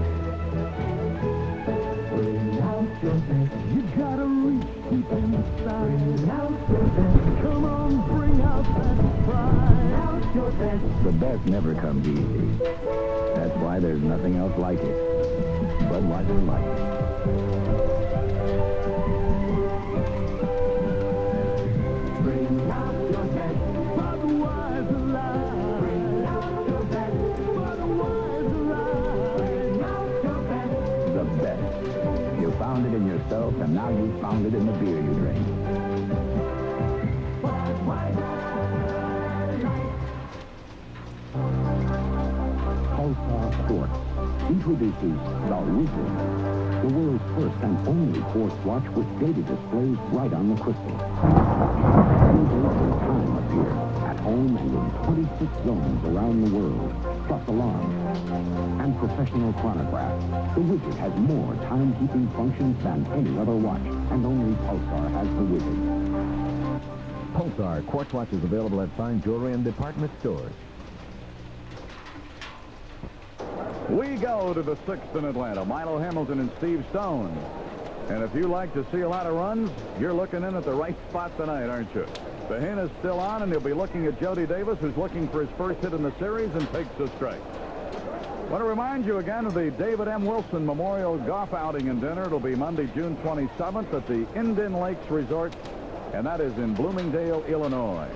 Speaker 5: You gotta reach deep inside. Come on, bring out that pride.
Speaker 11: The best never comes easy. That's why there's nothing else like it. Budweiser Light.
Speaker 5: Bring out your best. Budweiser Light. Bring out your best. Budweiser Light. Bring out your best.
Speaker 11: The best. You found it in yourself, and now you've found it in the beer you drink. Pulsar Quartz introduces the Wizard, the world's first and only quartz watch with data displays right on the crystal. New dates and time appear at home and in 26 zones around the world, plus alarms and professional chronographs. The Wizard has more timekeeping functions than any other watch, and only Pulsar has the Wizard.
Speaker 7: Pulsar quartz watch is available at fine jewelry and department stores.
Speaker 9: We go to the 6th in Atlanta. Milo Hamilton and Steve Stone. And if you like to see a lot of runs, you're looking in at the right spot tonight, aren't you? Bahena's still on, and he'll be looking at Jody Davis, who's looking for his first hit in the series and takes a strike. I want to remind you again of the David M. Wilson Memorial Golf Outing and Dinner. It'll be Monday, June 27th at the Indian Lakes Resort, and that is in Bloomingdale, Illinois.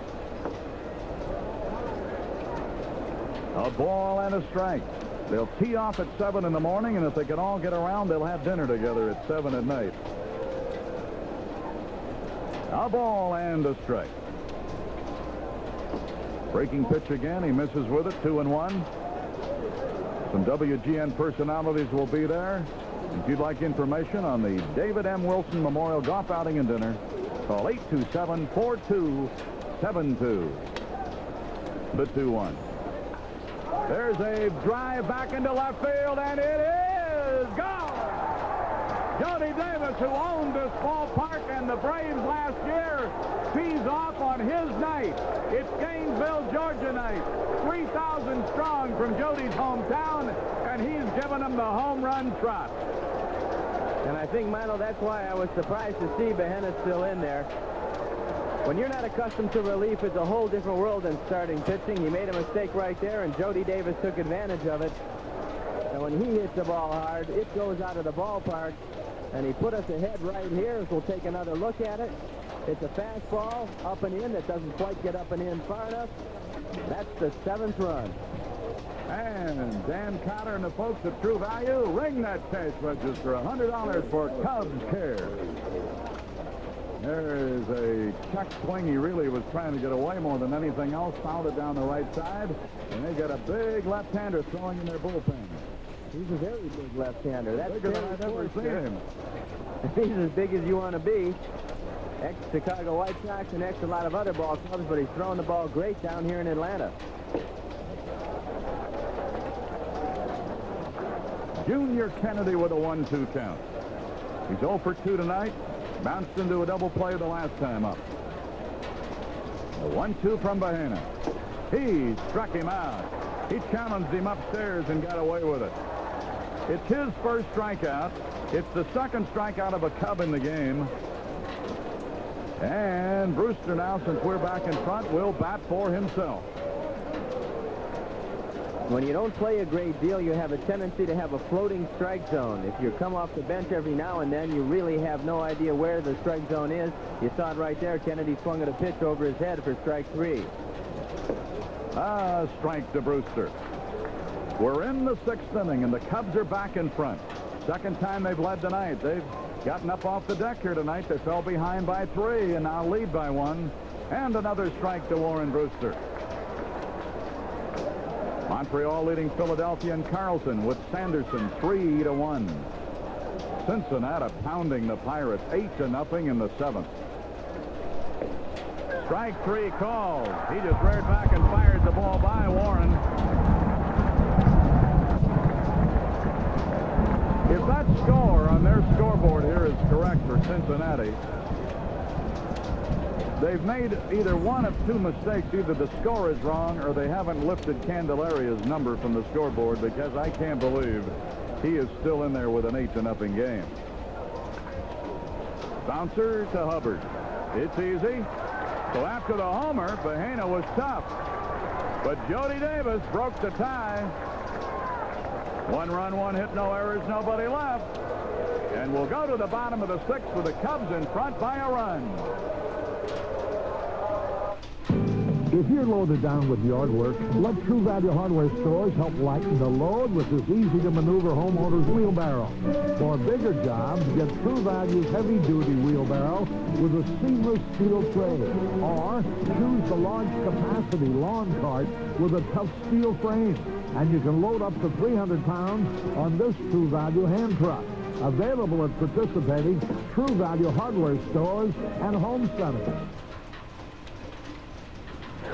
Speaker 9: A ball and a strike. They'll tee off at 7 in the morning, and if they can all get around, they'll have dinner together at 7 at night. A ball and a strike. Breaking pitch again. He misses with it. 2-1. Some WGN personalities will be there. If you'd like information on the David M. Wilson Memorial Golf Outing and Dinner, call 827-4272. The 2-1. There's a drive back into left field, and it is gone. Jody Davis, who owned this ballpark and the Braves last year, tees off on his night. It's Gainesville, Georgia night. 3,000 strong from Jody's hometown, and he's given them the home run trot.
Speaker 2: And I think, Milo, that's why I was surprised to see Bahena still in there. When you're not accustomed to relief, it's a whole different world than starting pitching. He made a mistake right there, and Jody Davis took advantage of it. And when he hits the ball hard, it goes out of the ballpark. And he put us ahead right here, as we'll take another look at it. It's a fastball up and in that doesn't quite get up and in far enough. That's the 7th run.
Speaker 9: And Dan Cotter and the folks at True Value ring that cash register, $100 for Cubs Care. There's a check swing. He really was trying to get away more than anything else. Fouled it down the right side. And they got a big left-hander throwing in their bullpen.
Speaker 2: He's a very big left-hander. That's
Speaker 9: bigger than I've ever seen him.
Speaker 2: He's as big as you want to be. Ex-Chicago White Sox and a lot of other ball clubs, but he's throwing the ball great down here in Atlanta.
Speaker 9: Junior Kennedy with a 1-2 count. He's 0 for 2 tonight. Bounced into a double play the last time up. A 1-2 from Bahena. He struck him out. He challenged him upstairs and got away with it. It's his first strikeout. It's the second strikeout of a Cub in the game.
Speaker 1: And Brewster now, since we're back in front, will bat for himself.
Speaker 2: When you don't play a great deal, you have a tendency to have a floating strike zone. If you come off the bench every now and then, you really have no idea where the strike zone is. You saw it right there. Kennedy swung at a pitch over his head for strike 3.
Speaker 1: Strike to Brewster. We're in the 6th inning, and the Cubs are back in front. Second time they've led tonight. They've gotten up off the deck here tonight. They fell behind by 3 and now lead by 1. And another strike to Warren Brewster. Montreal leading Philadelphia and Carlton with Sanderson 3-1. Cincinnati pounding the Pirates 8-0 in the 7th. Strike 3 called. He just reared back and fired the ball by Warren. If that score on their scoreboard here is correct for Cincinnati, they've made either one of 2 mistakes. Either the score is wrong or they haven't lifted Candelaria's number from the scoreboard, because I can't believe he is still in there with an 8-0 game. Bouncer to Hubbard. It's easy. So after the homer, Bahena was tough. But Jody Davis broke the tie. 1 run, 1 hit, no errors, nobody left. And we'll go to the bottom of the 6th with the Cubs in front by a run.
Speaker 3: If you're loaded down with yard work, let True Value Hardware stores help lighten the load with this easy-to-maneuver homeowner's wheelbarrow. For bigger jobs, get True Value's heavy-duty wheelbarrow with a seamless steel tray. Or choose the large-capacity lawn cart with a tough steel frame. And you can load up to 300 pounds on this True Value hand truck. Available at participating True Value Hardware stores and home centers.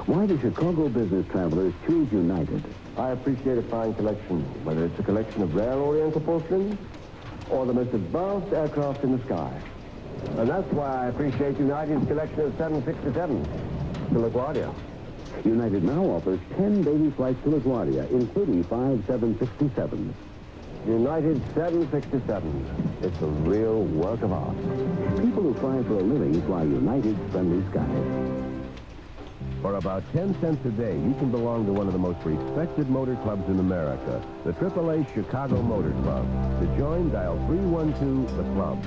Speaker 11: Why do Chicago business travelers choose United?
Speaker 4: I appreciate a fine collection, whether it's a collection of rare Oriental porcelain or the most advanced aircraft in the sky. And that's why I appreciate United's collection of 767 to LaGuardia.
Speaker 11: United now offers 10 daily flights to LaGuardia, including 5 767s.
Speaker 4: United 767. It's a real work of art.
Speaker 11: People who fly for a living fly United's friendly skies.
Speaker 7: For about 10 cents a day, you can belong to one of the most respected motor clubs in America, the AAA Chicago Motor Club. To join, dial 312 the club.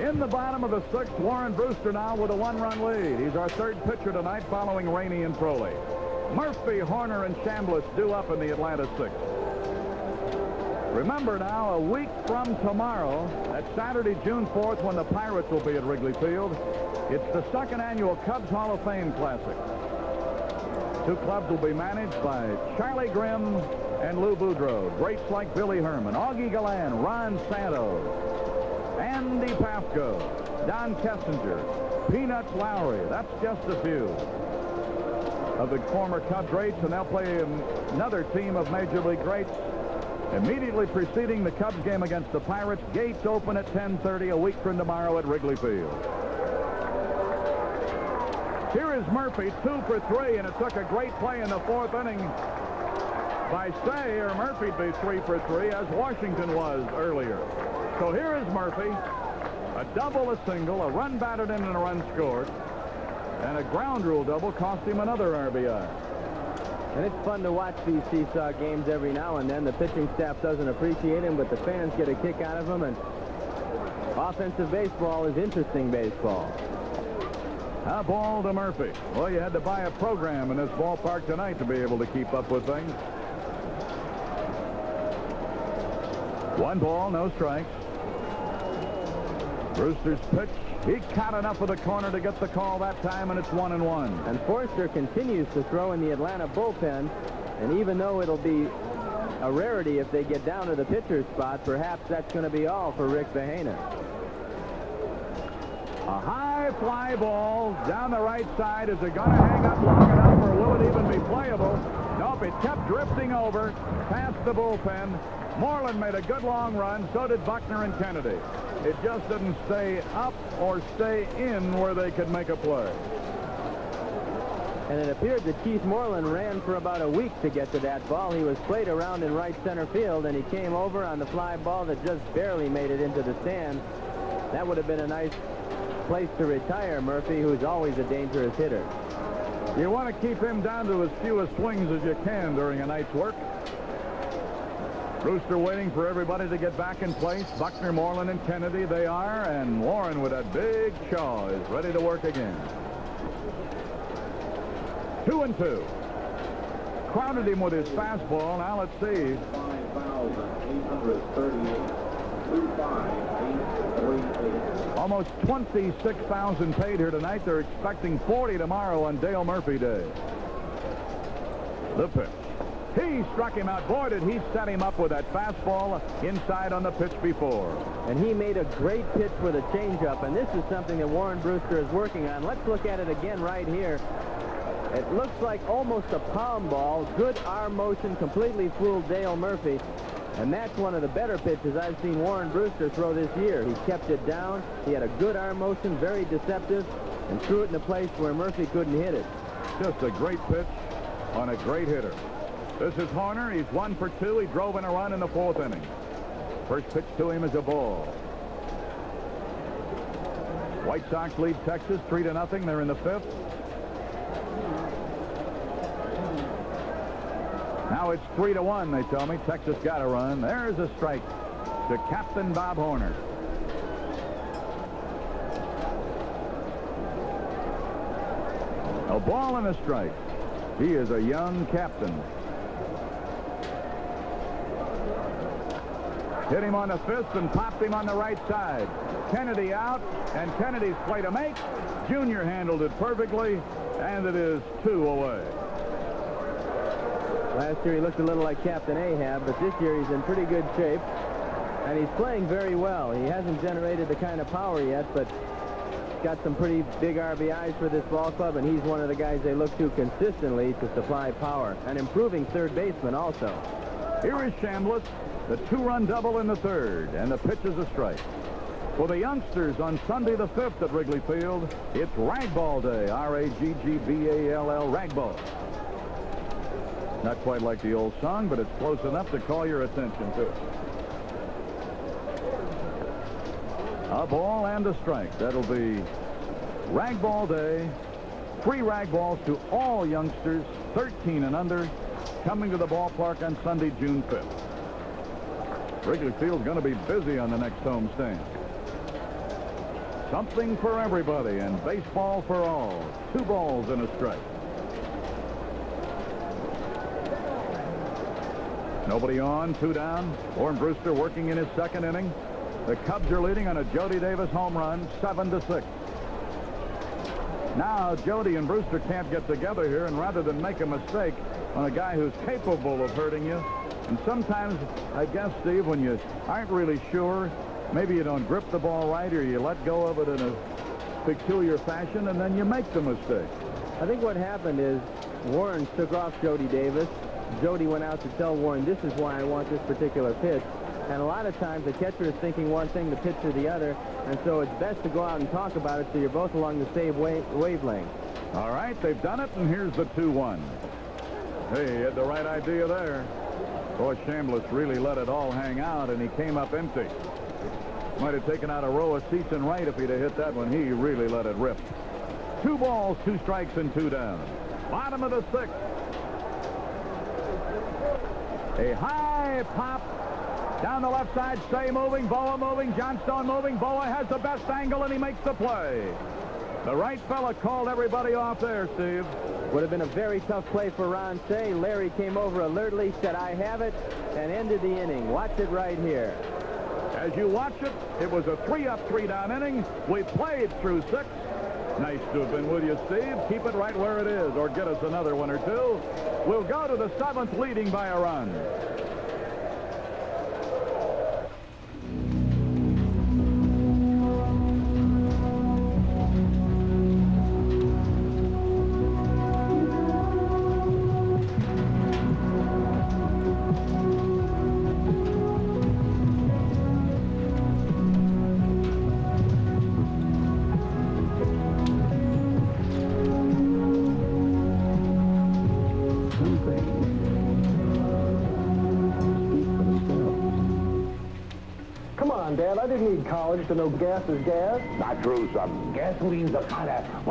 Speaker 1: In the bottom of the 6th, Warren Brewster now with a 1-run lead. He's our 3rd pitcher tonight, following Rainey and Crowley. Murphy, Horner, and Chambliss due up in the Atlanta 6th. Remember now, a week from tomorrow, that's Saturday, June 4th, when the Pirates will be at Wrigley Field, it's the 2nd annual Cubs Hall of Fame Classic. 2 clubs will be managed by Charlie Grimm and Lou Boudreau. Greats like Billy Herman, Augie Gallan, Ron Santos, Andy Pafko, Don Kessinger, Peanuts Lowry. That's just a few of the former Cub greats, and they'll play another team of Major League greats immediately preceding the Cubs game against the Pirates. Gates open at 10:30 a week from tomorrow at Wrigley Field. Here is Murphy, 2 for 3, and it took a great play in the 4th inning by Say, or Murphy'd be 3 for 3, as Washington was earlier. So here is Murphy, a double, a single, a run batted in and a run scored, and a ground rule double cost him another RBI.
Speaker 2: And it's fun to watch these seesaw games every now and then. The pitching staff doesn't appreciate him, but the fans get a kick out of him, and offensive baseball is interesting baseball.
Speaker 1: A ball to Murphy. Well, you had to buy a program in this ballpark tonight to be able to keep up with things. 1 ball, no strikes. Brewster's pitch. He caught enough of the corner to get the call that time, and it's 1-1.
Speaker 2: And Forster continues to throw in the Atlanta bullpen, and even though it'll be a rarity if they get down to the pitcher's spot, perhaps that's going to be all for Rick Bahena.
Speaker 1: A high fly ball down the right side. Is it going to hang up long enough, or will it even be playable? Nope, it kept drifting over past the bullpen. Moreland made a good long run. So did Buckner and Kennedy. It just didn't stay up or stay in where they could make a play.
Speaker 2: And it appeared that Keith Moreland ran for about a week to get to that ball. He was played around in right center field, and he came over on the fly ball that just barely made it into the stand. That would have been a nice place to retire Murphy, who's always a dangerous hitter.
Speaker 1: You want to keep him down to as few swings as you can during a night's work. Brewster waiting for everybody to get back in place. Buckner, Moreland, and Kennedy, they are. And Warren with that big chaw is ready to work again. 2-2. Crowded him with his fastball. Now let's see. 5,838. Almost 26,000 paid here tonight. They're expecting 40 tomorrow on Dale Murphy Day. The pitch. He struck him out. Boy, did he set him up with that fastball inside on the pitch before.
Speaker 2: And he made a great pitch with a changeup, and this is something that Warren Brewster is working on. Let's look at it again right here. It looks like almost a palm ball. Good arm motion, completely fooled Dale Murphy. And that's one of the better pitches I've seen Warren Brewster throw this year. He kept it down. He had a good arm motion, very deceptive, and threw it in a place where Murphy couldn't hit it.
Speaker 1: Just a great pitch on a great hitter. This is Horner. He's 1 for 2. He drove in a run in the 4th inning. First pitch to him is a ball. White Sox lead Texas 3-0. They're in the 5th. Now it's 3-1, they tell me. Texas got a run. There's a strike to Captain Bob Horner. A ball and a strike. He is a young captain. Hit him on the fist and popped him on the right side. Kennedy out, and Kennedy's play to make. Junior handled it perfectly, and it is 2 away.
Speaker 2: Last year he looked a little like Captain Ahab, but this year he's in pretty good shape, and he's playing very well. He hasn't generated the kind of power yet, but got some pretty big RBIs for this ball club, and he's one of the guys they look to consistently to supply power. An improving third baseman also.
Speaker 1: Here is Chambliss, the 2-run double in the 3rd, and the pitch is a strike. For the youngsters on Sunday the 5th at Wrigley Field, it's Ragball Day. R-A-G-G-B-A-L-L, Ragball. Not quite like the old song, but it's close enough to call your attention to it. A ball and a strike. That'll be Ragball Day. 3 ragballs to all youngsters, 13 and under, coming to the ballpark on Sunday, June 5th. Wrigley Field's going to be busy on the next homestand. Something for everybody and baseball for all. 2 balls and a strike. Nobody on, 2 down. Warren Brewster working in his 2nd inning. The Cubs are leading on a Jody Davis home run, 7-6. Now Jody and Brewster can't get together here, and rather than make a mistake on a guy who's capable of hurting you, and sometimes, I guess, Steve, when you aren't really sure, maybe you don't grip the ball right, or you let go of it in a peculiar fashion, and then you make the mistake.
Speaker 2: I think what happened is Warren took off Jody Davis. Jody went out to tell Warren, this is why I want this particular pitch. And a lot of times the catcher is thinking one thing, the pitcher the other, and so it's best to go out and talk about it so you're both along the same wavelength.
Speaker 1: All right, they've done it, and here's the 2-1. Hey, he had the right idea there. Boy, Chambliss really let it all hang out, and he came up empty. Might have taken out a row of seats in right if he'd have hit that one. He really let it rip. 2 balls, 2 strikes, and 2 down. Bottom of the 6th. A high pop down the left side. Say moving, Boa moving, Johnstone moving. Boa has the best angle, and he makes the play. The right fella called everybody off there, Steve.
Speaker 2: Would have been a very tough play for Ron Say. Larry came over alertly, said, I have it, and ended the inning. Watch it right here.
Speaker 1: As you watch it, it was a 3-up, 3-down inning. We played through 6. Nice to have been with you, Steve. Keep it right where it is, or get us another 1 or 2. We'll go to the 7th, leading by a run.
Speaker 4: didn't need college to know gas is gas.
Speaker 11: Not true, son. Gasoline's a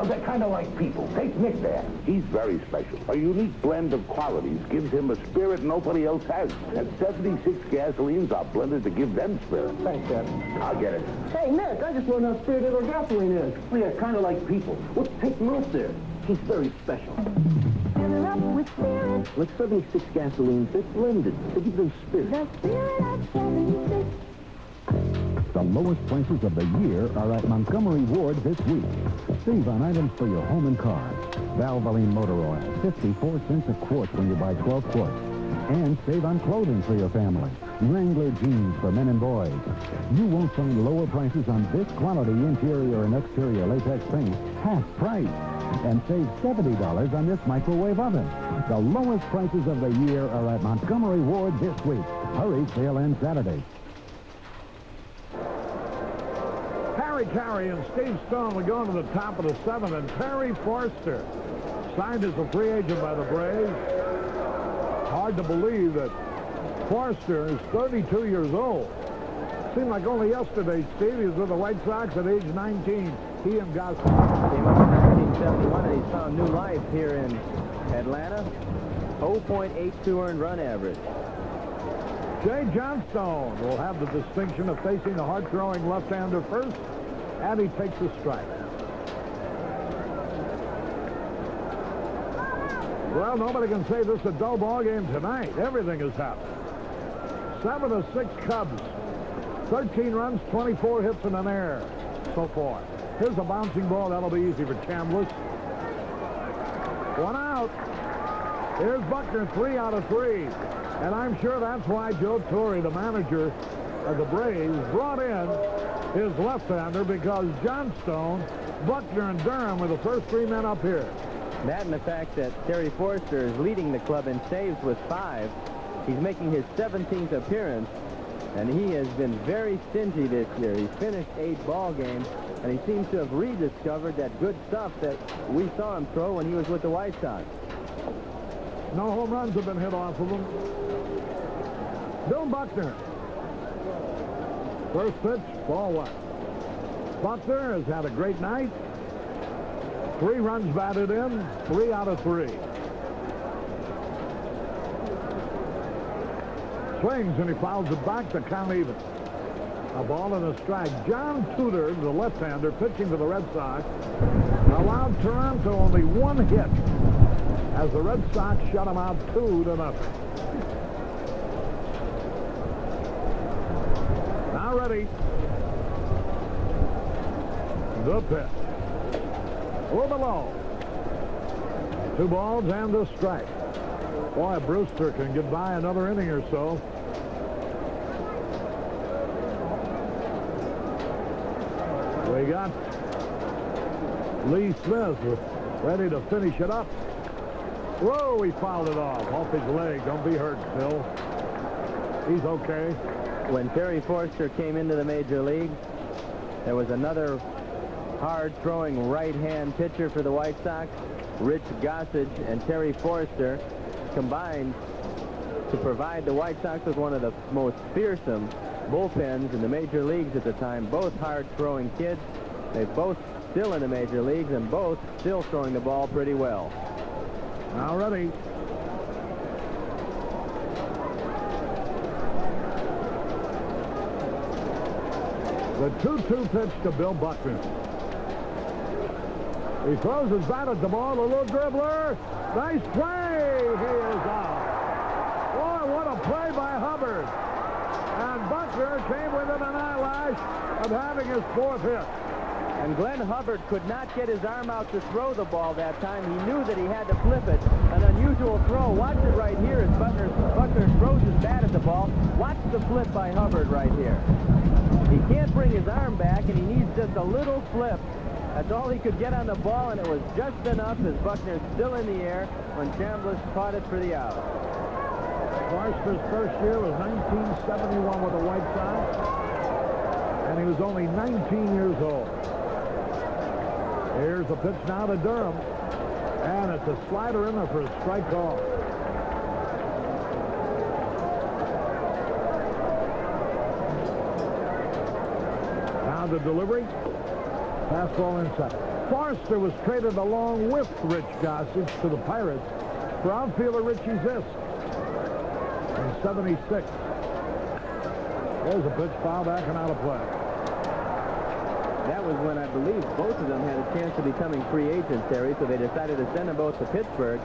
Speaker 11: they're kind of like people. Take Nick there. He's very special. A unique blend of qualities gives him a spirit nobody else has. And 76 gasolines are blended to give them spirit.
Speaker 4: Thanks, Dad.
Speaker 11: I'll get it.
Speaker 4: Hey, Nick, I just learned how spirited our gasoline is.
Speaker 11: We are kind of like people. Let's take him out there. He's very special.
Speaker 8: Fill her up with spirit.
Speaker 11: Let 76 gasolines, they're blended to give them spirit.
Speaker 8: The spirit of 76.
Speaker 3: The lowest prices of the year are at Montgomery Ward this week. Save on items for your home and car. Valvoline motor oil, 54 cents a quart when you buy 12 quarts. And save on clothing for your family. Wrangler jeans for men and boys. You won't find lower prices on this quality interior and exterior latex paint, half price. And save $70 on this microwave oven. The lowest prices of the year are at Montgomery Ward this week. Hurry, sale ends Saturday.
Speaker 1: Harry Carey and Steve Stone will go to the top of the 7th, and Terry Forster signed as a free agent by the Braves. Hard to believe that Forster is 32 years old. Seemed like only yesterday, Steve, he was with the White Sox at age 19. He and Goss
Speaker 2: Came up in 1971, and he's found new life here in Atlanta. 0.82 earned run average.
Speaker 1: Jay Johnstone will have the distinction of facing the hard-throwing left-hander first, and he takes a strike. Well, nobody can say this is a dull ball game tonight. Everything has happened. 7-6 Cubs. 13 runs, 24 hits, and an error so far. Here's a bouncing ball. That'll be easy for Chambliss. 1 out. Here's Buckner, 3 out of 3. And I'm sure that's why Joe Torre, the manager of the Braves, brought in his left-hander, because Johnstone, Buckner, and Durham were the first 3 men up here.
Speaker 2: That and the fact that Terry Forster is leading the club in saves with 5. He's making his 17th appearance, and he has been very stingy this year. He's finished 8 ball games, and he seems to have rediscovered that good stuff that we saw him throw when he was with the White Sox.
Speaker 1: No home runs have been hit off of him. Bill Buckner. First pitch, ball 1. Buckner has had a great night. 3 runs batted in, 3 out of 3. Swings, and he fouls it back to count even. A ball and a strike. John Tudor, the left-hander, pitching for the Red Sox, allowed Toronto only 1 hit as the Red Sox shut him out 2-0. Now ready. The pitch. Over low. 2 balls and a strike. Boy, Brewster can get by another inning or so. We got Lee Smith ready to finish it up. Whoa, he fouled it off his leg. Don't be hurt, Bill. He's okay.
Speaker 2: When Terry Forster came into the major leagues, there was another hard-throwing right-hand pitcher for the White Sox. Rich Gossage and Terry Forster combined to provide the White Sox with one of the most fearsome bullpens in the major leagues at the time. Both hard-throwing kids. They both still in the major leagues, and both still throwing the ball pretty well.
Speaker 1: Now ready. The 2-2 pitch to Bill Buckner. He throws his bat at the ball. A little dribbler. Nice play. He is out. Boy, what a play by Hubbard. And Buckner came within an eyelash of having his 4th hit.
Speaker 2: And Glenn Hubbard could not get his arm out to throw the ball that time. He knew that he had to flip it. An unusual throw. Watch it right here as Buckner throws his bat at the ball. Watch the flip by Hubbard right here. He can't bring his arm back, and he needs just a little flip. That's all he could get on the ball, and it was just enough as Buckner's still in the air when Chambliss caught it for the out.
Speaker 1: Forster's first year was 1971 with the White Sox, and he was only 19 years old. Here's a pitch now to Durham, and it's a slider in there for a strike call. the delivery. Fastball inside. Forster was traded along with Rich Gossage to the Pirates for outfielder Richie Zisk in '76. There's a pitch foul back and out of play.
Speaker 2: That was when I believe both of them had a chance of becoming free agents, Terry, so they decided to send them both to Pittsburgh.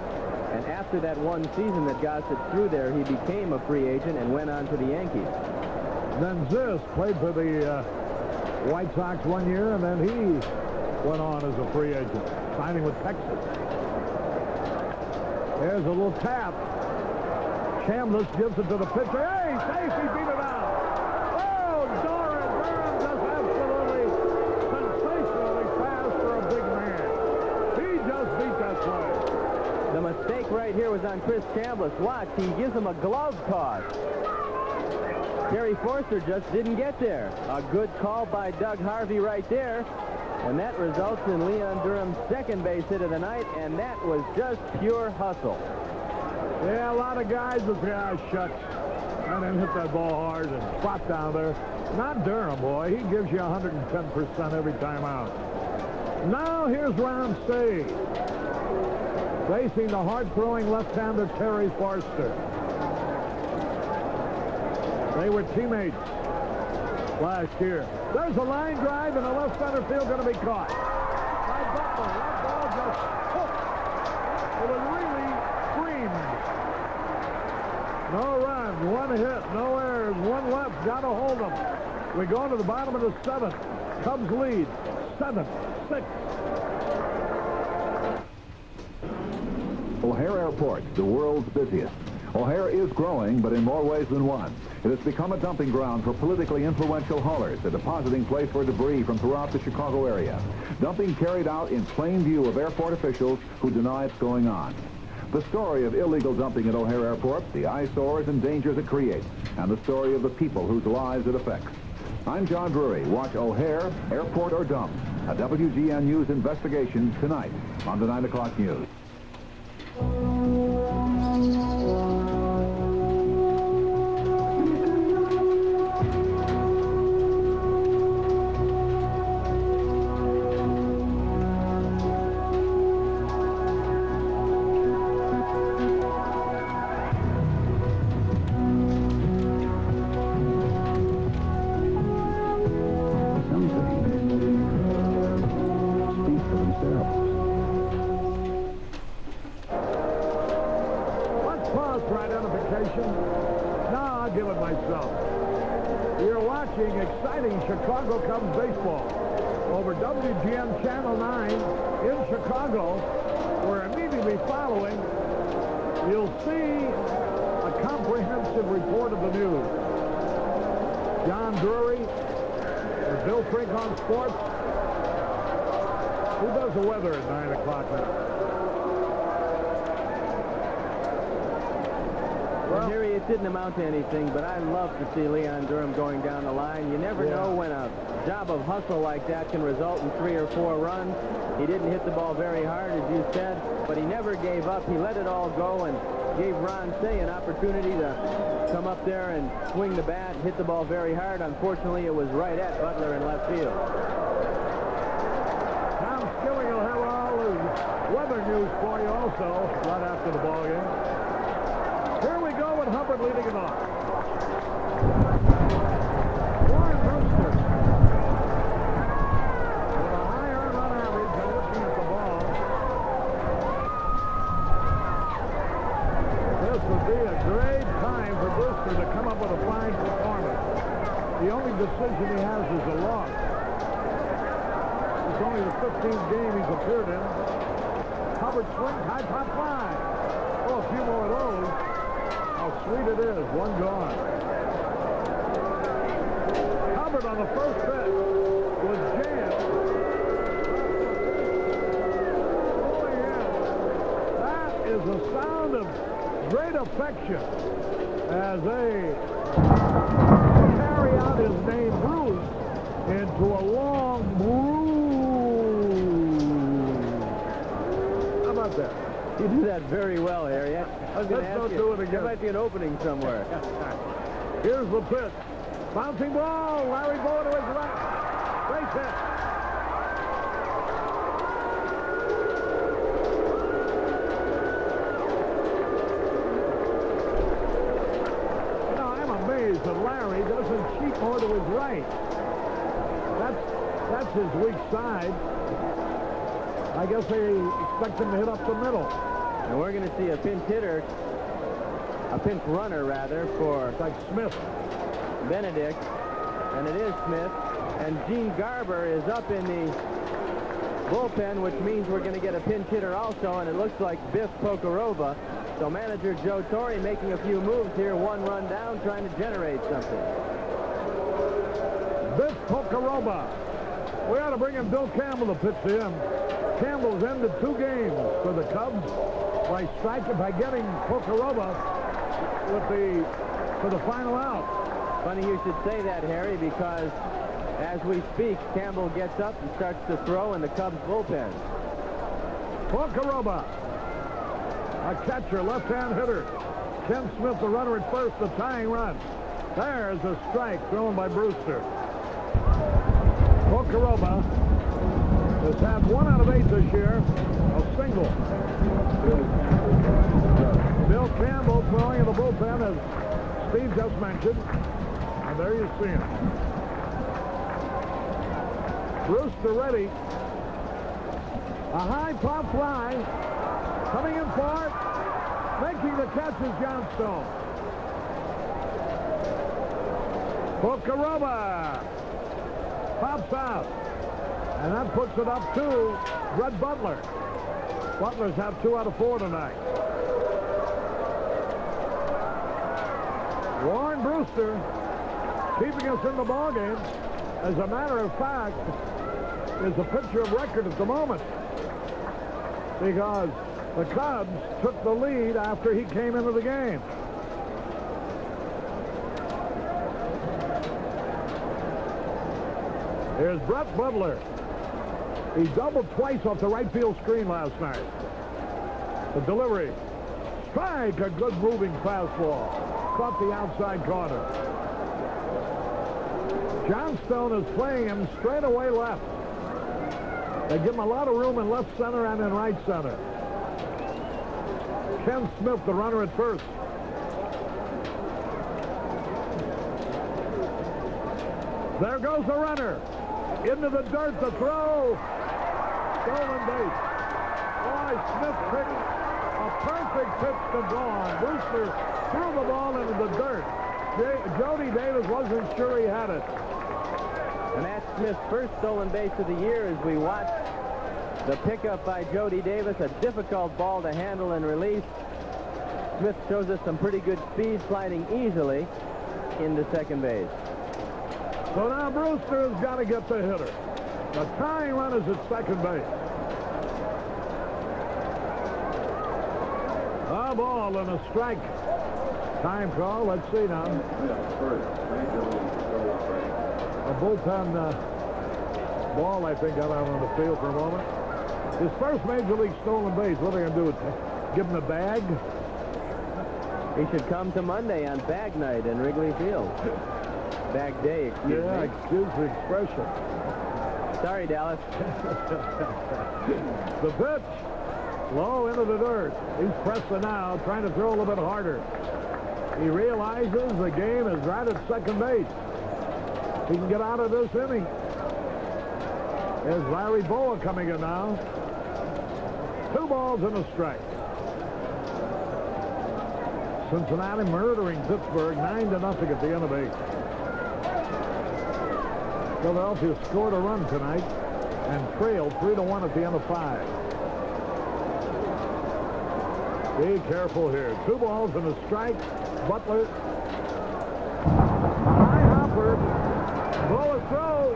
Speaker 2: And after that one season that Gossage threw there, he became a free agent and went on to the Yankees.
Speaker 1: Then Zisk played for the White Sox 1 year, and then he went on as a free agent, signing with Texas. There's a little tap. Chambliss gives it to the pitcher. Hey, safe, he beat it out. Oh, Durham just absolutely sensationally fast for a big man. He just beat that play.
Speaker 2: The mistake right here was on Chris Chambliss. Watch, he gives him a glove toss. Terry Forster just didn't get there. A good call by Doug Harvey right there. And that results in Leon Durham's second base hit of the night, and that was just pure hustle.
Speaker 1: Yeah, a lot of guys will say, ah, shucks. I didn't hit that ball hard and spot down there. Not Durham, boy. He gives you 110% every time out. Now here's Ron Say, facing the hard-throwing left-hander Terry Forster. They were teammates last year. There's a line drive in the left center field going to be caught by Butler. That ball just hooked. It was really screamed. No run, one hit, no errors, one left. Got to hold them. We go to the bottom of the seventh. Cubs lead 7-6.
Speaker 9: O'Hare Airport, the world's busiest. O'Hare is growing, but in more ways than one. It has become a dumping ground for politically influential haulers, a depositing place for debris from throughout the Chicago area. Dumping carried out in plain view of airport officials who deny it's going on. The story of illegal dumping at O'Hare Airport, the eyesores and dangers it creates, and the story of the people whose lives it affects. I'm John Drury. Watch O'Hare, Airport or Dump, a WGN News investigation tonight on the 9 o'clock news.
Speaker 1: No, I'll give it myself. You're watching exciting Chicago Cubs baseball over WGN Channel 9 in Chicago, where immediately following, you'll see a comprehensive report of the news. John Drury and Bill Frink on sports. Who does the weather at 9 o'clock now?
Speaker 2: Well, Harry, it didn't amount to anything, but I love to see Leon Durham going down the line. You never know when a job of hustle like that can result in 3 or 4 runs. He didn't hit the ball very hard, as you said, but he never gave up. He let it all go and gave Ron Say an opportunity to come up there and swing the bat, hit the ball very hard. Unfortunately, it was right at Butler in left field.
Speaker 1: Tom Skilling will have all his weather news for you also right after the ball game. Here we go with Hubbard leading it off. Warren Brewster with a high earned run average and looking at the ball. This would be a great time for Brewster to come up with a fine performance. The only decision he has is a loss. It's only the 15th game he's appeared in. Hubbard swings, high pop fly. Oh, a few more of those. How sweet it is. One gone. Hubbard on the first pitch was jammed. Pulling in. That is a sound of great affection as they carry out his name, Bruce, into a long bruise. How about that?
Speaker 2: You do that very well, Harry. I was going to ask you,
Speaker 1: do it again.
Speaker 2: There might be an opening somewhere.
Speaker 1: Here's the pitch. Bouncing ball. Larry Bowen to his left. Base hit. That Larry doesn't cheat more to his right. That's his weak side. I guess they expect him to hit up the middle.
Speaker 2: And we're going to see a pinch hitter, a pinch runner rather, for
Speaker 1: it's like Smith.
Speaker 2: Benedict, and it is Smith. And Gene Garber is up in the bullpen, which means we're going to get a pinch hitter also, and it looks like Biff Pokarova. So manager Joe Torre making a few moves here, 1 run down, trying to generate something.
Speaker 1: Biff Pokarova. We ought to bring in Bill Campbell to pitch to him. Campbell's ended 2 games for the Cubs by getting Pokarova for the final out.
Speaker 2: Funny you should say that, Harry, because as we speak, Campbell gets up and starts to throw in the Cubs bullpen.
Speaker 1: Pokarova. A catcher, left-hand hitter. Ken Smith, the runner at first, the tying run. There's a strike thrown by Brewster. Pokarova has had 1 out of 8 this year, a single. Bill Campbell throwing in the bullpen, as Steve just mentioned. And there you see him. Brewster ready. A high pop fly. Coming in for it. Making the catch is Johnstone. Pokarova pops out. And that puts it up to Red Butler. Butlers have 2 out of 4 tonight. Warren Brewster keeping us in the ballgame. As a matter of fact, is a pitcher of record at the moment. Because the Cubs took the lead after he came into the game. Here's Brett Butler. He doubled twice off the right field screen last night. The delivery. Strike, a good moving fastball. Caught the outside corner. Johnstone is playing him straight away left. They give him a lot of room in left center and in right center. Ken Smith, the runner at first. There goes the runner. Into the dirt, the throw. Stolen base. Boy, Smith picked a perfect pitch to Vaughn. Brewster threw the ball into the dirt. Jody Davis wasn't sure he had it.
Speaker 2: And that's Smith's first stolen base of the year as we watch the pickup by Jody Davis, a difficult ball to handle and release. Smith shows us some pretty good speed, sliding easily into second base.
Speaker 1: So now Brewster has got to get the hitter. The tying run is at second base. A ball and a strike. Time call. Let's see now. A bullpen ball, I think, got out on the field for a moment. His first major league stolen base. What are they going to do? Give him a bag?
Speaker 2: He should come to Monday on bag night in Wrigley Field. Bag day, excuse me.
Speaker 1: Yeah, excuse the expression.
Speaker 2: Sorry, Dallas.
Speaker 1: The pitch. Low into the dirt. He's pressing now, trying to throw a little bit harder. He realizes the game is right at second base. He can get out of this inning. There's Larry Boa coming in now. 2 balls and a strike. Cincinnati murdering Pittsburgh 9-0 at the end of 8. Philadelphia scored a run tonight and trailed 3-1 at the end of 5. Be careful here. 2 balls and a strike. Butler. High hopper. Blow a throw.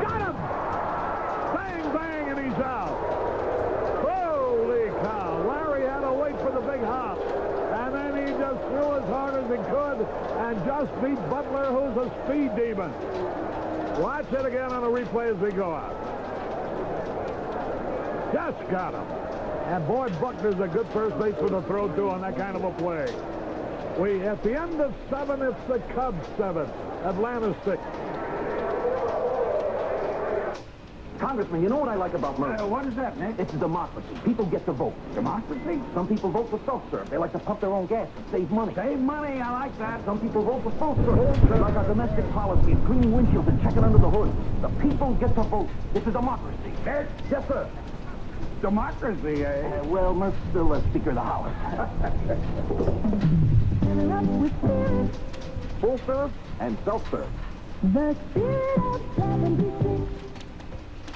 Speaker 1: Got him! Bang, bang, and he's out. Holy cow. Larry had to wait for the big hop. And then he just threw as hard as he could and just beat Butler, who's a speed demon. Watch it again on the replay as we go out. Just got him. And boy, Buckner's a good first baseman to throw to on that kind of a play. At the end of 7, it's the Cubs 7, Atlanta 6.
Speaker 4: Congressman, you know what I like about Murphy?
Speaker 10: What is that, Nick?
Speaker 4: It's democracy. People get to vote.
Speaker 10: Democracy?
Speaker 4: Some people vote for self-serve. They like to pump their own gas and save money.
Speaker 10: Save money, I like that.
Speaker 4: Some people vote for full-serve. They like our domestic policy and clean windshields and checking under the hood. The people get to vote. It's a democracy. Yes, sir.
Speaker 10: Democracy, eh?
Speaker 4: Well, Murph's still Speaker of the House. Full-serve and self-serve.
Speaker 8: The spirit of 76.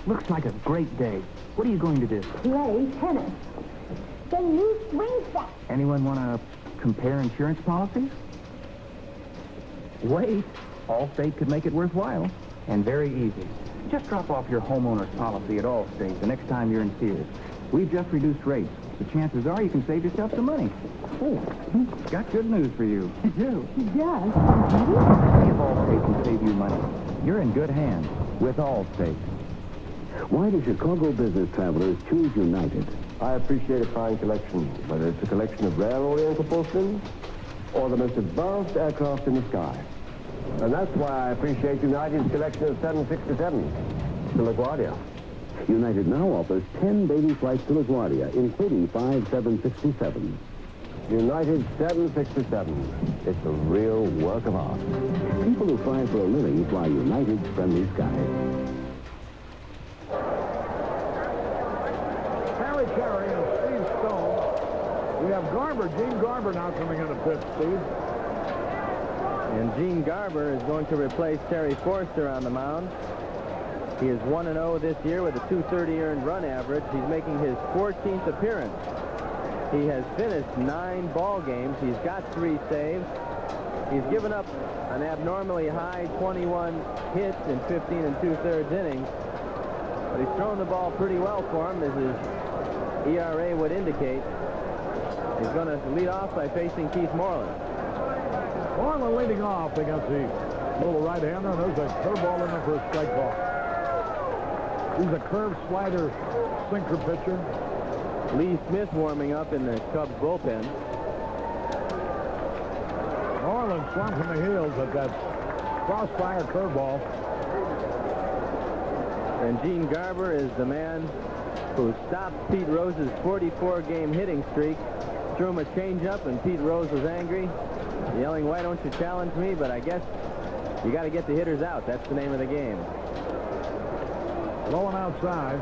Speaker 10: Looks like a great day. What are you going to do?
Speaker 8: Play tennis. The new swing set.
Speaker 10: Anyone want to compare insurance policies? Wait. Allstate could make it worthwhile. And very easy. Just drop off your homeowner's policy at Allstate the next time you're in Sears. We've just reduced rates. The chances are you can save yourself some money. Oh, got good news for you.
Speaker 8: You do? He does.
Speaker 10: See if Allstate can save you money. You're in good hands with Allstate.
Speaker 11: Why do Chicago business travelers choose United?
Speaker 13: I appreciate a fine collection, whether it's a collection of rare Oriental porcelain or the most advanced aircraft in the sky. And that's why I appreciate United's collection of 767s to LaGuardia.
Speaker 11: United now offers 10 daily flights to LaGuardia, including 5 767s.
Speaker 13: United 767. It's a real work of art.
Speaker 11: People who fly for a living fly United's friendly skies.
Speaker 1: Harry Carey and Steve Stone. We have Gene Garber now coming in to pitch, Steve.
Speaker 2: And Gene Garber is going to replace Terry Forster on the mound. He is 1-0 this year with a .230 earned run average. He's making his 14th appearance. He has finished 9 ball games. He's got 3 saves. He's given up an abnormally high 21 hits in 15 2/3 innings. But he's thrown the ball pretty well for him, as his ERA would indicate. He's going to lead off by facing Keith Moreland.
Speaker 1: Moreland leading off against the little right-hander, and there's a curveball in there for a strike ball. He's a curve slider sinker pitcher.
Speaker 2: Lee Smith warming up in the Cubs bullpen.
Speaker 1: Moreland swung from the heels at that crossfire curveball.
Speaker 2: And Gene Garber is the man who stopped Pete Rose's 44-game hitting streak. Threw him a changeup, and Pete Rose was angry, yelling, "Why don't you challenge me?" But I guess you got to get the hitters out. That's the name of the game.
Speaker 1: Low and outside.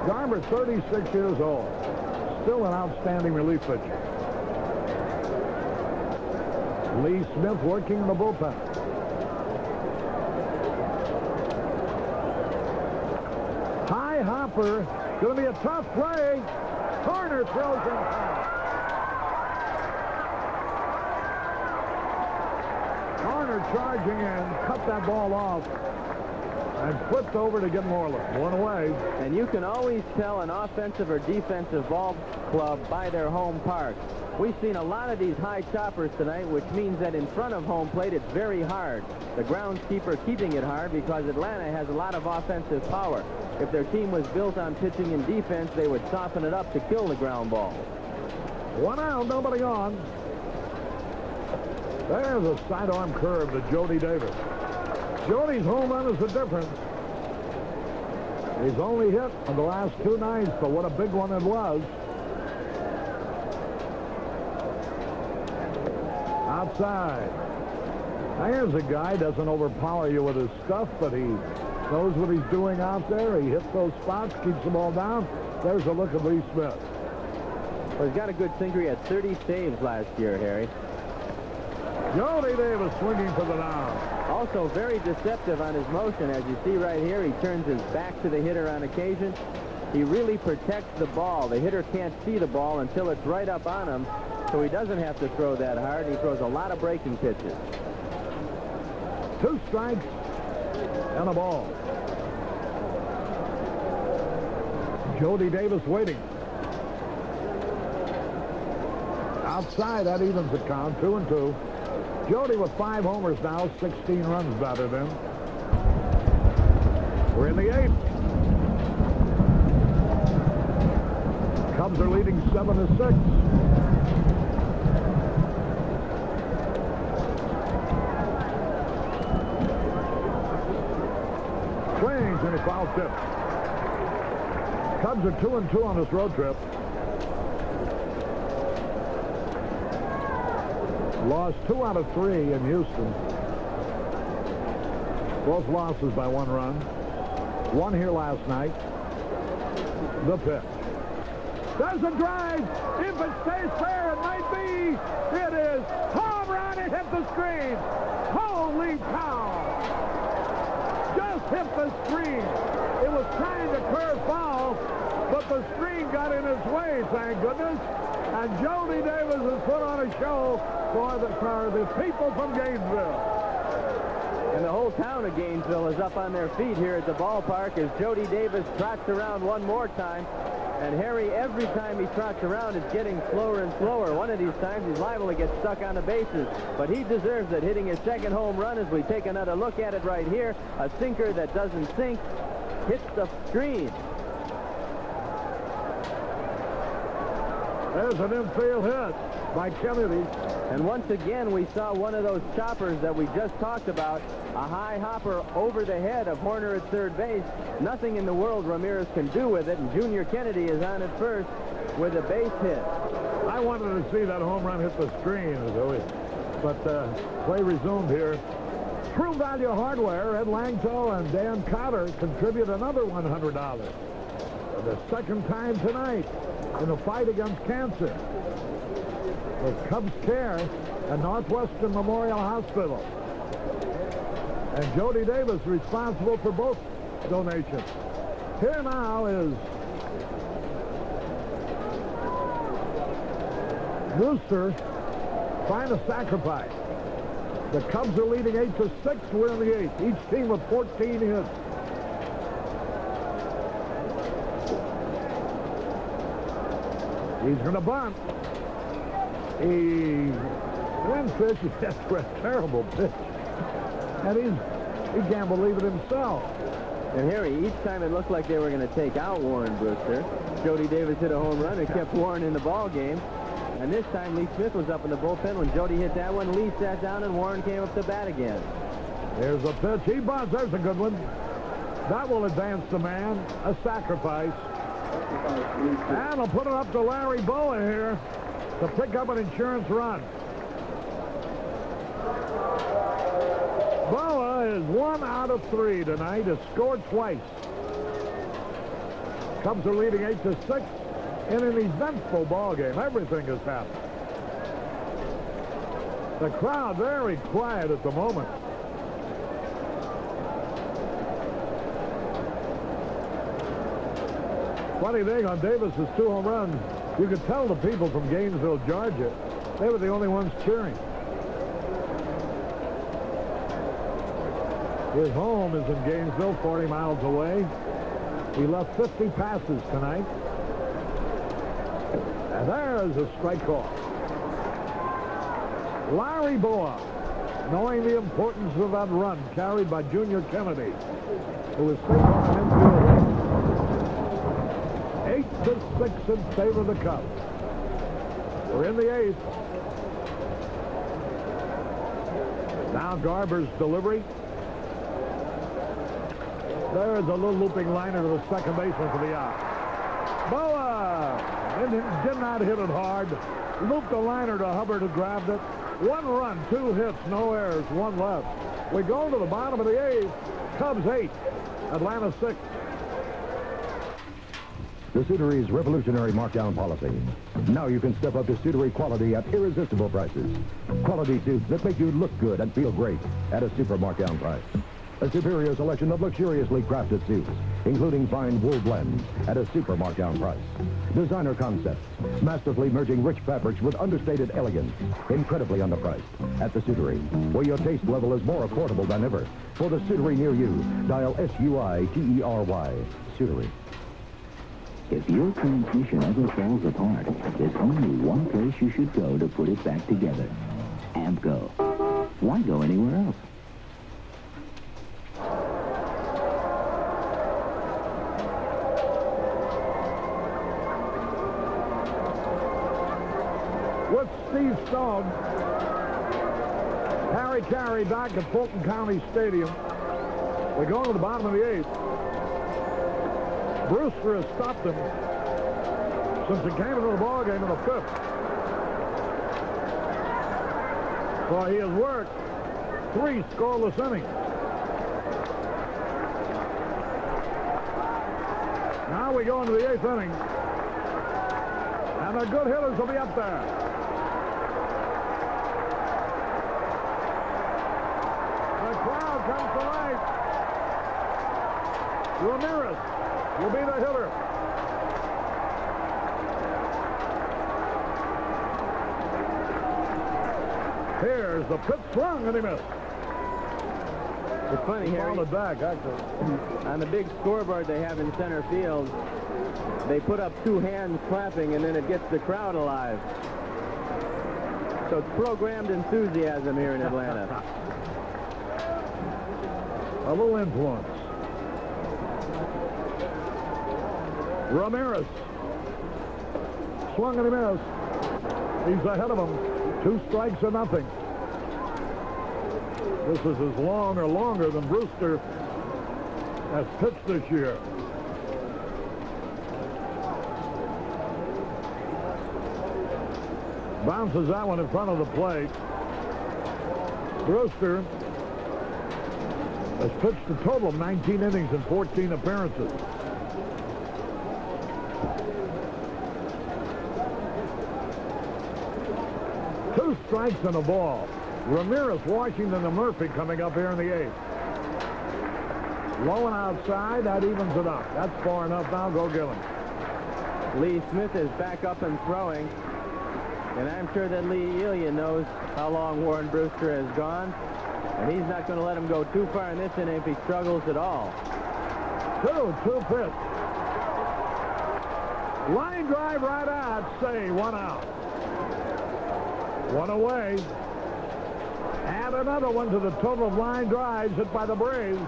Speaker 1: Garber, 36 years old. Still an outstanding relief pitcher. Lee Smith working in the bullpen. High hopper. Going to be a tough play. Turner throws him out. Turner charging in, cut that ball off, and flipped over to get Moreland. One away.
Speaker 2: And you can always tell an offensive or defensive ball club by their home park. We've seen a lot of these high choppers tonight, which means that in front of home plate it's very hard. The groundskeeper keeping it hard because Atlanta has a lot of offensive power. If their team was built on pitching and defense, they would soften it up to kill the ground ball.
Speaker 1: 1 out, nobody on. There's a sidearm curve to Jody Davis. Jody's home run is the difference. He's only hit on the last 2 nights, but what a big one it was. Outside. There's a guy, doesn't overpower you with his stuff, but he knows what he's doing out there. He hits those spots, keeps the ball down. There's a look at Lee Smith.
Speaker 2: Well, he's got a good sinker. He had 30 saves last year, Harry.
Speaker 1: Jody Davis swinging for the down.
Speaker 2: Also very deceptive on his motion. As you see right here, he turns his back to the hitter on occasion. He really protects the ball. The hitter can't see the ball until it's right up on him, so he doesn't have to throw that hard. He throws a lot of breaking pitches.
Speaker 1: 2 strikes and a ball. Jody Davis waiting. Outside, that evens the count, 2-2. Jody with 5 homers now, 16 runs batted in. We're in the 8th. Cubs are leading 7-6. Swings and a foul tip. Cubs are 2-2 on this road trip. Lost 2 out of 3 in Houston. Both losses by 1 run. 1 here last night. The pitch. There's a drive. If it stays fair, it might be. It is. Home run. It hit the screen. Holy cow. Just hit the screen. It was trying to curve foul, but the screen got in its way, thank goodness. And Jody Davis has put on a show for the people from Gainesville.
Speaker 2: And the whole town of Gainesville is up on their feet here at the ballpark as Jody Davis trots around one more time. And Harry, every time he trots around, it's getting slower and slower. One of these times, he's liable to get stuck on the bases. But he deserves it, hitting his second home run as we take another look at it right here. A sinker that doesn't sink, hits the screen.
Speaker 1: There's an infield hit by Kennedy.
Speaker 2: And once again, we saw one of those choppers that we just talked about. A high hopper over the head of Horner at third base. Nothing in the world Ramirez can do with it, and Junior Kennedy is on at first with a base hit.
Speaker 1: I wanted to see that home run hit the screen, but play resumed here. True Value Hardware, Ed Langto and Dan Cotter contribute another $100 for the second time tonight in the fight against cancer. For Cubs Care at Northwestern Memorial Hospital. And Jody Davis responsible for both donations. Here now is Brewster trying to sacrifice. The Cubs are leading 8-6. We're in the 8th. Each team with 14 hits. He's going to bunt. One pitch, that's a terrible pitch. And he can't believe it himself.
Speaker 2: And Harry, each time it looked like they were going to take out Warren Brewster, Jody Davis hit a home run and kept Warren in the ball game. And this time Lee Smith was up in the bullpen. When Jody hit that one, Lee sat down and Warren came up to bat again.
Speaker 1: Here's a pitch. He bunts. There's a good one. That will advance the man. A sacrifice. And I'll put it up to Larry Boa here to pick up an insurance run. Boa is 1 out of 3 tonight. Has scored twice. Cubs are leading 8-6 in an eventful ball game. Everything has happened. The crowd very quiet at the moment. Funny thing on Davis's 2 home runs, you could tell the people from Gainesville, Georgia, they were the only ones cheering. His home is in Gainesville, 40 miles away. He left 50 passes tonight. And there's a strike call. Larry Boa, knowing the importance of that run carried by Junior Kennedy, who was safe on an infield. 8-6 in favor of the Cubs. We're in the 8th. Now Garber's delivery. There's a little looping liner to the second baseman for the out. Boa did not hit it hard. Looped the liner to Hubbard, who grabbed it. 1 run, 2 hits, no errors, 1 left. We go to the bottom of the 8th. Cubs 8, Atlanta 6.
Speaker 3: The Suitery's revolutionary markdown policy. Now you can step up to Suitery quality at irresistible prices. Quality suits that make you look good and feel great at a super markdown price. A superior selection of luxuriously crafted suits, including fine wool blends at a super markdown price. Designer concepts, masterfully merging rich fabrics with understated elegance, incredibly underpriced. At the Suitery, where your taste level is more affordable than ever. For the Suitery near you, dial SUITERY. Suitery.
Speaker 11: If your transmission ever falls apart, there's only one place you should go to put it back together. Amco. Why go anywhere else?
Speaker 1: With Steve Stone, Harry Carey back at Fulton County Stadium. We go to the bottom of the 8th. Brewster has stopped him since he came into the ball game in the 5th. So he has worked 3 scoreless innings. Now we go into the 8th inning. And the good hitters will be up there. The crowd comes to life. Ramirez will be the hitter. Here's the pitch swung, and he missed.
Speaker 2: It's funny, Harry.
Speaker 1: He fouled it back, actually.
Speaker 2: On the big scoreboard they have in center field, they put up 2 hands clapping, and then it gets the crowd alive. So it's programmed enthusiasm here in Atlanta.
Speaker 1: A little influence. Ramirez. Swung and he missed. He's ahead of him. 2 strikes or nothing. This is as long or longer than Brewster has pitched this year. Bounces that one in front of the plate. Brewster has pitched a total of 19 innings and 14 appearances. Two strikes and a ball. Ramirez, Washington, and Murphy coming up here in the 8th. Low and outside, that evens it up. That's far enough now. Go Gillen.
Speaker 2: Lee Smith is back up and throwing. And I'm sure that Lee Elia knows how long Warren Brewster has gone. And he's not going to let him go too far in this inning if he struggles at all.
Speaker 1: 2 pitch. Line drive right out. Say 1 out. 1 away. Add another one to the total of line drives hit by the Braves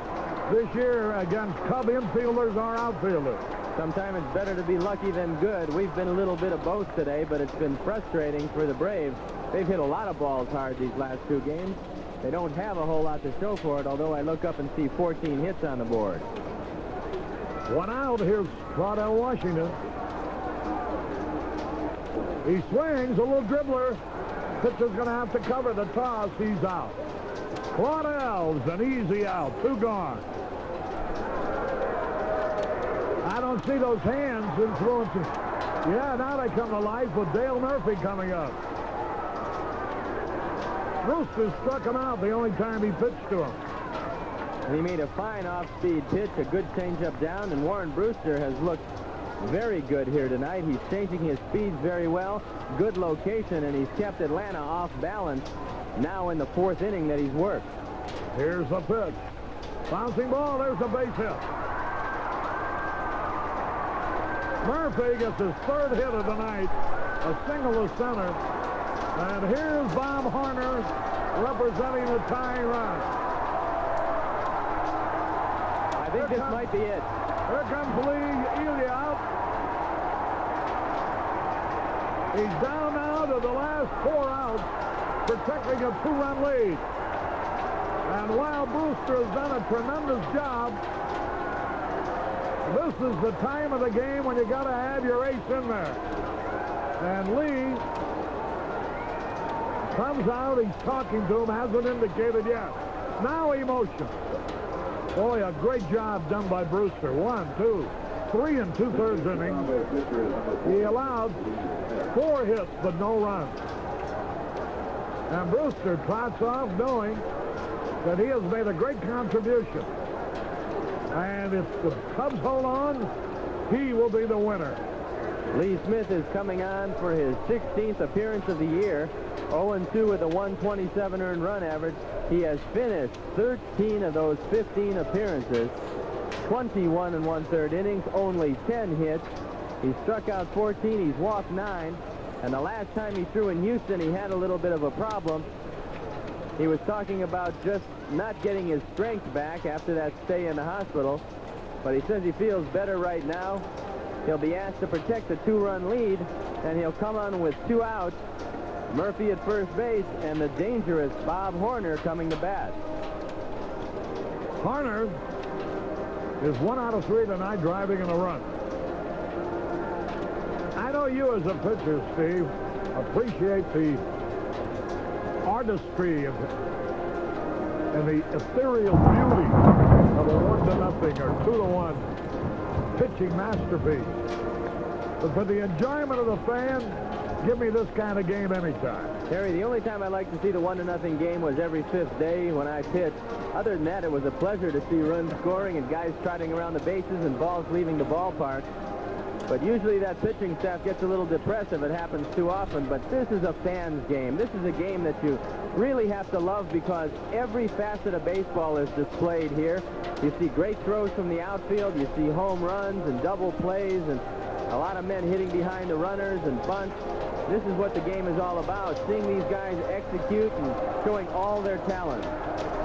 Speaker 1: this year against Cub infielders or outfielders.
Speaker 2: Sometimes it's better to be lucky than good. We've been a little bit of both today, but it's been frustrating for the Braves. They've hit a lot of balls hard these last 2 games. They don't have a whole lot to show for it, although I look up and see 14 hits on the board.
Speaker 1: 1 out. Here's Claudel Washington. He swings, a little dribbler. Pitcher's going to have to cover the toss. He's out. Claudel's an easy out. 2 gone. I don't see those hands influencing. Yeah, now they come to life with Dale Murphy coming up. Brewster struck him out the only time he pitched to him.
Speaker 2: He made a fine off-speed pitch, a good changeup down, and Warren Brewster has looked very good here tonight. He's changing his speeds very well. Good location, and he's kept Atlanta off balance now in the 4th inning that he's worked.
Speaker 1: Here's the pitch. Bouncing ball. There's a base hit. Murphy gets his 3rd hit of the night. A single to center. And here's Bob Horner representing the tying run.
Speaker 2: I think this might be it.
Speaker 1: Here comes Lee Elia out. He's down now to the last 4 outs, protecting a 2-run lead. And while Brewster has done a tremendous job, this is the time of the game when you got to have your ace in there. And Lee comes out, he's talking to him, hasn't indicated yet. Now emotion. Boy, a great job done by Brewster. 1, 2, 3 2/3 innings. He allowed 4 hits, but no runs. And Brewster trots off knowing that he has made a great contribution. And if the Cubs hold on, he will be the winner.
Speaker 2: Lee Smith is coming on for his 16th appearance of the year. 0-2 with a 127 earned run average. He has finished 13 of those 15 appearances. 21 1/3 innings, only 10 hits. He struck out 14, he's walked 9. And the last time he threw in Houston, he had a little bit of a problem. He was talking about just not getting his strength back after that stay in the hospital. But he says he feels better right now. He'll be asked to protect the 2-run lead, and he'll come on with 2 outs. Murphy at first base, and the dangerous Bob Horner coming to bat.
Speaker 1: Horner is 1 out of 3 tonight, driving in a run. I know you as a pitcher, Steve, appreciate the artistry and the ethereal beauty of a 1-0 or 2-1 pitching masterpiece. But for the enjoyment of the fan, give me this kind of game anytime.
Speaker 2: Harry, the only time I like to see the 1-0 game was every 5th day when I pitched. Other than that, it was a pleasure to see runs scoring and guys trotting around the bases and balls leaving the ballpark. But usually that pitching staff gets a little depressed if it happens too often. But this is a fan's game. This is a game that you really have to love because every facet of baseball is displayed here. You see great throws from the outfield. You see home runs and double plays and a lot of men hitting behind the runners and bunts. This is what the game is all about, seeing these guys execute and showing all their talent.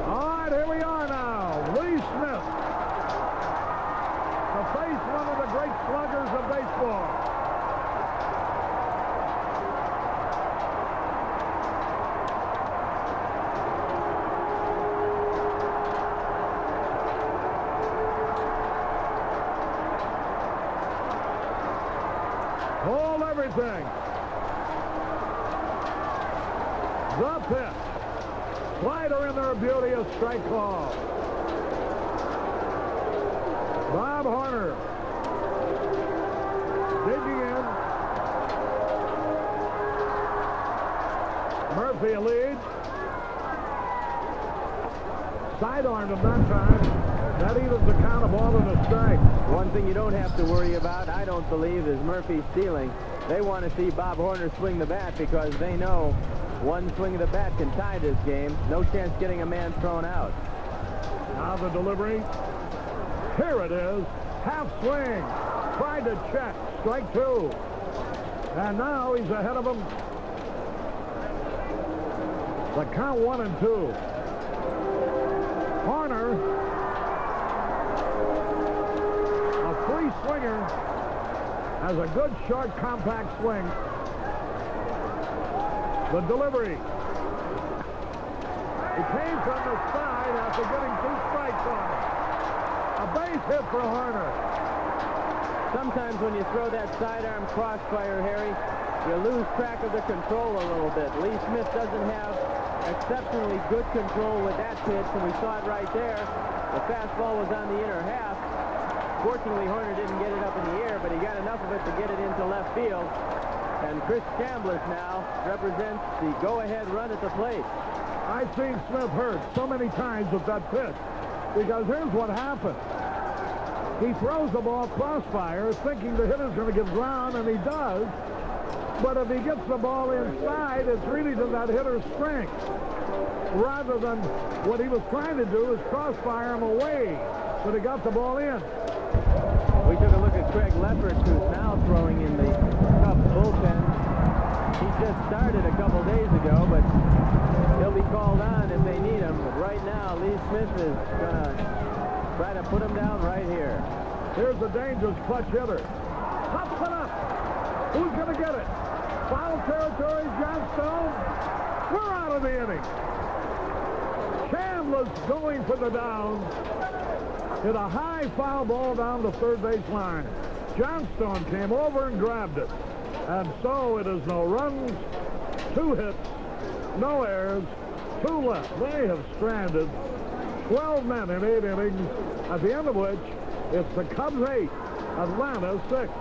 Speaker 1: All right, here we are now. Lee Smith, to face one of the great sluggers of baseball. Hold everything. The pitch. Slider in there, beauty, a strike call. Bob Horner digging in. Murphy leads. Sidearmed him that time. That evens the count, a ball and a strike.
Speaker 2: One thing you don't have to worry about, I don't believe, is Murphy stealing. They want to see Bob Horner swing the bat because they know one swing of the bat can tie this game. No chance getting a man thrown out.
Speaker 1: Now the delivery. Here it is. Half swing. Tried to check. Strike 2. And now he's ahead of him. The count 1-2. Horner, a free swinger, has a good short compact swing. The delivery. He came from the side after getting 2 strikes on it. A base hit for Horner.
Speaker 2: Sometimes when you throw that sidearm crossfire, Harry, you lose track of the control a little bit. Lee Smith doesn't have exceptionally good control with that pitch, and we saw it right there. The fastball was on the inner half. Fortunately, Horner didn't get it up in the air, but he got enough of it to get it into left field. And Chris Chambliss now represents the go-ahead run at the plate.
Speaker 1: I've seen Smith hurt so many times with that pitch, because here's what happened. He throws the ball crossfire, thinking the hitter's going to get ground, and he does. But if he gets the ball inside, it's really to that hitter's strength. Rather than what he was trying to do is crossfire him away, but he got the ball in.
Speaker 2: We took a look at Craig Leffert, who's now throwing in the Cubs bullpen. He just started a couple days ago, but he'll be called on if they need him. But right now, Lee Smith is going to try to put him down right here.
Speaker 1: Here's the dangerous clutch hitter. Pops it up. Who's going to get it? Foul territory, Johnstone. We're out of the inning. Chambliss going for the down. Hit a high foul ball down the third base line. Johnstone came over and grabbed it. And so it is no runs, 2 hits, no errors, 2 left. They have stranded 12 men in 8 innings, at the end of which it's the Cubs 8, Atlanta 6.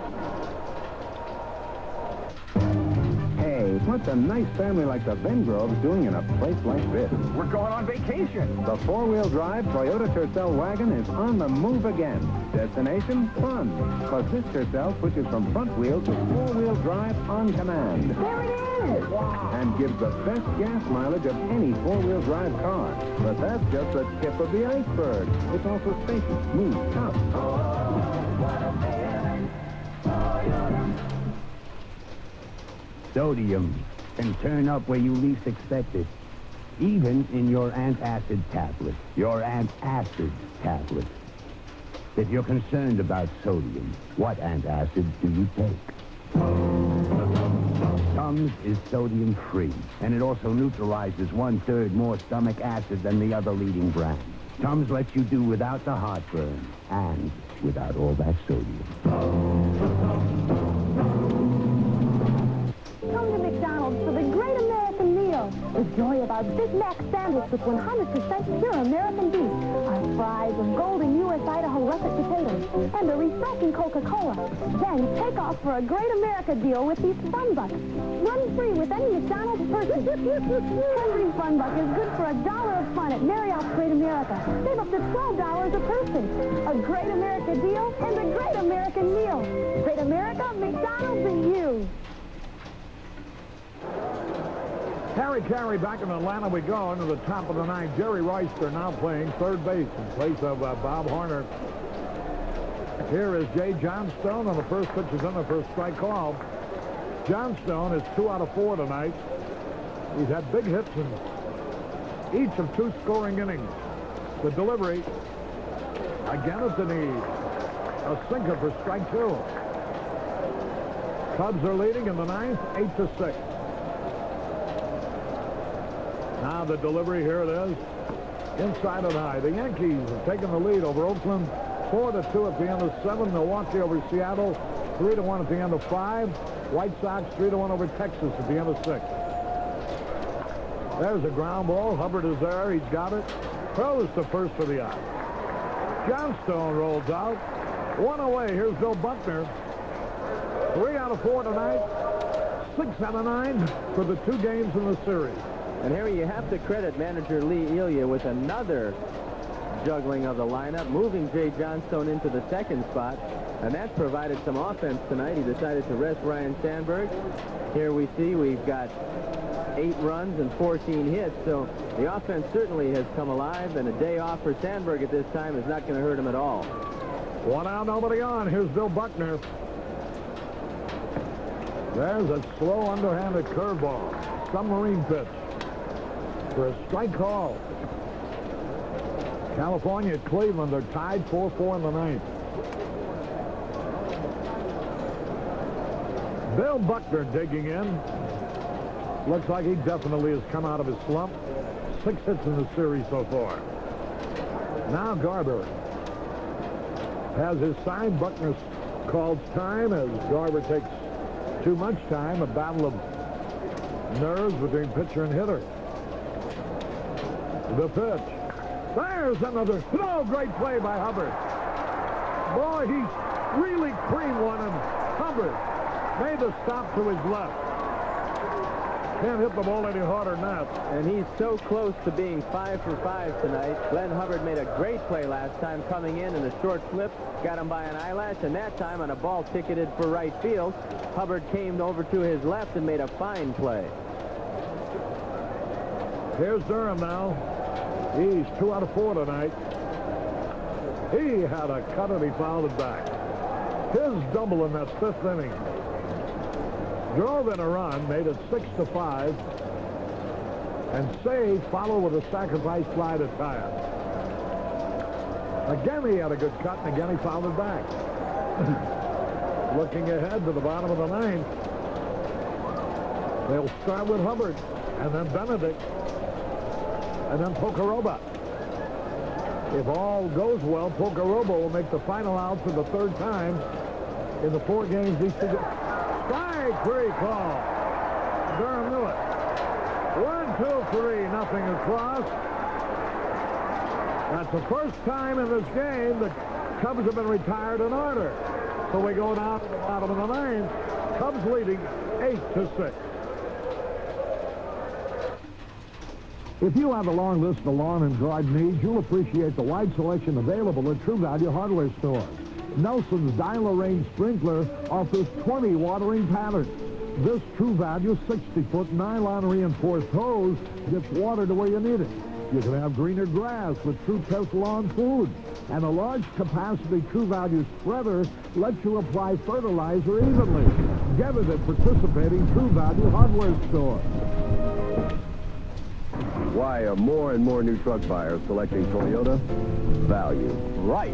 Speaker 3: Hey, what's a nice family like the Vengroves doing in a place like this?
Speaker 10: We're going on vacation.
Speaker 3: The 4-wheel drive Toyota Tercel wagon is on the move again. Destination, fun. Because this Tercel switches from front wheel to 4-wheel drive on command.
Speaker 8: There it is!
Speaker 3: Wow. And gives the best gas mileage of any 4-wheel drive car. But that's just the tip of the iceberg. It's also spacious, smooth, tough.
Speaker 14: Sodium can turn up where you least expect it. Even in your antacid tablet. Your antacid tablet. If you're concerned about sodium, what antacid do you take? Tums is sodium-free, and it also neutralizes 1/3 more stomach acid than the other leading brands. Tums lets you do without the heartburn and without all that sodium.
Speaker 8: Come to McDonald's for the great American meal. The joy of our Big Mac sandwich with 100% pure American beef. Our fries of golden U.S. Idaho russet potatoes. And a refreshing Coca-Cola. Then take off for a great America deal with these Fun Bucks. Run free with any McDonald's purchase. Every Fun Buck is good for $1 of fun at Marriott's Great America. Save up to $12 a person. A great America deal and a great American meal. Great America, McDonald's, and you.
Speaker 1: Carry back in Atlanta we go into the top of the ninth. Jerry Royster now playing third base in place of Bob Horner. Here is Jay Johnstone on the first pitch is in the first strike call. Johnstone is 2 out of 4 tonight. He's had big hits in each of 2 scoring innings. The delivery again at the knee. A sinker for strike 2. Cubs are leading in the ninth, 8-6. Now the delivery, here it is. Inside and high. The Yankees have taken the lead over Oakland. 4-2 at the end of 7. Milwaukee over Seattle. 3-1 at the end of 5. White Sox 3-1 over Texas at the end of 6. There's a ground ball. Hubbard is there. He's got it. Throws to first for the out. Johnstone rolls out. 1 away. Here's Bill Buckner. 3 out of 4 tonight. 6 out of 9 for the 2 games in the series.
Speaker 2: And Harry, you have to credit manager Lee Elia with another juggling of the lineup, moving Jay Johnstone into the second spot, and that provided some offense tonight. He decided to rest Ryan Sandberg. Here we see we've got 8 runs and 14 hits, so the offense certainly has come alive, and a day off for Sandberg at this time is not going to hurt him at all.
Speaker 1: 1 out, nobody on. Here's Bill Buckner. There's a slow underhanded curveball. Submarine pitch for a strike call. California at Cleveland, they're tied 4-4 in the ninth. Bill Buckner digging in. Looks like he definitely has come out of his slump. 6 hits in the series so far. Now Garber has his sign. Buckner calls time as Garber takes too much time. A battle of nerves between pitcher and hitter. The pitch. There's another. No, great play by Hubbard. Boy, he's really creamed one, and Hubbard made the stop to his left. Can't hit the ball any harder than that.
Speaker 2: And he's so close to being 5 for 5 tonight. Glenn Hubbard made a great play last time coming in a short flip. Got him by an eyelash, and that time on a ball ticketed for right field, Hubbard came over to his left and made a fine play.
Speaker 1: Here's Durham now. He's 2 out of 4 tonight. He had a cut and he fouled it back. His double in that 5th inning drove in a run, made it 6-5, and Say followed with a sacrifice fly to tie it. Again he had a good cut, and again he fouled it back. Looking ahead to the bottom of the ninth, they'll start with Hubbard, and then Benedict, and then Pocoroba. If all goes well, Pocoroba will make the final out for the 3rd time in the 4 games these 2 games. Strike 3 call. Durham knew it. 1, 2, 3, nothing across. That's the first time in this game the Cubs have been retired in order. So we go down to the bottom of the ninth. Cubs leading 8-6.
Speaker 3: If you have a long list of lawn and garden needs, you'll appreciate the wide selection available at True Value hardware stores. Nelson's Dial-A-Range Sprinkler offers 20 watering patterns. This True Value 60-foot nylon reinforced hose gets water to where you need it. You can have greener grass with True Test Lawn Food. And a large capacity True Value spreader lets you apply fertilizer evenly. Get it at participating True Value hardware stores.
Speaker 13: Why are more and more new truck buyers selecting Toyota? Value.
Speaker 2: Right.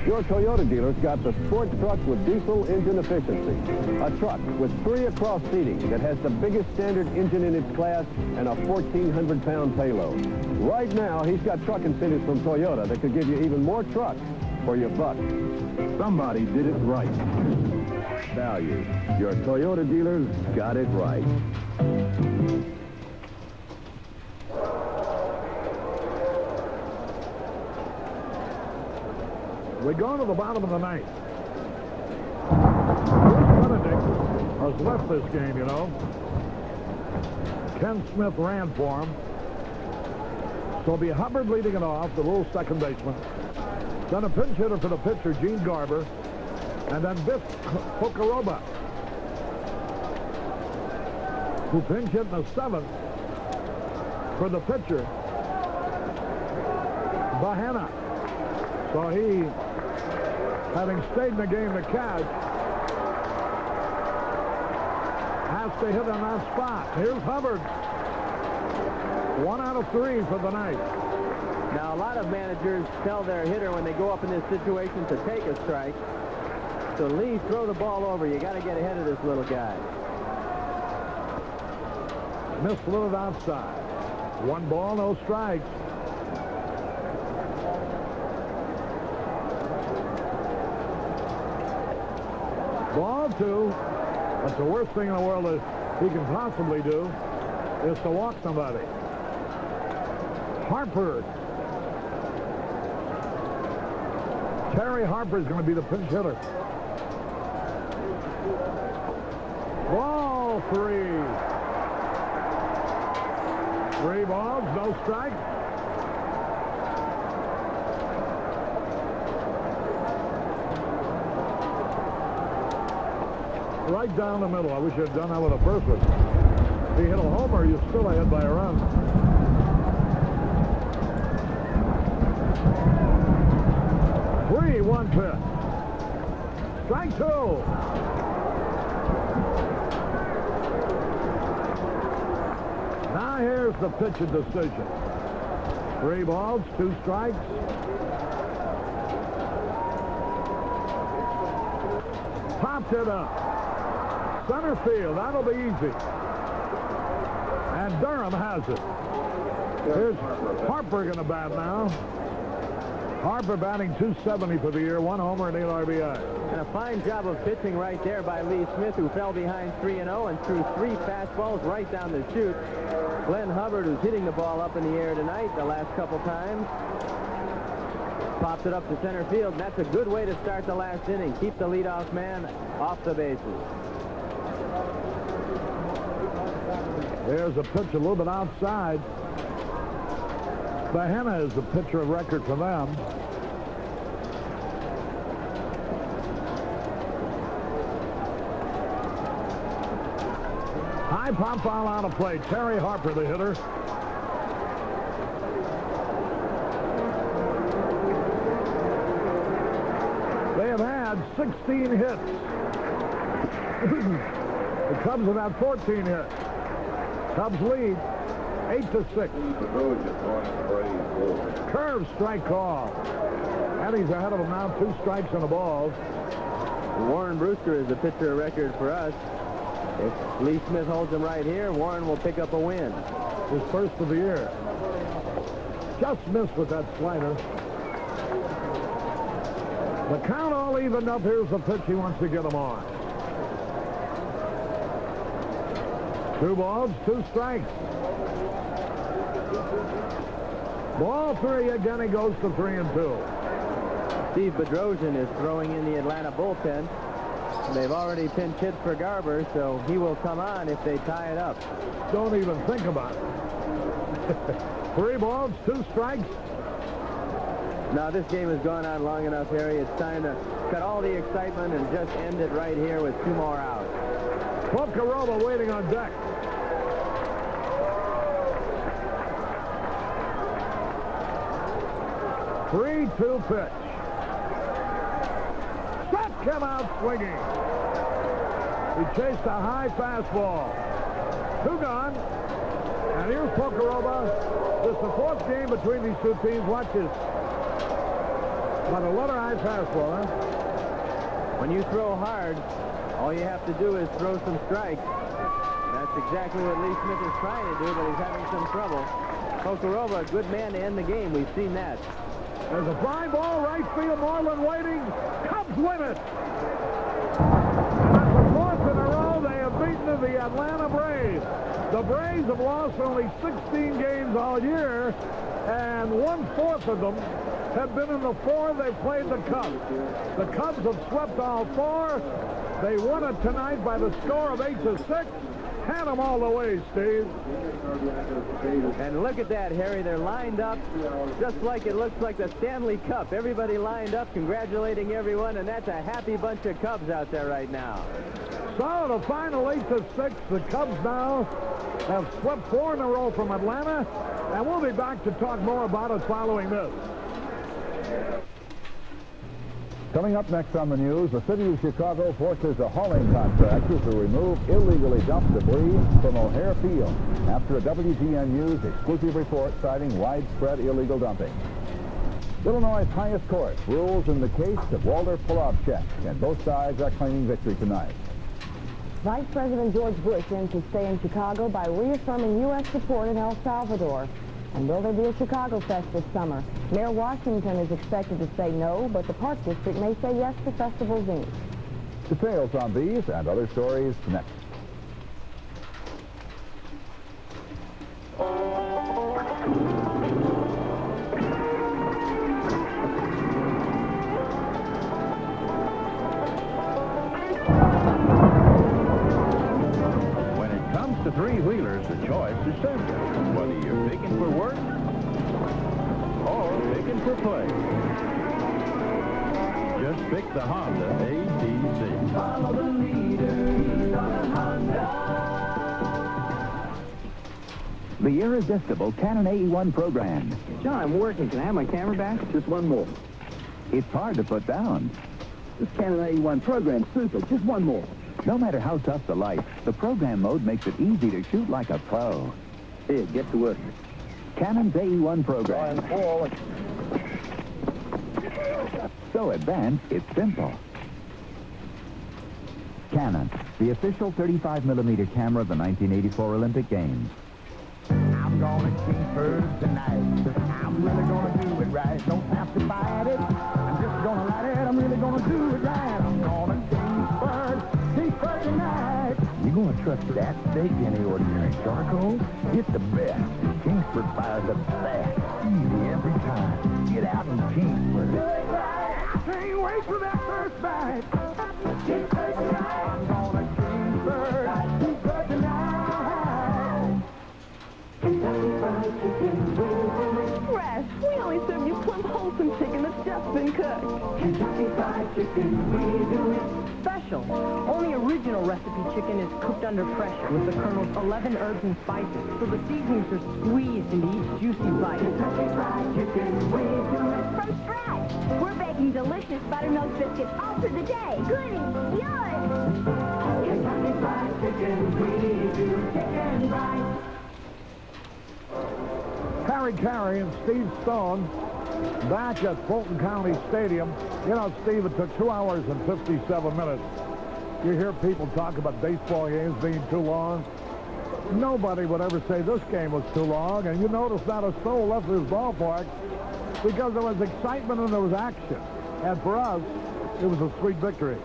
Speaker 13: your Toyota dealer's got the sports truck with diesel engine efficiency. A truck with 3 across seating that has the biggest standard engine in its class and a 1,400-pound payload. Right now, he's got truck incentives from Toyota that could give you even more truck for your buck. Somebody did it right. Value. Your Toyota dealers got it right.
Speaker 1: We go to the bottom of the ninth. Bruce Benedict has left this game, you know. Ken Smith ran for him. So it'll be Hubbard leading it off, the little second baseman. Then a pinch hitter for the pitcher, Gene Garber. And then Biff Pocoroba, who pinch hit in the 7th for the pitcher, Bahena. So he, having stayed in the game to catch, has to hit on that spot. Here's Hubbard. 1 out of 3 for the night.
Speaker 2: Now, a lot of managers tell their hitter when they go up in this situation to take a strike. So Lee, throw the ball over. You got to get ahead of this little guy.
Speaker 1: Missed a little outside. 1 ball, no strikes. Ball 2. That's the worst thing in the world that he can possibly do, is to walk somebody. Harper. Terry Harper is going to be the pinch hitter. Ball 3. 3 balls, no strike. Right down the middle. I wish you had done that with a first one. If he hit a homer, you're still ahead by a run. Three, 1 pitch. Strike 2. Now here's the pitch of decision. 3 balls, 2 strikes. Popped it up. Center field, that'll be easy. And Durham has it. Here's Harper going to bat now. Harper batting .270 for the year, 1 homer and 8 RBI.
Speaker 2: And a fine job of pitching right there by Lee Smith, who fell behind 3-0 and threw 3 fastballs right down the chute. Glenn Hubbard, who's hitting the ball up in the air tonight the last couple times, popped it up to center field, and that's a good way to start the last inning. Keep the leadoff man off the bases.
Speaker 1: There's a pitch a little bit outside. Bahena is the pitcher of record for them. High pop foul out of play. Terry Harper, the hitter. They have had 16 hits. The Cubs have had 14 hits. Cubs lead 8-6. Curve strike call. And he's ahead of him now. 2 strikes and a ball.
Speaker 2: Warren Brewster is the pitcher of record for us. If Lee Smith holds him right here, Warren will pick up a win.
Speaker 1: His first of the year. Just missed with that slider. The count all evened up. Here's the pitch he wants to get him on. 2 balls, 2 strikes. Ball 3 again. He goes to 3-2.
Speaker 2: Steve Bedrosian is throwing in the Atlanta bullpen. They've already pinch hit for Garber, so he will come on if they tie it up.
Speaker 1: Don't even think about it. 3 balls, 2 strikes.
Speaker 2: Now this game has gone on long enough, Harry. It's time to cut all the excitement and just end it right here with 2 more outs.
Speaker 1: Pocoroba waiting on deck. Three-two pitch. Struck him out swinging. He chased a high fastball. 2 gone. And here's Pocoroba. This is the 4th game between these 2 teams. Watch this. But a letter I fastball.
Speaker 2: When you throw hard, all you have to do is throw some strikes. That's exactly what Lee Smith is trying to do, but he's having some trouble. Kokorova, a good man to end the game. We've seen that.
Speaker 1: There's a fly ball, right field, Moreland waiting. Cubs win it. And that's the fourth in a row they have beaten the Atlanta Braves. The Braves have lost only 16 games all year, and 1/4 of them have been in the 4 they've played the Cubs. The Cubs have swept all 4. They won it tonight by the score of 8-6. Had them all the way, Steve.
Speaker 2: And look at that, Harry. They're lined up just like it looks like the Stanley Cup. Everybody lined up, congratulating everyone, and that's a happy bunch of Cubs out there right now.
Speaker 1: So the final 8-6. The Cubs now have swept 4 in a row from Atlanta, and we'll be back to talk more about it following this.
Speaker 9: Coming up next on the news, the city of Chicago forces a hauling contractor to remove illegally dumped debris from O'Hare Field after a WGN News exclusive report citing widespread illegal dumping. Illinois' highest court rules in the case of Walter Polovchek, and both sides are claiming victory tonight.
Speaker 6: Vice President George Bush aims to stay in Chicago by reaffirming U.S. support in El Salvador. And will there be a Chicago Fest this summer? Mayor Washington is expected to say no, but the Park District may say yes to Festival Inc.
Speaker 9: Details on these and other stories next.
Speaker 15: When it comes to three-wheelers, the choice is simple. Whether you're picking for work or picking for play, just pick the Honda ATC.
Speaker 5: Follow the leader, he's on a Honda.
Speaker 3: The irresistible Canon AE1 program.
Speaker 12: John, I'm working. Can I have my camera back? Just one more.
Speaker 3: It's hard to put down.
Speaker 12: This Canon AE1 program's super. Just one more.
Speaker 3: No matter how tough the life, the program mode makes it easy to shoot like a pro.
Speaker 12: Here, get to work.
Speaker 3: Canon's AE1 program. So advanced, it's simple. Canon, the official 35mm camera of the 1984 Olympic Games.
Speaker 16: I'm gonna keep her tonight. I'm really gonna do it right. Don't have to fight it. I'm just gonna ride it. I'm really gonna do it right. I'm gonna keep her tonight.
Speaker 3: You gonna trust that steak any ordinary charcoal? It's the best. Kingsford fires up fast, easy every time. Get out in Kingsford.
Speaker 16: I can't wait for that first bite. Keep her tonight. I'm gonna keep her tonight.
Speaker 5: Kentucky Fried Chicken.
Speaker 6: Fresh. We only serve you plump, wholesome chicken that's just been cooked.
Speaker 5: Kentucky Fried Chicken, we do it.
Speaker 17: Special. Only original recipe chicken is cooked under pressure with the Colonel's 11 herbs and spices, so the seasonings are squeezed into each juicy bite.
Speaker 5: Kentucky Fried Chicken, we do it.
Speaker 8: From scratch. We're baking delicious buttermilk biscuits all through the day. Good and yours.
Speaker 5: Kentucky Fried Chicken, we do chicken right.
Speaker 1: Harry Carey and Steve Stone back at Fulton County Stadium. You know, Steve, it took 2 hours and 57 minutes. You hear people talk about baseball games being too long. Nobody would ever say this game was too long, and you notice not a soul left this ballpark because there was excitement and there was action. And for us, it was a sweet victory.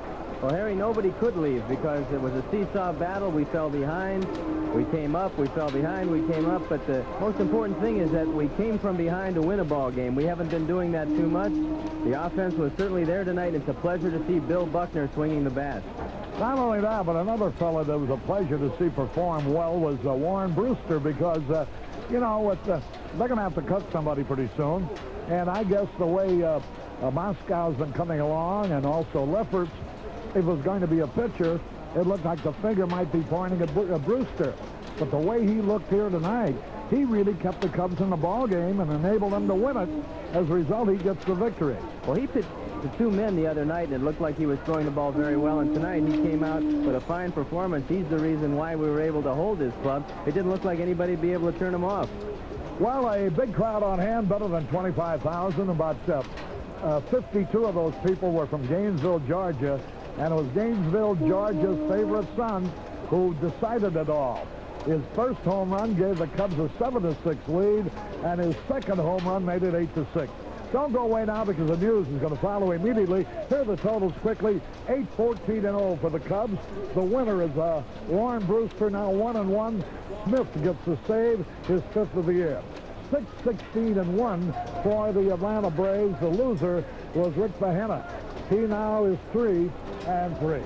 Speaker 2: Well, Harry, nobody could leave because it was a seesaw battle. We fell behind. We came up. We fell behind. We came up. But the most important thing is that we came from behind to win a ball game. We haven't been doing that too much. The offense was certainly there tonight. It's a pleasure to see Bill Buckner swinging the bat.
Speaker 1: Not only that, but another fella that was a pleasure to see perform well was Warren Brewster because, you know, they're going to have to cut somebody pretty soon. And I guess the way Moscow's been coming along and also Lefferts, if it was going to be a pitcher, it looked like the finger might be pointing at Brewster. But the way he looked here tonight, he really kept the Cubs in the ball game and enabled them to win it. As a result, he gets the victory.
Speaker 2: Well, he pitched to 2 men the other night, and it looked like he was throwing the ball very well. And tonight, he came out with a fine performance. He's the reason why we were able to hold his club. It didn't look like anybody would be able to turn him off.
Speaker 1: Well, a big crowd on hand, better than 25,000, about 52 of those people were from Gainesville, Georgia, and it was Gainesville, Georgia's favorite son who decided it all. His first home run gave the Cubs a 7-6 lead, and his second home run made it 8-6. Don't go away now because the news is going to follow immediately. Here are the totals quickly. 8-14-0 for the Cubs. The winner is Warren Brewster, now 1-1. Smith gets the save, his 5th of the year. 6-16-1 for the Atlanta Braves. The loser was Rick Bahena. He now is 3-3.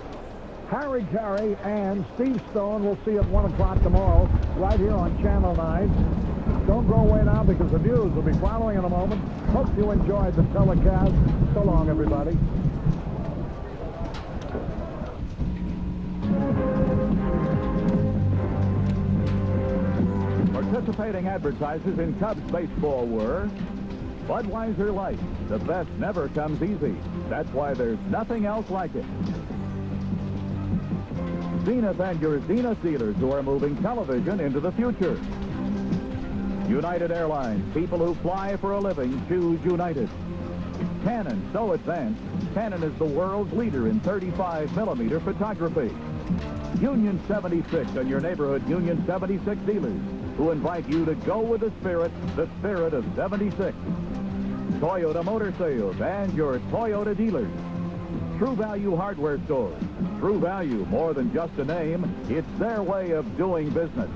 Speaker 1: Harry Carey and Steve Stone will see at 1 o'clock tomorrow right here on Channel 9. Don't go away now because the news will be following in a moment. Hope you enjoyed the telecast. So long, everybody.
Speaker 9: Participating advertisers in Cubs baseball were Budweiser Light. The best never comes easy. That's why there's nothing else like it. Zenith and your Zenith dealers who are moving television into the future. United Airlines, people who fly for a living choose United. Canon, so advanced, Canon is the world's leader in 35mm photography. Union 76 and your neighborhood Union 76 dealers who invite you to go with the spirit of 76. Toyota Motor Sales and your Toyota dealers. True Value Hardware Stores. True Value, more than just a name, it's their way of doing business.